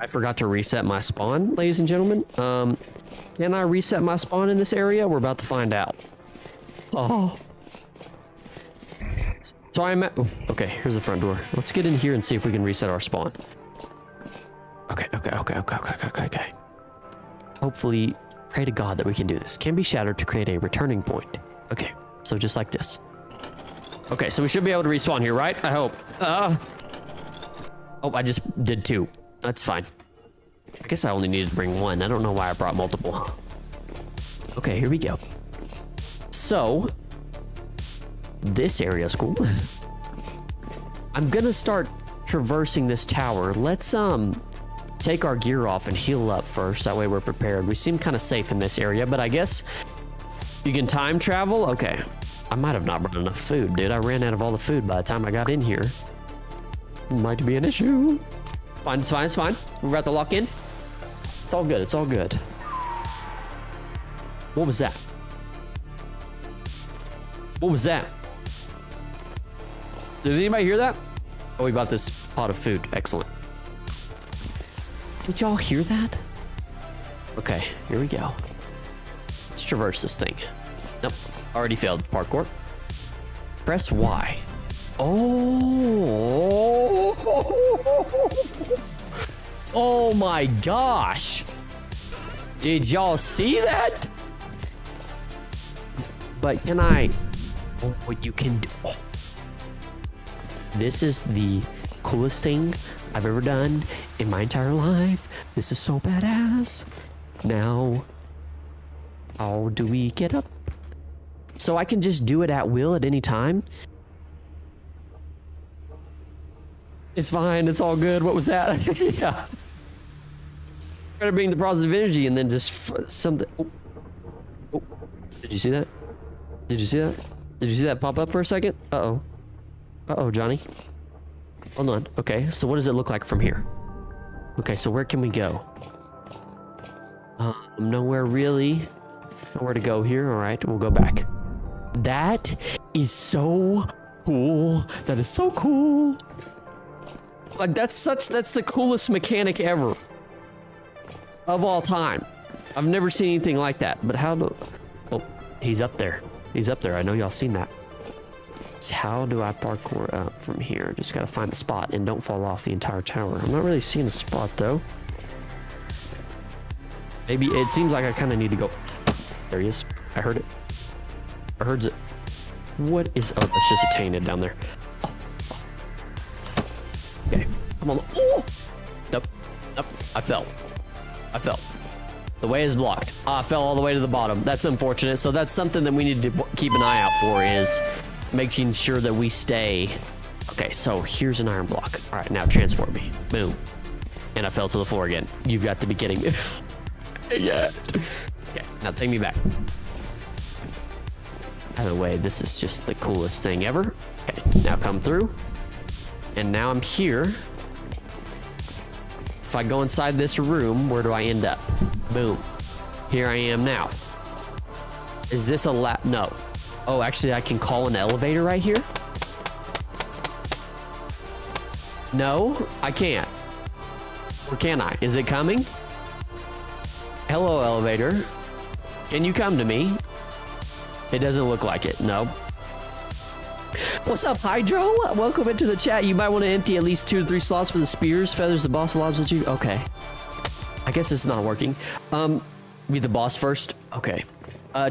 Speaker 1: I forgot to reset my spawn, ladies and gentlemen. Can I reset my spawn in this area? We're about to find out. Oh. So I'm at, oh, okay, here's the front door. Let's get in here and see if we can reset our spawn. Okay. Hopefully, pray to God that we can do this. Can be shattered to create a returning point. Okay, so just like this. Okay, so we should be able to respawn here, right? I hope. Oh, I just did 2. That's fine. I guess I only needed to bring 1. I don't know why I brought multiple. Okay, here we go. So, this area is cool. I'm gonna start traversing this tower. Let's take our gear off and heal up first. That way we're prepared. We seem kind of safe in this area, but I guess you can time travel. Okay, I might have not brought enough food, dude. I ran out of all the food by the time I got in here. Might be an issue. Fine, it's fine, it's fine. We're about to lock in. It's all good, it's all good. What was that? What was that? Did anybody hear that? Oh, we bought this pot of food. Excellent. Did y'all hear that? Okay, here we go. Let's traverse this thing. Nope, already failed parkour. Press Y. Oh! Oh my gosh! Did y'all see that? But can I... Oh, what you can do... Oh. This is the coolest thing I've ever done in my entire life. This is so badass. Now, how do we get up? So I can just do it at will at any time? It's fine, it's all good. What was that? Yeah. Gotta bring the positive energy and then just something. Oh. Oh. Did you see that? Did you see that? Did you see that pop up for a second? Uh-oh. Uh-oh, Johnny. Hold on. Okay, so what does it look like from here? Okay, so where can we go? Nowhere really. Nowhere to go here. All right, we'll go back. That is so cool. That is so cool. Like, that's the coolest mechanic ever. Of all time. I've never seen anything like that. But how do... Oh, he's up there. He's up there. I know y'all seen that. So how do I parkour up from here? Just gotta find a spot and don't fall off the entire tower. I'm not really seeing a spot though. Maybe it seems like I kind of need to go. There he is. I heard it. I heard it. What is... Oh, that's just a tainted down there. Oh. Okay. Come on. Oh! Nope. Nope. I fell. I fell. The way is blocked. I fell all the way to the bottom. That's unfortunate. So that's something that we need to keep an eye out for, is making sure that we stay. Okay, so here's an iron block. All right, now transport me. Boom. And I fell to the floor again. You've got to be kidding me. Yeah. Okay, now take me back. By the way, this is just the coolest thing ever. Okay, now come through. And now I'm here. If I go inside this room, where do I end up? Boom. Here I am now. Is this a No. Oh, actually, I can call an elevator right here? No, I can't. Or can I? Is it coming? Hello, elevator. Can you come to me? It doesn't look like it. No. What's up, Hydro? Welcome into the chat. You might want to empty at least 2 to 3 slots for the spears, feathers, the boss lobs that you... Okay. I guess it's not working. Be the boss first. Okay.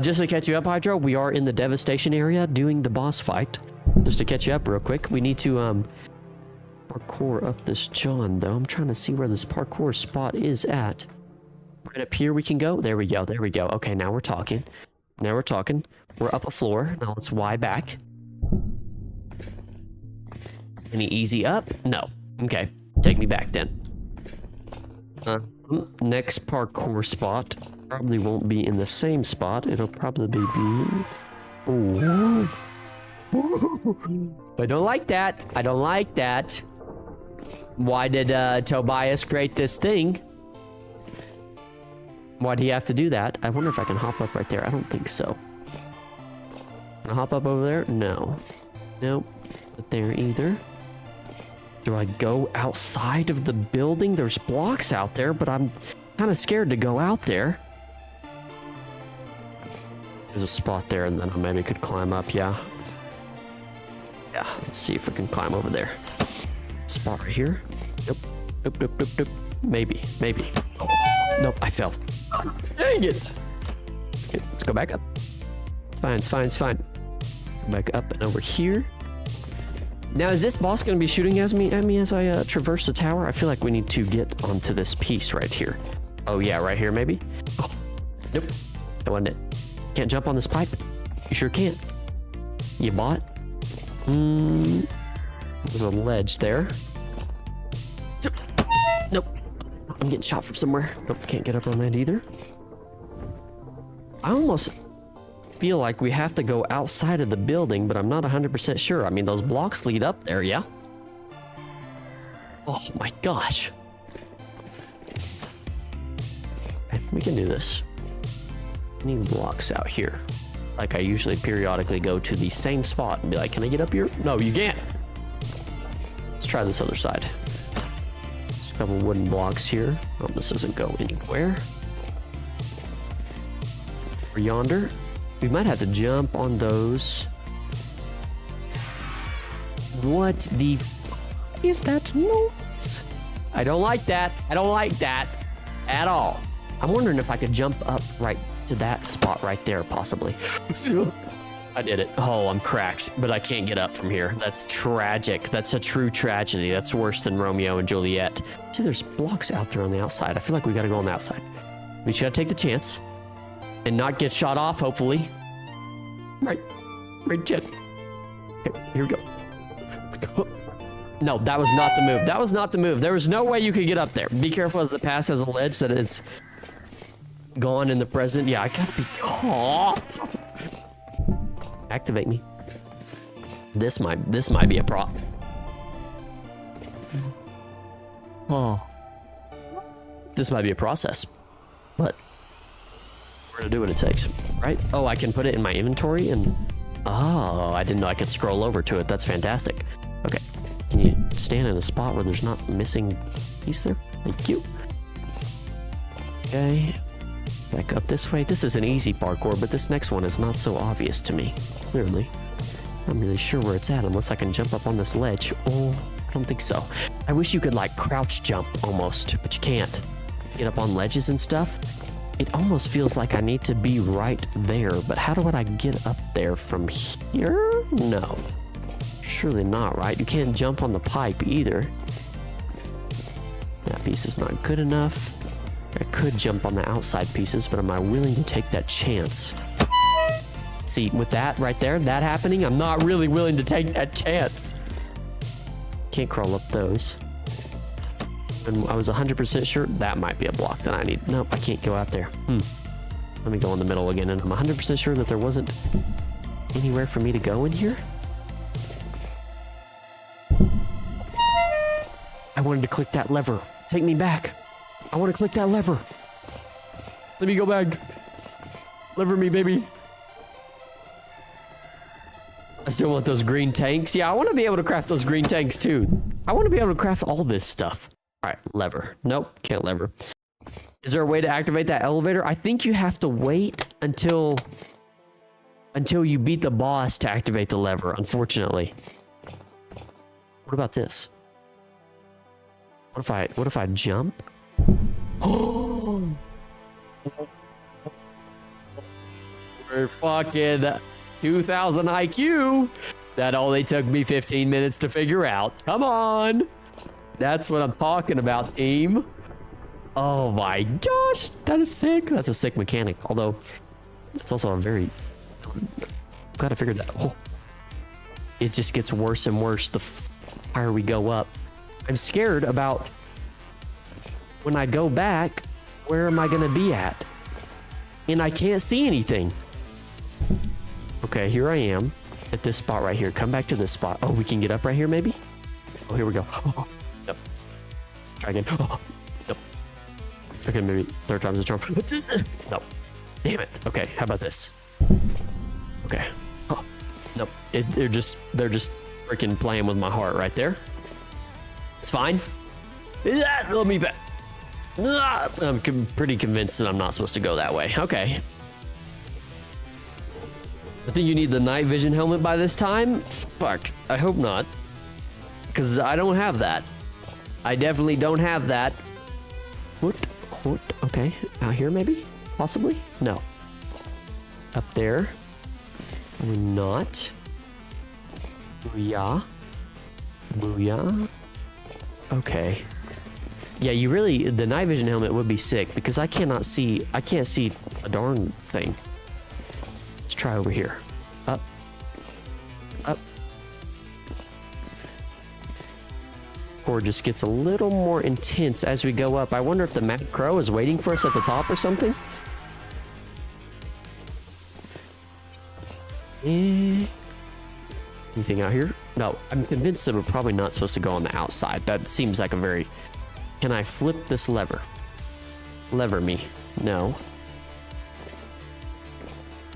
Speaker 1: Just to catch you up, Hydro, we are in the Devastation area doing the boss fight. Just to catch you up real quick, we need to parkour up this John, though. I'm trying to see where this parkour spot is at. Right up here we can go. There we go. There we go. Okay, now we're talking. Now we're talking. We're up a floor. Now let's Y back. Any easy up? No. Okay. Take me back then. Next parkour spot probably won't be in the same spot. It'll probably be... Ooh. I don't like that. I don't like that. Why did Tobias create this thing? Why'd he have to do that? I wonder if I can hop up right there. I don't think so. Can I hop up over there? No. Nope. Not there either. Do I go outside of the building? There's blocks out there, but I'm kind of scared to go out there. There's a spot there, and then I maybe could climb up, yeah. Yeah, let's see if we can climb over there. Spot right here. Nope. Nope, nope, nope, nope. Maybe, maybe. Nope, I fell. Dang it. Okay, let's go back up. It's fine, it's fine, it's fine. Go back up and over here. Now, is this boss going to be shooting at me as I traverse the tower? I feel like we need to get onto this piece right here. Oh, yeah, right here, maybe? Oh, nope. That wasn't it. Can't jump on this pipe? You sure can't. You bought? There's a ledge there. Nope. I'm getting shot from somewhere. Nope, can't get up on that either. I almost feel like we have to go outside of the building, but I'm not 100% sure. I mean, those blocks lead up there, yeah? Oh my gosh. Okay, we can do this. I need blocks out here. Like I usually periodically go to the same spot and be like, can I get up here? No, you can't. Let's try this other side. There's a couple wooden blocks here. Oh, this doesn't go anywhere. Over yonder. We might have to jump on those. What the f is that noise? I don't like that. I don't like that at all. I'm wondering if I could jump up right to that spot right there, possibly. I did it. Oh, I'm cracked, but I can't get up from here. That's tragic. That's a true tragedy. That's worse than Romeo and Juliet. See, there's blocks out there on the outside. I feel like we gotta go on the outside. We just gotta take the chance and not get shot off, hopefully. Right. Right, Jet. Okay, here we go. No, that was not the move. That was not the move. There was no way you could get up there. Be careful as the past has a ledge that it's gone in the present. Yeah, I gotta be... Oh. Activate me. This might be a prop. Oh. This might be a process. But we're gonna do what it takes, right? Oh, I can put it in my inventory and... Oh, I didn't know I could scroll over to it. That's fantastic. Okay. Can you stand in a spot where there's not missing piece there? Thank you. Okay. Back up this way. This is an easy parkour, but this next one is not so obvious to me. Clearly. I'm not really sure where it's at unless I can jump up on this ledge. Oh, I don't think so. I wish you could like crouch jump almost, but you can't. Get up on ledges and stuff. It almost feels like I need to be right there, but how do I get up there from here? No. Surely not, right? You can't jump on the pipe either. That piece is not good enough. I could jump on the outside pieces, but am I willing to take that chance? See, with that right there, that happening, I'm not really willing to take that chance. Can't crawl up those. And I was 100% sure that might be a block that I need. Nope, I can't go out there. Let me go in the middle again, and I'm 100% sure that there wasn't anywhere for me to go in here. I wanted to click that lever. Take me back. I want to click that lever. Let me go back. Lever me, baby. I still want those green tanks. Yeah, I want to be able to craft those green tanks too. I want to be able to craft all this stuff. All right, lever. Nope, can't lever. Is there a way to activate that elevator? I think you have to wait until you beat the boss to activate the lever, unfortunately. What about this? What if I jump? Oh, we're fucking 2000 IQ. That only took me 15 minutes to figure out. Come on. That's what I'm talking about, team. Oh my gosh, that is sick. That's a sick mechanic. Although, it's also a very... I'm glad I figured that. Oh. It just gets worse and worse the higher we go up. I'm scared about when I go back, where am I gonna be at? And I can't see anything. Okay, here I am at this spot right here. Come back to this spot. Oh, we can get up right here maybe? Oh, here we go. Oh, nope. Try again. Oh, nope. Okay, maybe third time's a charm. Nope. Damn it. Okay, how about this? Okay. Oh, nope. They're just freaking playing with my heart right there. It's fine. Let me back. I'm pretty convinced that I'm not supposed to go that way. Okay. I think you need the night vision helmet by this time. Fuck, I hope not. Because I don't have that. I definitely don't have that. What? Okay, out here maybe? Possibly? No. Up there. We're not. Booyah. Booyah. Okay. Yeah, you really, the night vision helmet would be sick because I can't see a darn thing. Let's try over here. Up. Up. Or just gets a little more intense as we go up. I wonder if the Mad Crow is waiting for us at the top or something. Anything out here? No, I'm convinced that we're probably not supposed to go on the outside. That seems like a very... Can I flip this lever? Lever me. No.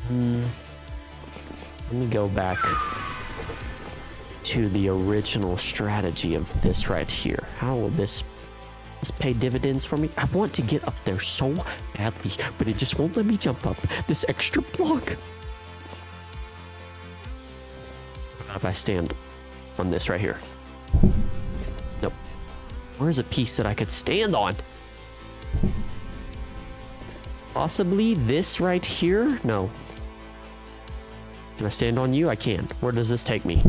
Speaker 1: Let me go back to the original strategy of this right here. How will this pay dividends for me? I want to get up there so badly, but it just won't let me jump up this extra block. If I stand on this right here. Nope. Where's a piece that I could stand on? Possibly this right here? No. Can I stand on you? I can. Where does this take me?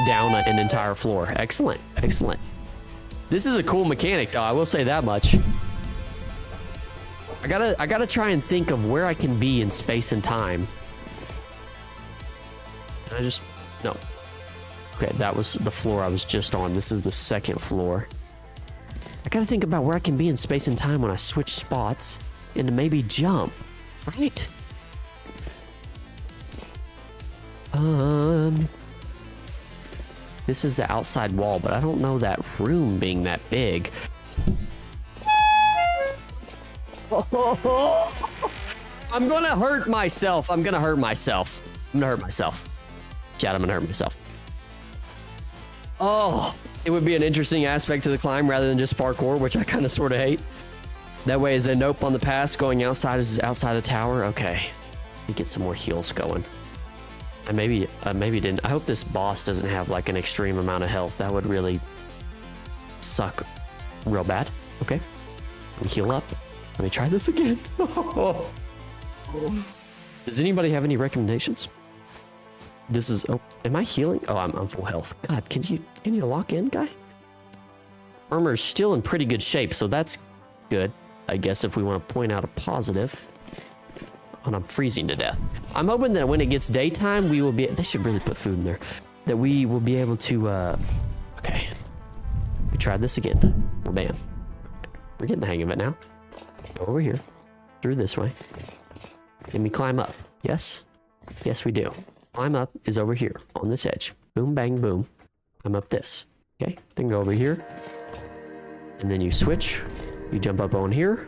Speaker 1: Down an entire floor. Excellent. Excellent. This is a cool mechanic, though. I will say that much. I gotta try and think of where I can be in space and time. No. Okay, that was the floor I was just on. This is the second floor. I gotta think about where I can be in space and time when I switch spots and to maybe jump, right? This is the outside wall, but I don't know that room being that big. I'm gonna hurt myself. I'm gonna hurt myself. Chat, I'm gonna hurt myself. Oh, it would be an interesting aspect to the climb rather than just parkour, which I kind of sort of hate. That way is a nope on the pass. Going outside is outside the tower. Okay, let me get some more heals going. I maybe didn't. I hope this boss doesn't have like an extreme amount of health. That would really suck real bad. Okay, let me heal up. Let me try this again. Does anybody have any recommendations? This is, oh, am I healing? Oh, I'm full health. God, can you lock in, guy? Armor is still in pretty good shape, so that's good. I guess if we want to point out a positive. And I'm freezing to death. I'm hoping that when it gets daytime, we will be, they should really put food in there. That we will be able to, okay. We tried this again. Well, bam. We're getting the hang of it now. Go over here. Through this way. And we climb up. Yes? Yes, we do. Climb up is over here on this edge. Boom, bang, boom. I'm up this. Okay, then go over here. And then you switch. You jump up on here.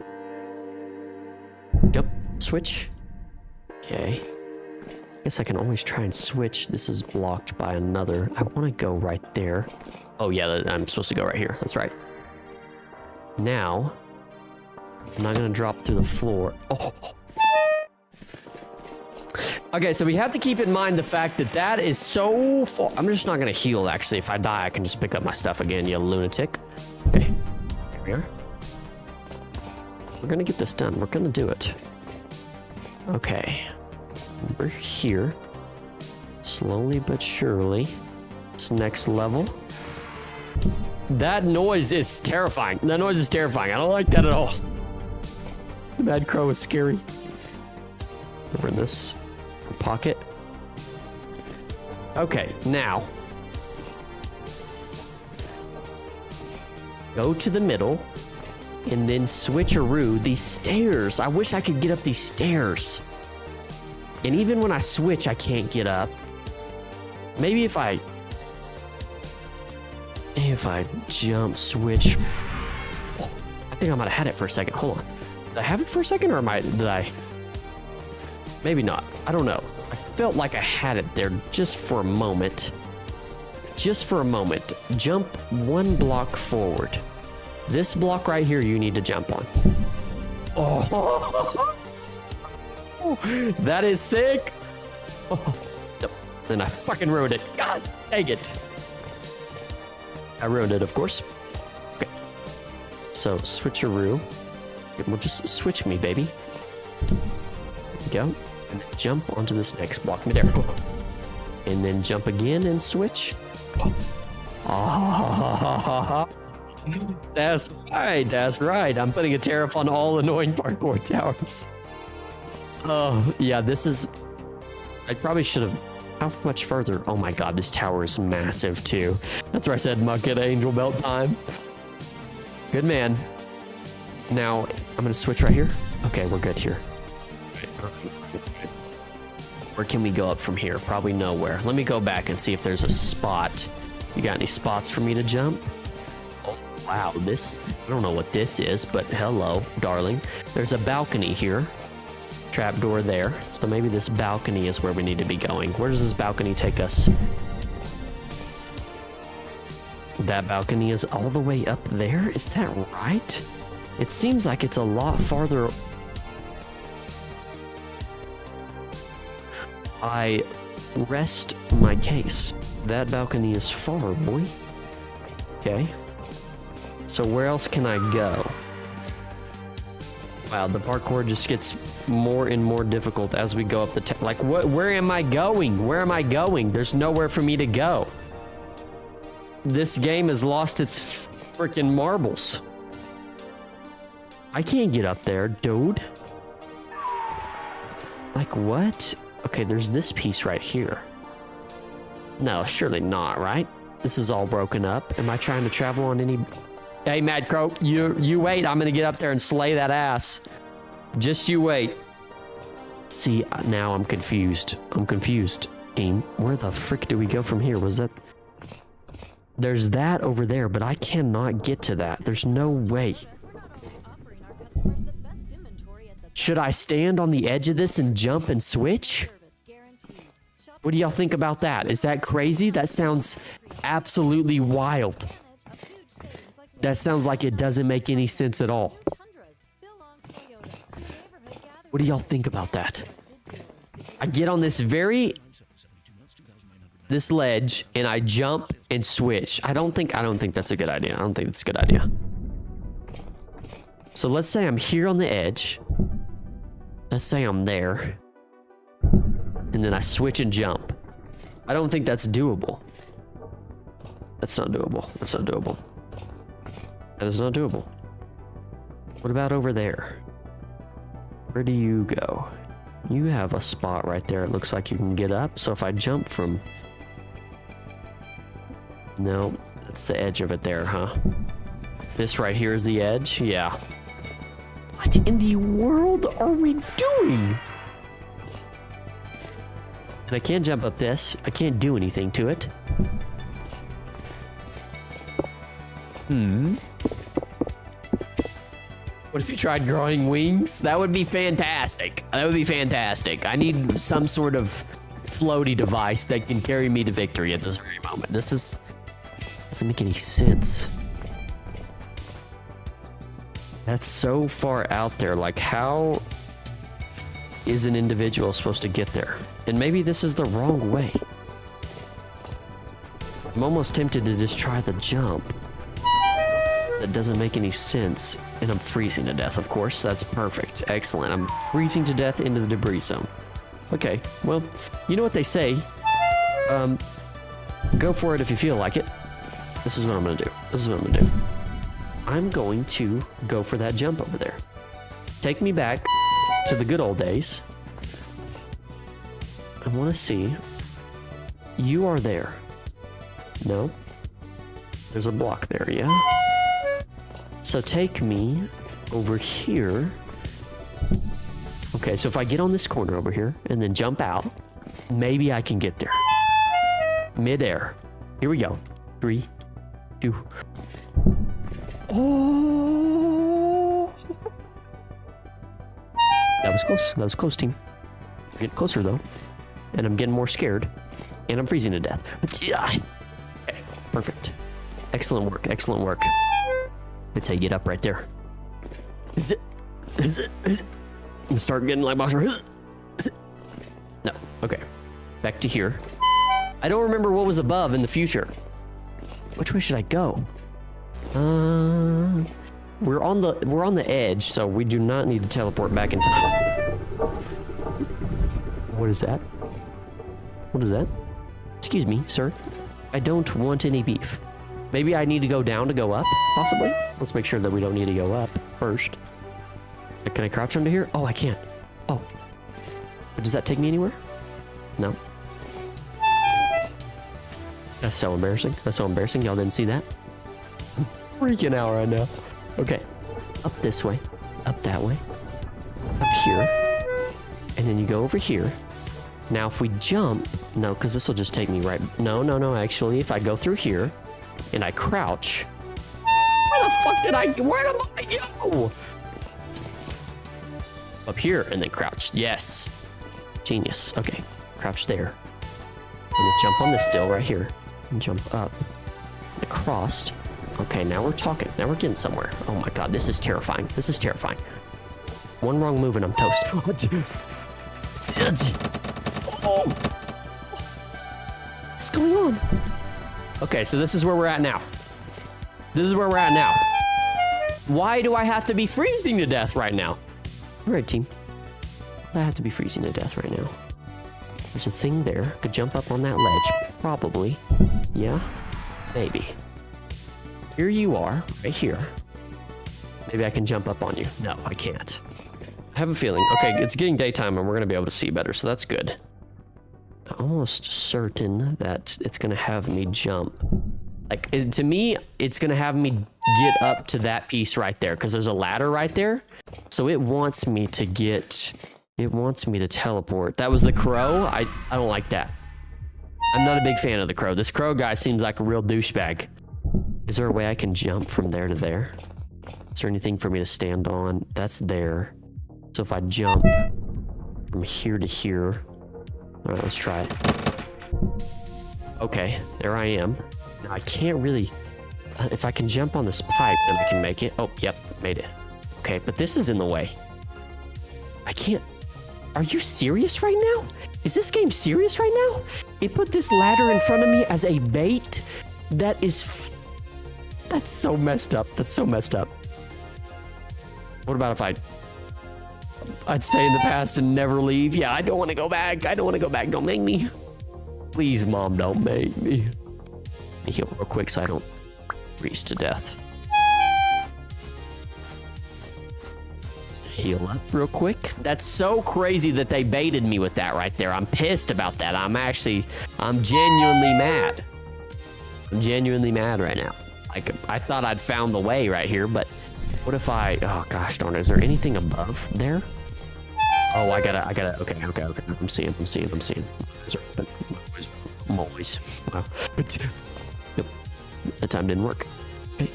Speaker 1: Jump, switch. Okay. Guess I can always try and switch. This is blocked by another. I want to go right there. Oh yeah, I'm supposed to go right here. That's right. Now, I'm not going to drop through the floor. Oh. Okay, so we have to keep in mind the fact that that is so far. I'm just not going to heal, actually. If I die, I can just pick up my stuff again, you lunatic. Okay, there we are. We're going to get this done. We're going to do it. Okay. We're here. Slowly but surely. This next level. That noise is terrifying. That noise is terrifying. I don't like that at all. The Mad Crow is scary. Over in this pocket. Okay, now go to the middle and then switcheroo these stairs. I wish I could get up these stairs. And even when I switch, I can't get up. Maybe if I jump, switch. Oh, I think I might have had it for a second. Hold on. Did I have it for a second, or did I? Maybe not. I don't know. I felt like I had it there just for a moment. Just for a moment. Jump one block forward. This block right here you need to jump on. Oh, that is sick. Oh, no. Then I fucking ruined it. God dang it. I ruined it, of course. Okay. So, switcheroo. We'll just switch me, baby. There we go. And then jump onto this next block midair. And then jump again and switch. That's right, that's right. I'm putting a tariff on all annoying parkour towers. Oh, yeah, this is... I probably should have... How much further? Oh my god, this tower is massive too. That's where I said muck it angel belt time. Good man. Now, I'm gonna switch right here. Okay, we're good here. Where can we go up from here? Probably nowhere. Let me go back and see if there's a spot. You got any spots for me to jump? Oh, wow, this... I don't know what this is, but hello, darling. There's a balcony here. Trapdoor there. So maybe this balcony is where we need to be going. Where does this balcony take us? That balcony is all the way up there? Is that right? It seems like it's a lot farther... I rest my case. That balcony is far, boy. Okay. So where else can I go? Wow, the parkour just gets more and more difficult as we go up the like, where am I going? Where am I going? There's nowhere for me to go. This game has lost its freaking marbles. I can't get up there, dude. Like, what? Okay, there's this piece right here. No, surely not, right? This is all broken up. Am I trying to travel on any... Hey, Mad Crow, you wait. I'm gonna get up there and slay that ass. Just you wait. See, now I'm confused. I'm confused. Aim, where the frick do we go from here? Was that... There's that over there, but I cannot get to that. There's no way. Should I stand on the edge of this and jump and switch? What do y'all think about that? Is that crazy? That sounds absolutely wild. That sounds like it doesn't make any sense at all. What do y'all think about that? I get on this ledge and I jump and switch. I don't think that's a good idea. I don't think that's a good idea. So let's say I'm here on the edge. Let's say I'm there. And then I switch and jump. I don't think that's doable. That's not doable. That's not doable. That is not doable. What about over there? Where do you go? You have a spot right there. It looks like you can get up. So if I jump from... No, that's the edge of it there, huh? This right here is the edge? Yeah. What in the world are we doing? And I can't jump up this. I can't do anything to it. What if you tried growing wings? That would be fantastic. That would be fantastic. I need some sort of floaty device that can carry me to victory at this very moment. This is... doesn't make any sense. That's so far out there. Like, how is an individual supposed to get there? And maybe this is the wrong way. I'm almost tempted to just try the jump. That doesn't make any sense. And I'm freezing to death, of course. That's perfect. Excellent. I'm freezing to death into the debris zone. Okay, well, you know what they say. Go for it if you feel like it. This is what I'm gonna do. This is what I'm gonna do. I'm going to go for that jump over there. Take me back to the good old days. I want to see. You are there. No? There's a block there, yeah? So take me over here. Okay, so if I get on this corner over here and then jump out, maybe I can get there. Mid-air. Here we go. 3, 2. Oh! That was close. That was close, team. We're getting closer, though. And I'm getting more scared. And I'm freezing to death. Okay, perfect. Excellent work. Excellent work. That's how you get up right there. Is it? I'm starting getting like boxer. No. Okay. back to here. I don't remember what was above in the future. Which way should I go? We're on the edge, so we do not need to teleport back in time. What is that? What is that? Excuse me, sir. I don't want any beef. Maybe I need to go down to go up, possibly? Let's make sure that we don't need to go up first. Can I crouch under here? Oh, I can't. Oh. But does that take me anywhere? No. That's so embarrassing. That's so embarrassing. Y'all didn't see that? I'm freaking out right now. Okay. Up this way. Up that way. Up here. And then you go over here. Now, if we jump... No, because this will just take me right... No. Actually, if I go through here and I crouch... Where the fuck did I... Where am I go? Up here and then crouch. Yes. Genius. Okay. Crouch there. And then jump on this still right here. And jump up. And across. Okay, now we're talking. Now we're getting somewhere. Oh my god, this is terrifying. This is terrifying. One wrong move and I'm toast. Oh. What's going on? Okay, so this is where we're at now. This is where we're at now. Why do I have to be freezing to death right now? All right, team. I have to be freezing to death right now. There's a thing there. Could jump up on that ledge. Probably. Yeah? Maybe. Here you are, right here. Maybe I can jump up on you. No, I can't. I have a feeling. Okay, it's getting daytime and we're going to be able to see better, so that's good. I'm almost certain that it's going to have me jump. Like, to me, it's going to have me get up to that piece right there, because there's a ladder right there. So it wants me to get... It wants me to teleport. That was the crow? I don't like that. I'm not a big fan of the crow. This crow guy seems like a real douchebag. Is there a way I can jump from there to there? Is there anything for me to stand on? That's there. So if I jump from here to here... All right, let's try it. Okay, there I am. Now I can't really... If I can jump on this pipe, then I can make it. Oh, yep, made it. Okay, but this is in the way. I can't... Are you serious right now? Is this game serious right now? It put this ladder in front of me as a bait? That is... That's so messed up. That's so messed up. What about if I'd stay in the past and never leave? Yeah, I don't want to go back. I don't want to go back. Don't make me. Please, Mom, don't make me. Let me heal real quick so I don't freeze to death. Heal up real quick. That's so crazy that they baited me with that right there. I'm pissed about that. I'm genuinely mad. I'm genuinely mad right now. Like, I thought I'd found the way right here, but what if oh gosh darn it, is there anything above there? Oh, I gotta, okay. I'm seeing. I'm always, wow. Nope, that time didn't work. Okay.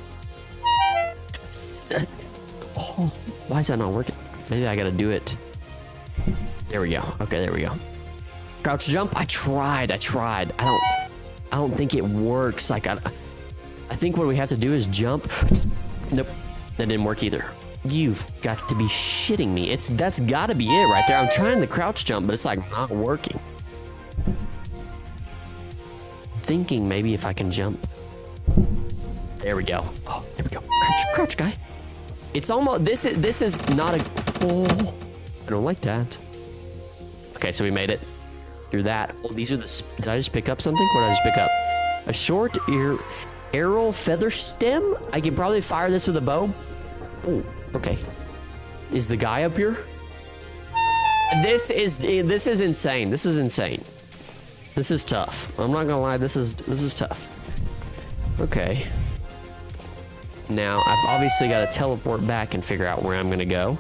Speaker 1: Oh, why is that not working? Maybe I gotta do it. There we go. Okay, there we go. Crouch jump. I tried. I don't think it works. Like I think what we have to do is jump. Nope, that didn't work either. You've got to be shitting me. That's got to be it right there. I'm trying to crouch jump, but it's like not working. I'm thinking maybe if I can jump. There we go. Oh, there we go. Crouch, guy. It's almost this is not a. Oh, I don't like that. Okay, so we made it through that. Oh, these are the. Did I just pick up something? What did I just pick up? A short arrow feather stem. I can probably fire this with a bow. Oh, okay. Is the guy up here? This is insane. This is insane. This is tough. I'm not gonna lie. This is tough. Okay. Now I've obviously got to teleport back and figure out where I'm gonna go.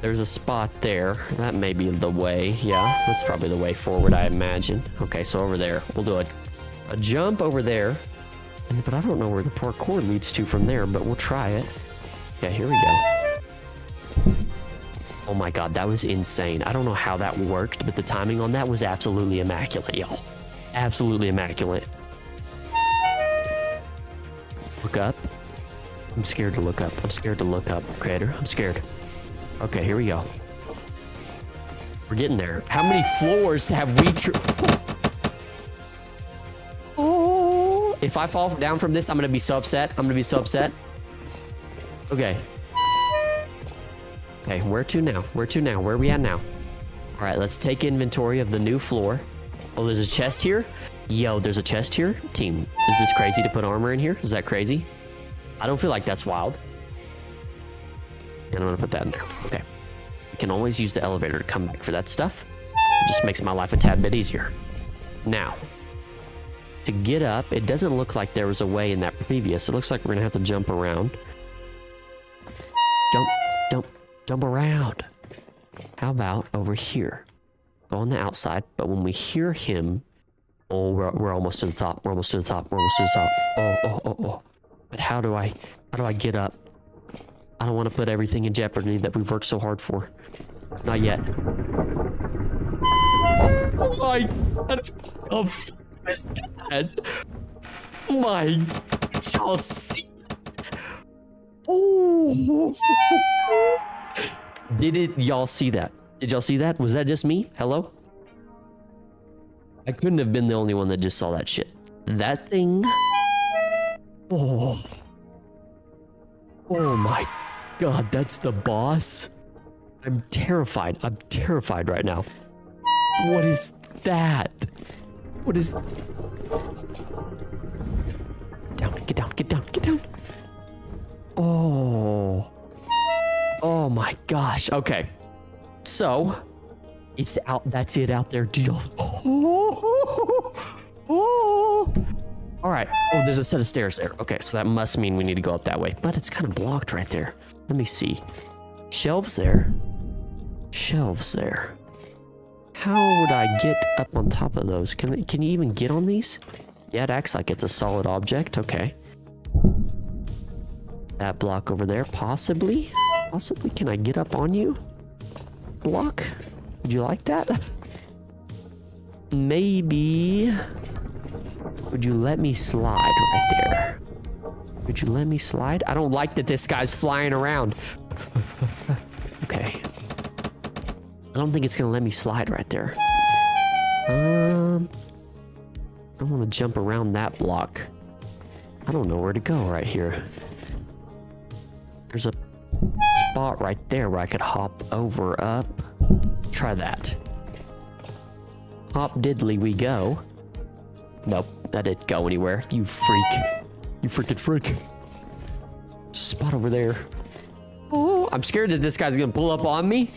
Speaker 1: There's a spot there. That may be the way. Yeah, that's probably the way forward, I imagine. Okay, so over there. We'll do a jump over there. But I don't know where the parkour leads to from there, but we'll try it. Yeah, here we go. Oh my god, that was insane. I don't know how that worked, but the timing on that was absolutely immaculate, y'all. Absolutely immaculate. Look up. I'm scared to look up. I'm scared to look up, creator. I'm scared. Okay, here we go. We're getting there. How many floors have we... Oh, if I fall down from this, I'm gonna be so upset. I'm gonna be so upset. Okay. Okay, where to now? Where to now? Where are we at now? All right, let's take inventory of the new floor. Oh, there's a chest here? Yo, there's a chest here? Team, is this crazy to put armor in here? Is that crazy? I don't feel like that's wild. And I'm gonna put that in there. Okay. You can always use the elevator to come back for that stuff. It just makes my life a tad bit easier. Now, to get up, it doesn't look like there was a way in that previous. It looks like we're gonna have to jump around. Jump around. How about over here? Go on the outside, but when we hear him, oh, we're almost to the top. We're almost to the top. We're almost to the top. Oh. But how do I get up? I don't want to put everything in jeopardy that we've worked so hard for. Not yet. Oh my God. Oh, what's that? Oh my. Y'all see? Oh. Did y'all see that? Did y'all see that? Was that just me? Hello? I couldn't have been the only one that just saw that shit. That thing. Oh. Oh my God, that's the boss? I'm terrified. I'm terrified right now. What is that? What is... Get down. Oh. Oh my gosh. Okay. So, it's out. That's it out there. Do y'all... Oh. All right. Oh, there's a set of stairs there. Okay, so that must mean we need to go up that way. But it's kind of blocked right there. Let me see. Shelves there. How would I get up on top of those? Can you even get on these? Yeah, it acts like it's a solid object. Okay. That block over there, possibly? Possibly, can I get up on you? Block? Would you like that? Maybe. Would you let me slide right there? Would you let me slide? I don't like that this guy's flying around. Okay. I don't think it's gonna let me slide right there. I want to jump around that block. I don't know where to go right here. There's a spot right there where I could hop over up. Try that. Hop diddly we go. Nope, that didn't go anywhere. You freak. You freaking freak. Spot over there. Oh, I'm scared that this guy's gonna pull up on me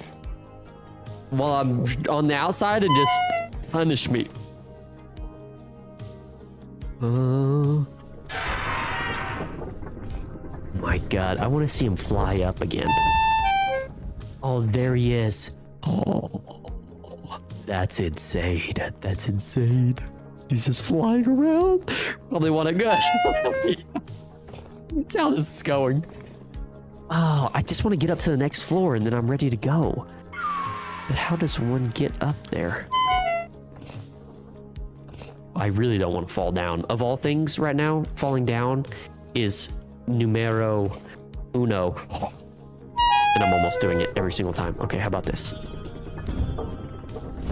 Speaker 1: while I'm on the outside and just punish me. My God, I want to see him fly up again. Oh, there he is. Oh, that's insane. That's insane. He's just flying around. Probably want to go. That's how this is going. Oh, I just want to get up to the next floor and then I'm ready to go. But how does one get up there? I really don't want to fall down. Of all things right now, falling down is numero uno. And I'm almost doing it every single time. Okay, how about this?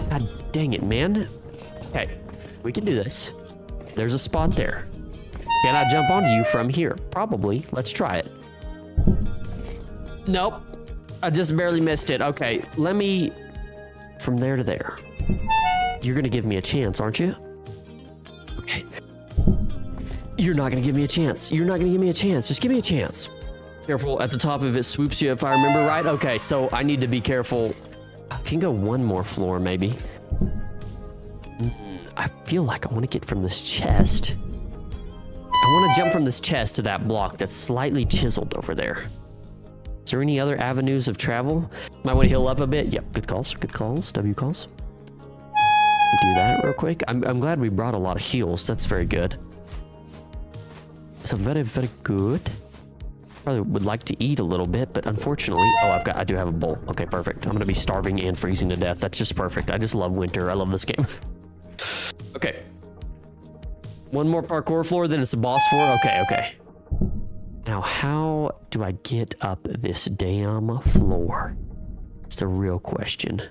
Speaker 1: God dang it, man. Okay, we can do this. There's a spot there. Can I jump onto you from here? Probably. Let's try it. Nope. I just barely missed it. Okay, let me... From there to there. You're gonna give me a chance, aren't you? Okay. You're not gonna give me a chance. You're not gonna give me a chance. Just give me a chance. Careful, at the top of it swoops you if I remember right. Okay, so I need to be careful. I can go one more floor, maybe. I feel like I want to get from this chest. I want to jump from this chest to that block that's slightly chiseled over there. Is there any other avenues of travel? Might want to heal up a bit. Yep, good calls, good calls, W calls. Do that real quick. I'm glad we brought a lot of heals. That's very good. So very, very good. Probably would like to eat a little bit, but unfortunately... Oh, I do have a bowl. Okay, perfect. I'm gonna be starving and freezing to death. That's just perfect. I just love winter. I love this game. Okay. One more parkour floor, then it's a boss floor. Okay. Now, how do I get up this damn floor? It's the real question.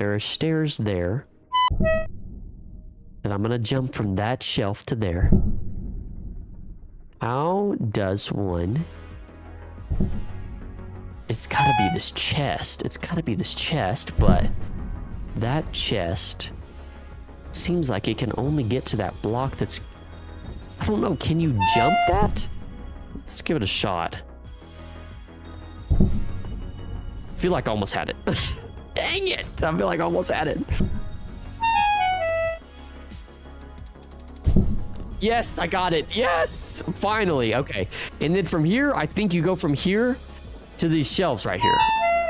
Speaker 1: There are stairs there. And I'm gonna jump from that shelf to there. How does one... It's gotta be this chest. It's gotta be this chest, but... That chest... Seems like it can only get to that block that's... I don't know, can you jump that? Let's give it a shot. I feel like I almost had it. Dang it! I feel like I almost had it. Yes, I got it. Yes! Finally, okay. And then from here, I think you go from here to these shelves right here.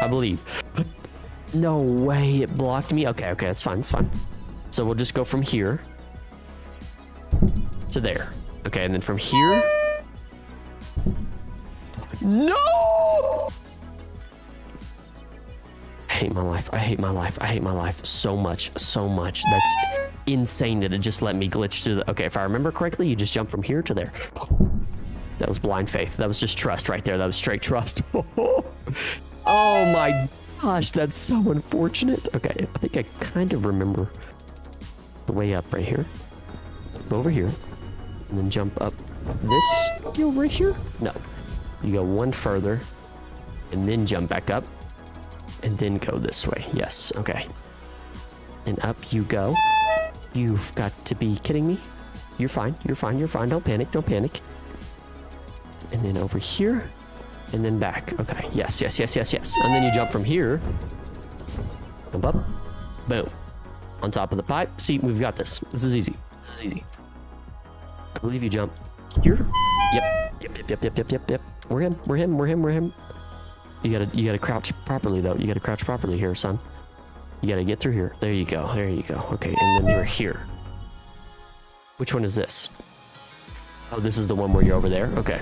Speaker 1: I believe. No way, it blocked me. Okay, okay, that's fine, it's fine. So we'll just go from here to there. Okay, and then from here... No! I hate my life. I hate my life. I hate my life so much. So much. That's insane that it just let me glitch through the... Okay, if I remember correctly, you just jump from here to there. That was blind faith. That was just trust right there. That was straight trust. Oh my gosh, that's so unfortunate. Okay, I think I kind of remember the way up right here. Go over here. And then jump up this deal right here? No. You go one further. And then jump back up. And then go this way. Yes, okay. And up you go. You've got to be kidding me. You're fine, you're fine, you're fine. Don't panic, don't panic. And then over here. And then back. Okay, yes, yes, yes, yes, yes. And then you jump from here. Jump up. Boom. On top of the pipe. See, we've got this. This is easy. This is easy. I believe you jump here. Yep. Yep, yep, yep, yep, yep, yep, yep. We're him, we're him, we're him, we're him. You gotta crouch properly though. You gotta crouch properly here, son. You gotta get through here. There you go. There you go. Okay, and then you're here. Which one is this? Oh, this is the one where you're over there. Okay.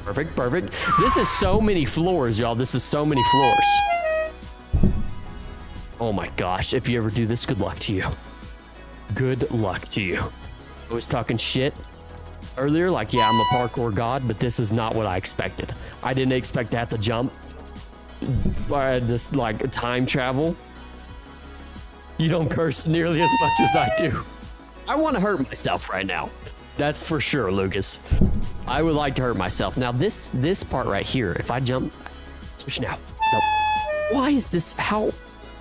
Speaker 1: Perfect, perfect. This is so many floors, y'all. This is so many floors. Oh my gosh. If you ever do this, good luck to you. Good luck to you. I was talking shit earlier, like, yeah, I'm a parkour god, but this is not what I expected. I didn't expect to have to jump. This, like, time travel. You don't curse nearly as much as I do. I want to hurt myself right now. That's for sure, Lucas. I would like to hurt myself. Now, this part right here, if I jump... Switch now. Nope. Why is this... How...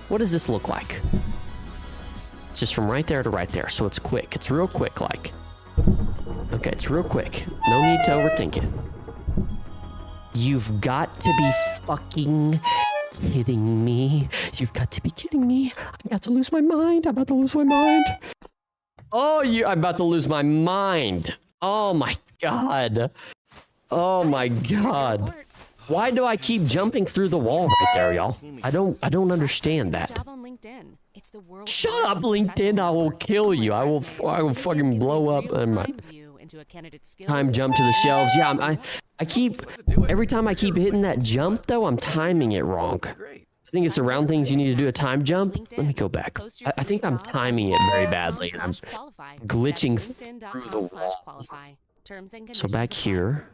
Speaker 1: What does this look like? It's just from right there to right there, so it's quick. It's real quick, like. Okay, it's real quick. No need to overthink it. You've got to be fucking kidding me. You've got to be kidding me. I'm about to lose my mind. I'm about to lose my mind. Oh, I'm about to lose my mind. Oh my god. Oh my god. Why do I keep jumping through the wall right there, y'all? I don't understand that. Shut up, LinkedIn. I will kill you. I will fucking blow up. Time jump to the shelves. Yeah, I keep, every time I keep hitting that jump though, I'm timing it wrong. I think it's around things you need to do a time jump. Let me go back. I think I'm timing it very badly. I'm glitching through the wall. So back here.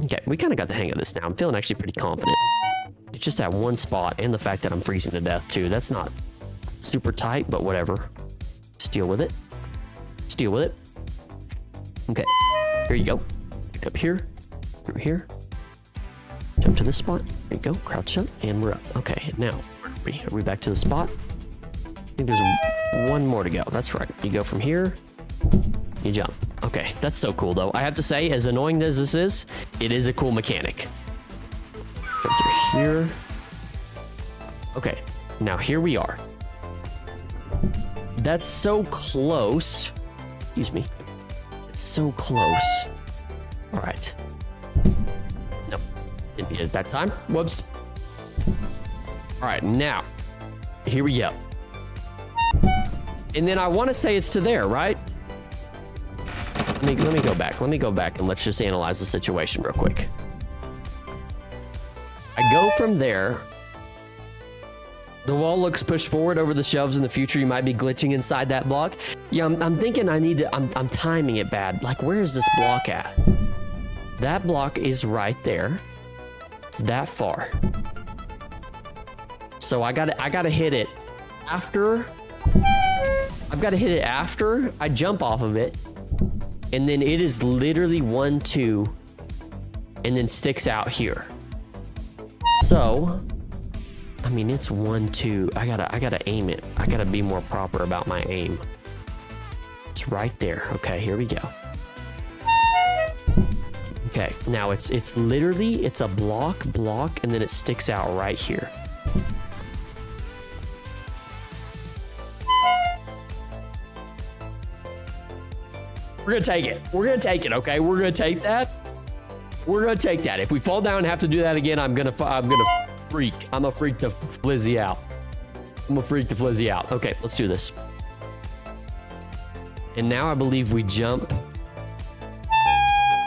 Speaker 1: Okay, we kind of got the hang of this now. I'm feeling actually pretty confident. It's just that one spot and the fact that I'm freezing to death too. That's not super tight, but whatever. Just deal with it. Just deal with it. Okay, here you go. Pick up here, through here. Jump to this spot. There you go. Crouch up, and we're up. Okay, now, are we back to the spot? I think there's one more to go. That's right. You go from here, you jump. Okay, that's so cool, though. I have to say, as annoying as this is, it is a cool mechanic. Go through here. Okay, now here we are. That's so close. Excuse me. It's so close. All right. Nope. Didn't need it that time. Whoops. All right, now, here we go. And then I want to say it's to there, right? Let me go back. Let me go back and let's just analyze the situation real quick. I go from there. The wall looks pushed forward over the shelves in the future. You might be glitching inside that block. Yeah, I'm thinking I need to, I'm timing it bad. Like, where is this block at? That block is right there. It's that far. So I gotta hit it after. I've got to hit it after I jump off of it, and then it is literally 1, 2, and then sticks out here. So, I mean, it's 1, 2. I gotta aim it. I gotta be more proper about my aim. It's right there. Okay, here we go. Okay, now it's literally, it's a block, and then it sticks out right here. We're gonna take it. We're gonna take it, okay? We're gonna take that. We're gonna take that. If we fall down and have to do that again, I'm gonna freak. I'm a freak to Flizzy out. I'm a freak to Flizzy out. Okay, let's do this. And now I believe we jump.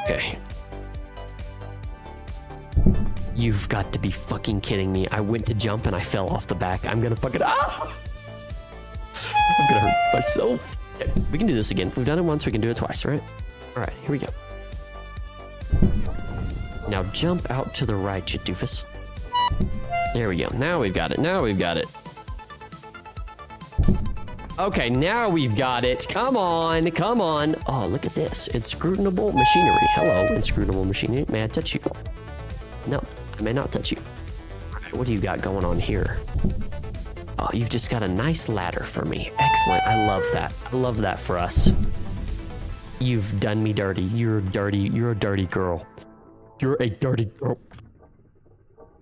Speaker 1: Okay. You've got to be fucking kidding me. I went to jump and I fell off the back. I'm gonna fucking, I'm gonna hurt myself. Okay, we can do this again. We've done it once, we can do it twice, right? All right, here we go. Now jump out to the right, you doofus. There we go. Now we've got it. Now we've got it. Okay, now we've got it. Come on, come on. Oh, look at this. Inscrutable machinery. Hello, inscrutable machinery. May I touch you? No, I may not touch you. All right, what do you got going on here? Oh, you've just got a nice ladder for me. Excellent. I love that. I love that for us. You've done me dirty. You're a dirty girl. You're a dirty girl.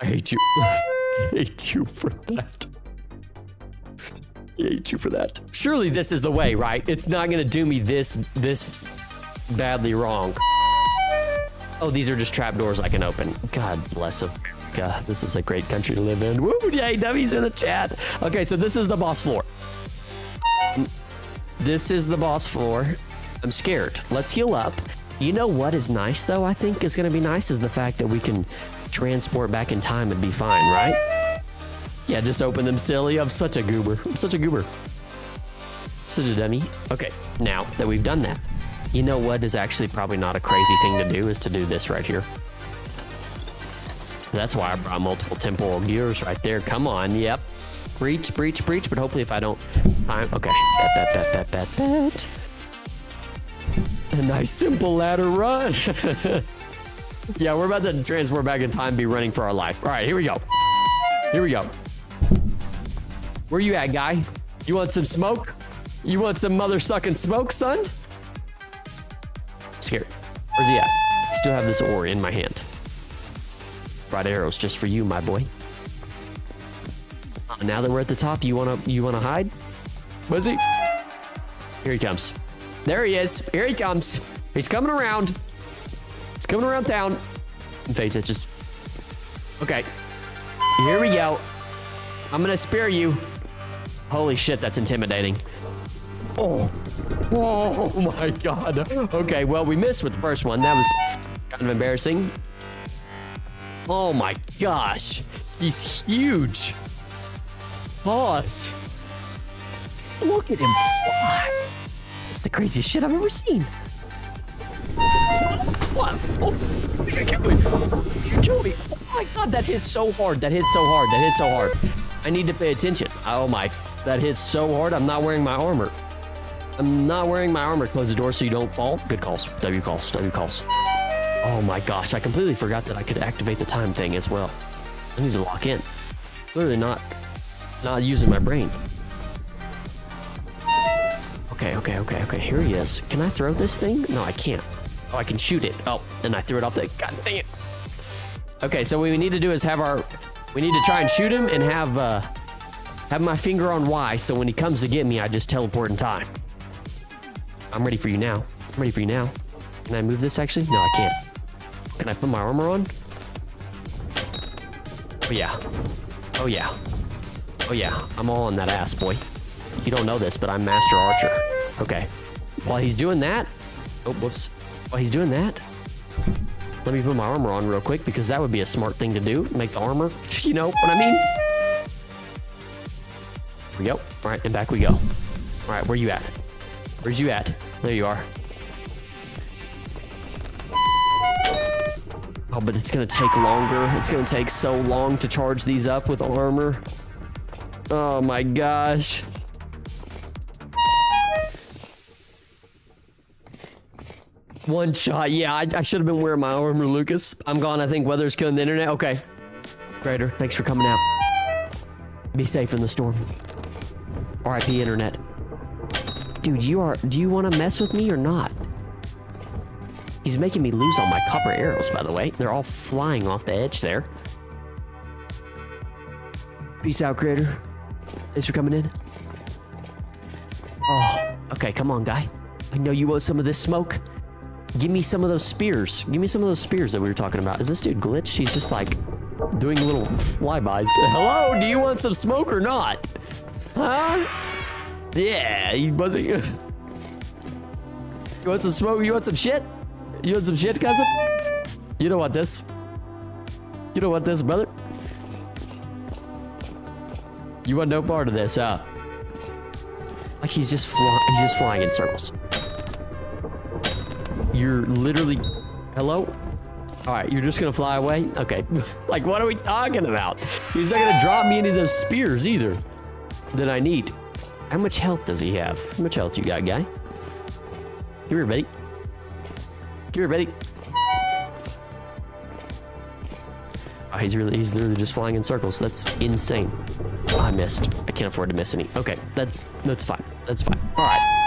Speaker 1: I hate you. I hate you for that. I hate you for that. Surely this is the way, right? It's not gonna do me this badly wrong. Oh, these are just trapdoors I can open. God bless them. God, this is a great country to live in. Woo, yay, W's in the chat. Okay, so this is the boss floor. This is the boss floor. I'm scared. Let's heal up. You know what is nice, though, I think is going to be nice, is the fact that we can transport back in time and be fine, right? Yeah, just open them, silly. I'm such a goober. I'm such a goober. Such a dummy. Okay, now that we've done that, you know what is actually probably not a crazy thing to do is to do this right here. That's why I brought multiple temporal gears right there. Come on, yep. Breach, breach, breach, but hopefully if I don't... okay, bet. A nice simple ladder run. Yeah, we're about to transport back in time and be running for our life. All right, here we go. Here we go. Where you at, guy? You want some smoke? You want some mother-sucking smoke, son? I'm scared. Where's he at? I still have this ore in my hand. Bright arrows just for you, my boy. Now that we're at the top, you wanna hide? Was he? Here he comes. There he is. Here he comes. He's coming around. He's coming around town. Face it, just... Okay. Here we go. I'm gonna spare you. Holy shit, that's intimidating. Oh. Oh my god. Okay, well, we missed with the first one. That was kind of embarrassing. Oh my gosh. He's huge. Pause. Look at him fly. It's the craziest shit I've ever seen. What? Oh, he's gonna kill me. He's gonna kill me. Oh my god, that hits so hard. That hits so hard. That hits so hard. I need to pay attention. Oh my, that hits so hard. I'm not wearing my armor. I'm not wearing my armor. Close the door so you don't fall. Good calls. W calls. W calls. Oh my gosh, I completely forgot that I could activate the time thing as well. I need to lock in. Clearly not using my brain. Okay, here he is. Can I throw this thing? No, I can't. Oh, I can shoot it. Oh, and I threw it off the... God dang it. Okay, so what we need to do is we need to try and shoot him and have my finger on Y, so when he comes to get me, I just teleport in time. I'm ready for you now. I'm ready for you now. Can I move this, actually? No, I can't. Can I put my armor on? Oh, yeah. Oh, yeah. Oh, yeah. I'm all on that ass, boy. You don't know this, but I'm Master Archer. Okay. While he's doing that... Oh, whoops. While he's doing that... Let me put my armor on real quick, because that would be a smart thing to do. Make the armor... You know what I mean? Here we go. All right, and back we go. All right, where you at? Where's you at? There you are. Oh, but it's gonna take longer. It's gonna take so long to charge these up with armor. Oh my gosh. One shot. Yeah, I should have been wearing my armor, Lucas. I'm gone. I think weather's killing the internet. Okay. Crater, thanks for coming out. Be safe in the storm. RIP internet. Dude, do you want to mess with me or not? He's making me lose all my copper arrows, by the way. They're all flying off the edge there. Peace out, Crater. Thanks for coming in. Oh, okay, come on, guy. I know you want some of this smoke. Give me some of those spears. Give me some of those spears that we were talking about. Is this dude glitched? He's just like doing little flybys. Hello, do you want some smoke or not? Huh? Yeah, you buzzing. You want some smoke? You want some shit? You want some shit, cousin? You don't want this. You don't want this, brother. You want no part of this, huh? Like he's just flying in circles. You're literally, hello? All right, you're just gonna fly away? Okay, like what are we talking about? He's not gonna drop me any of those spears either that I need. How much health does he have? How much health you got, guy? Come here, buddy. Come here, buddy. Oh, he's literally just flying in circles. That's insane. Oh, I missed. I can't afford to miss any. Okay, that's fine. That's fine. All right.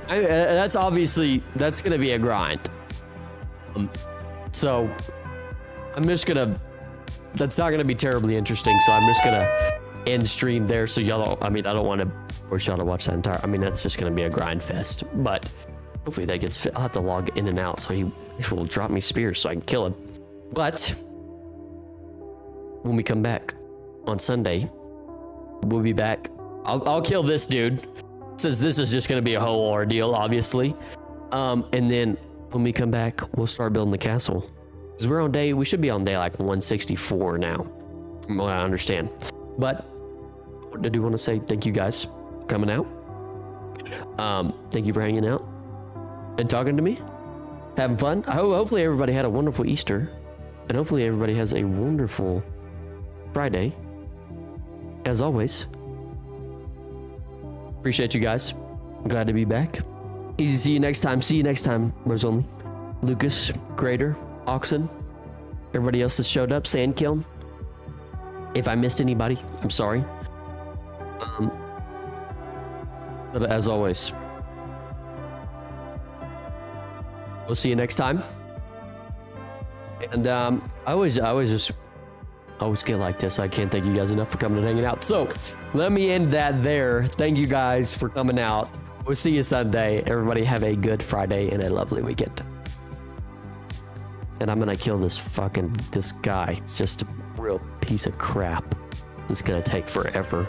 Speaker 1: That's obviously, that's gonna be a grind. So I'm just gonna, that's not gonna be terribly interesting. So I'm just gonna end stream there. So y'all don't, I mean, I don't want to force y'all to watch that entire, I mean, that's just gonna be a grind fest, but hopefully that gets fit. I'll have to log in and out so he will drop me spears so I can kill him. But when we come back on Sunday, we'll be back. I'll kill this dude, since this is just gonna be a whole ordeal, obviously. And then when we come back, we'll start building the castle. Because we should be on day like 164 now, from what I understand. But I do want to say thank you guys for coming out. Thank you for hanging out and talking to me, having fun. Hopefully everybody had a wonderful Easter, and hopefully everybody has a wonderful Friday. As always, appreciate you guys. I'm glad to be back. Easy. See you next time. See you next time. Where's only Lucas, Grader, Oxen, everybody else that showed up, Sandkiln. If I missed anybody, I'm sorry. But as always, we'll see you next time. And I always get like this. I can't thank you guys enough for coming and hanging out. So let me end that there. Thank you guys for coming out. We'll see you Sunday. Everybody have a good Friday and a lovely weekend. And I'm gonna kill this guy. It's just a real piece of crap. It's gonna take forever.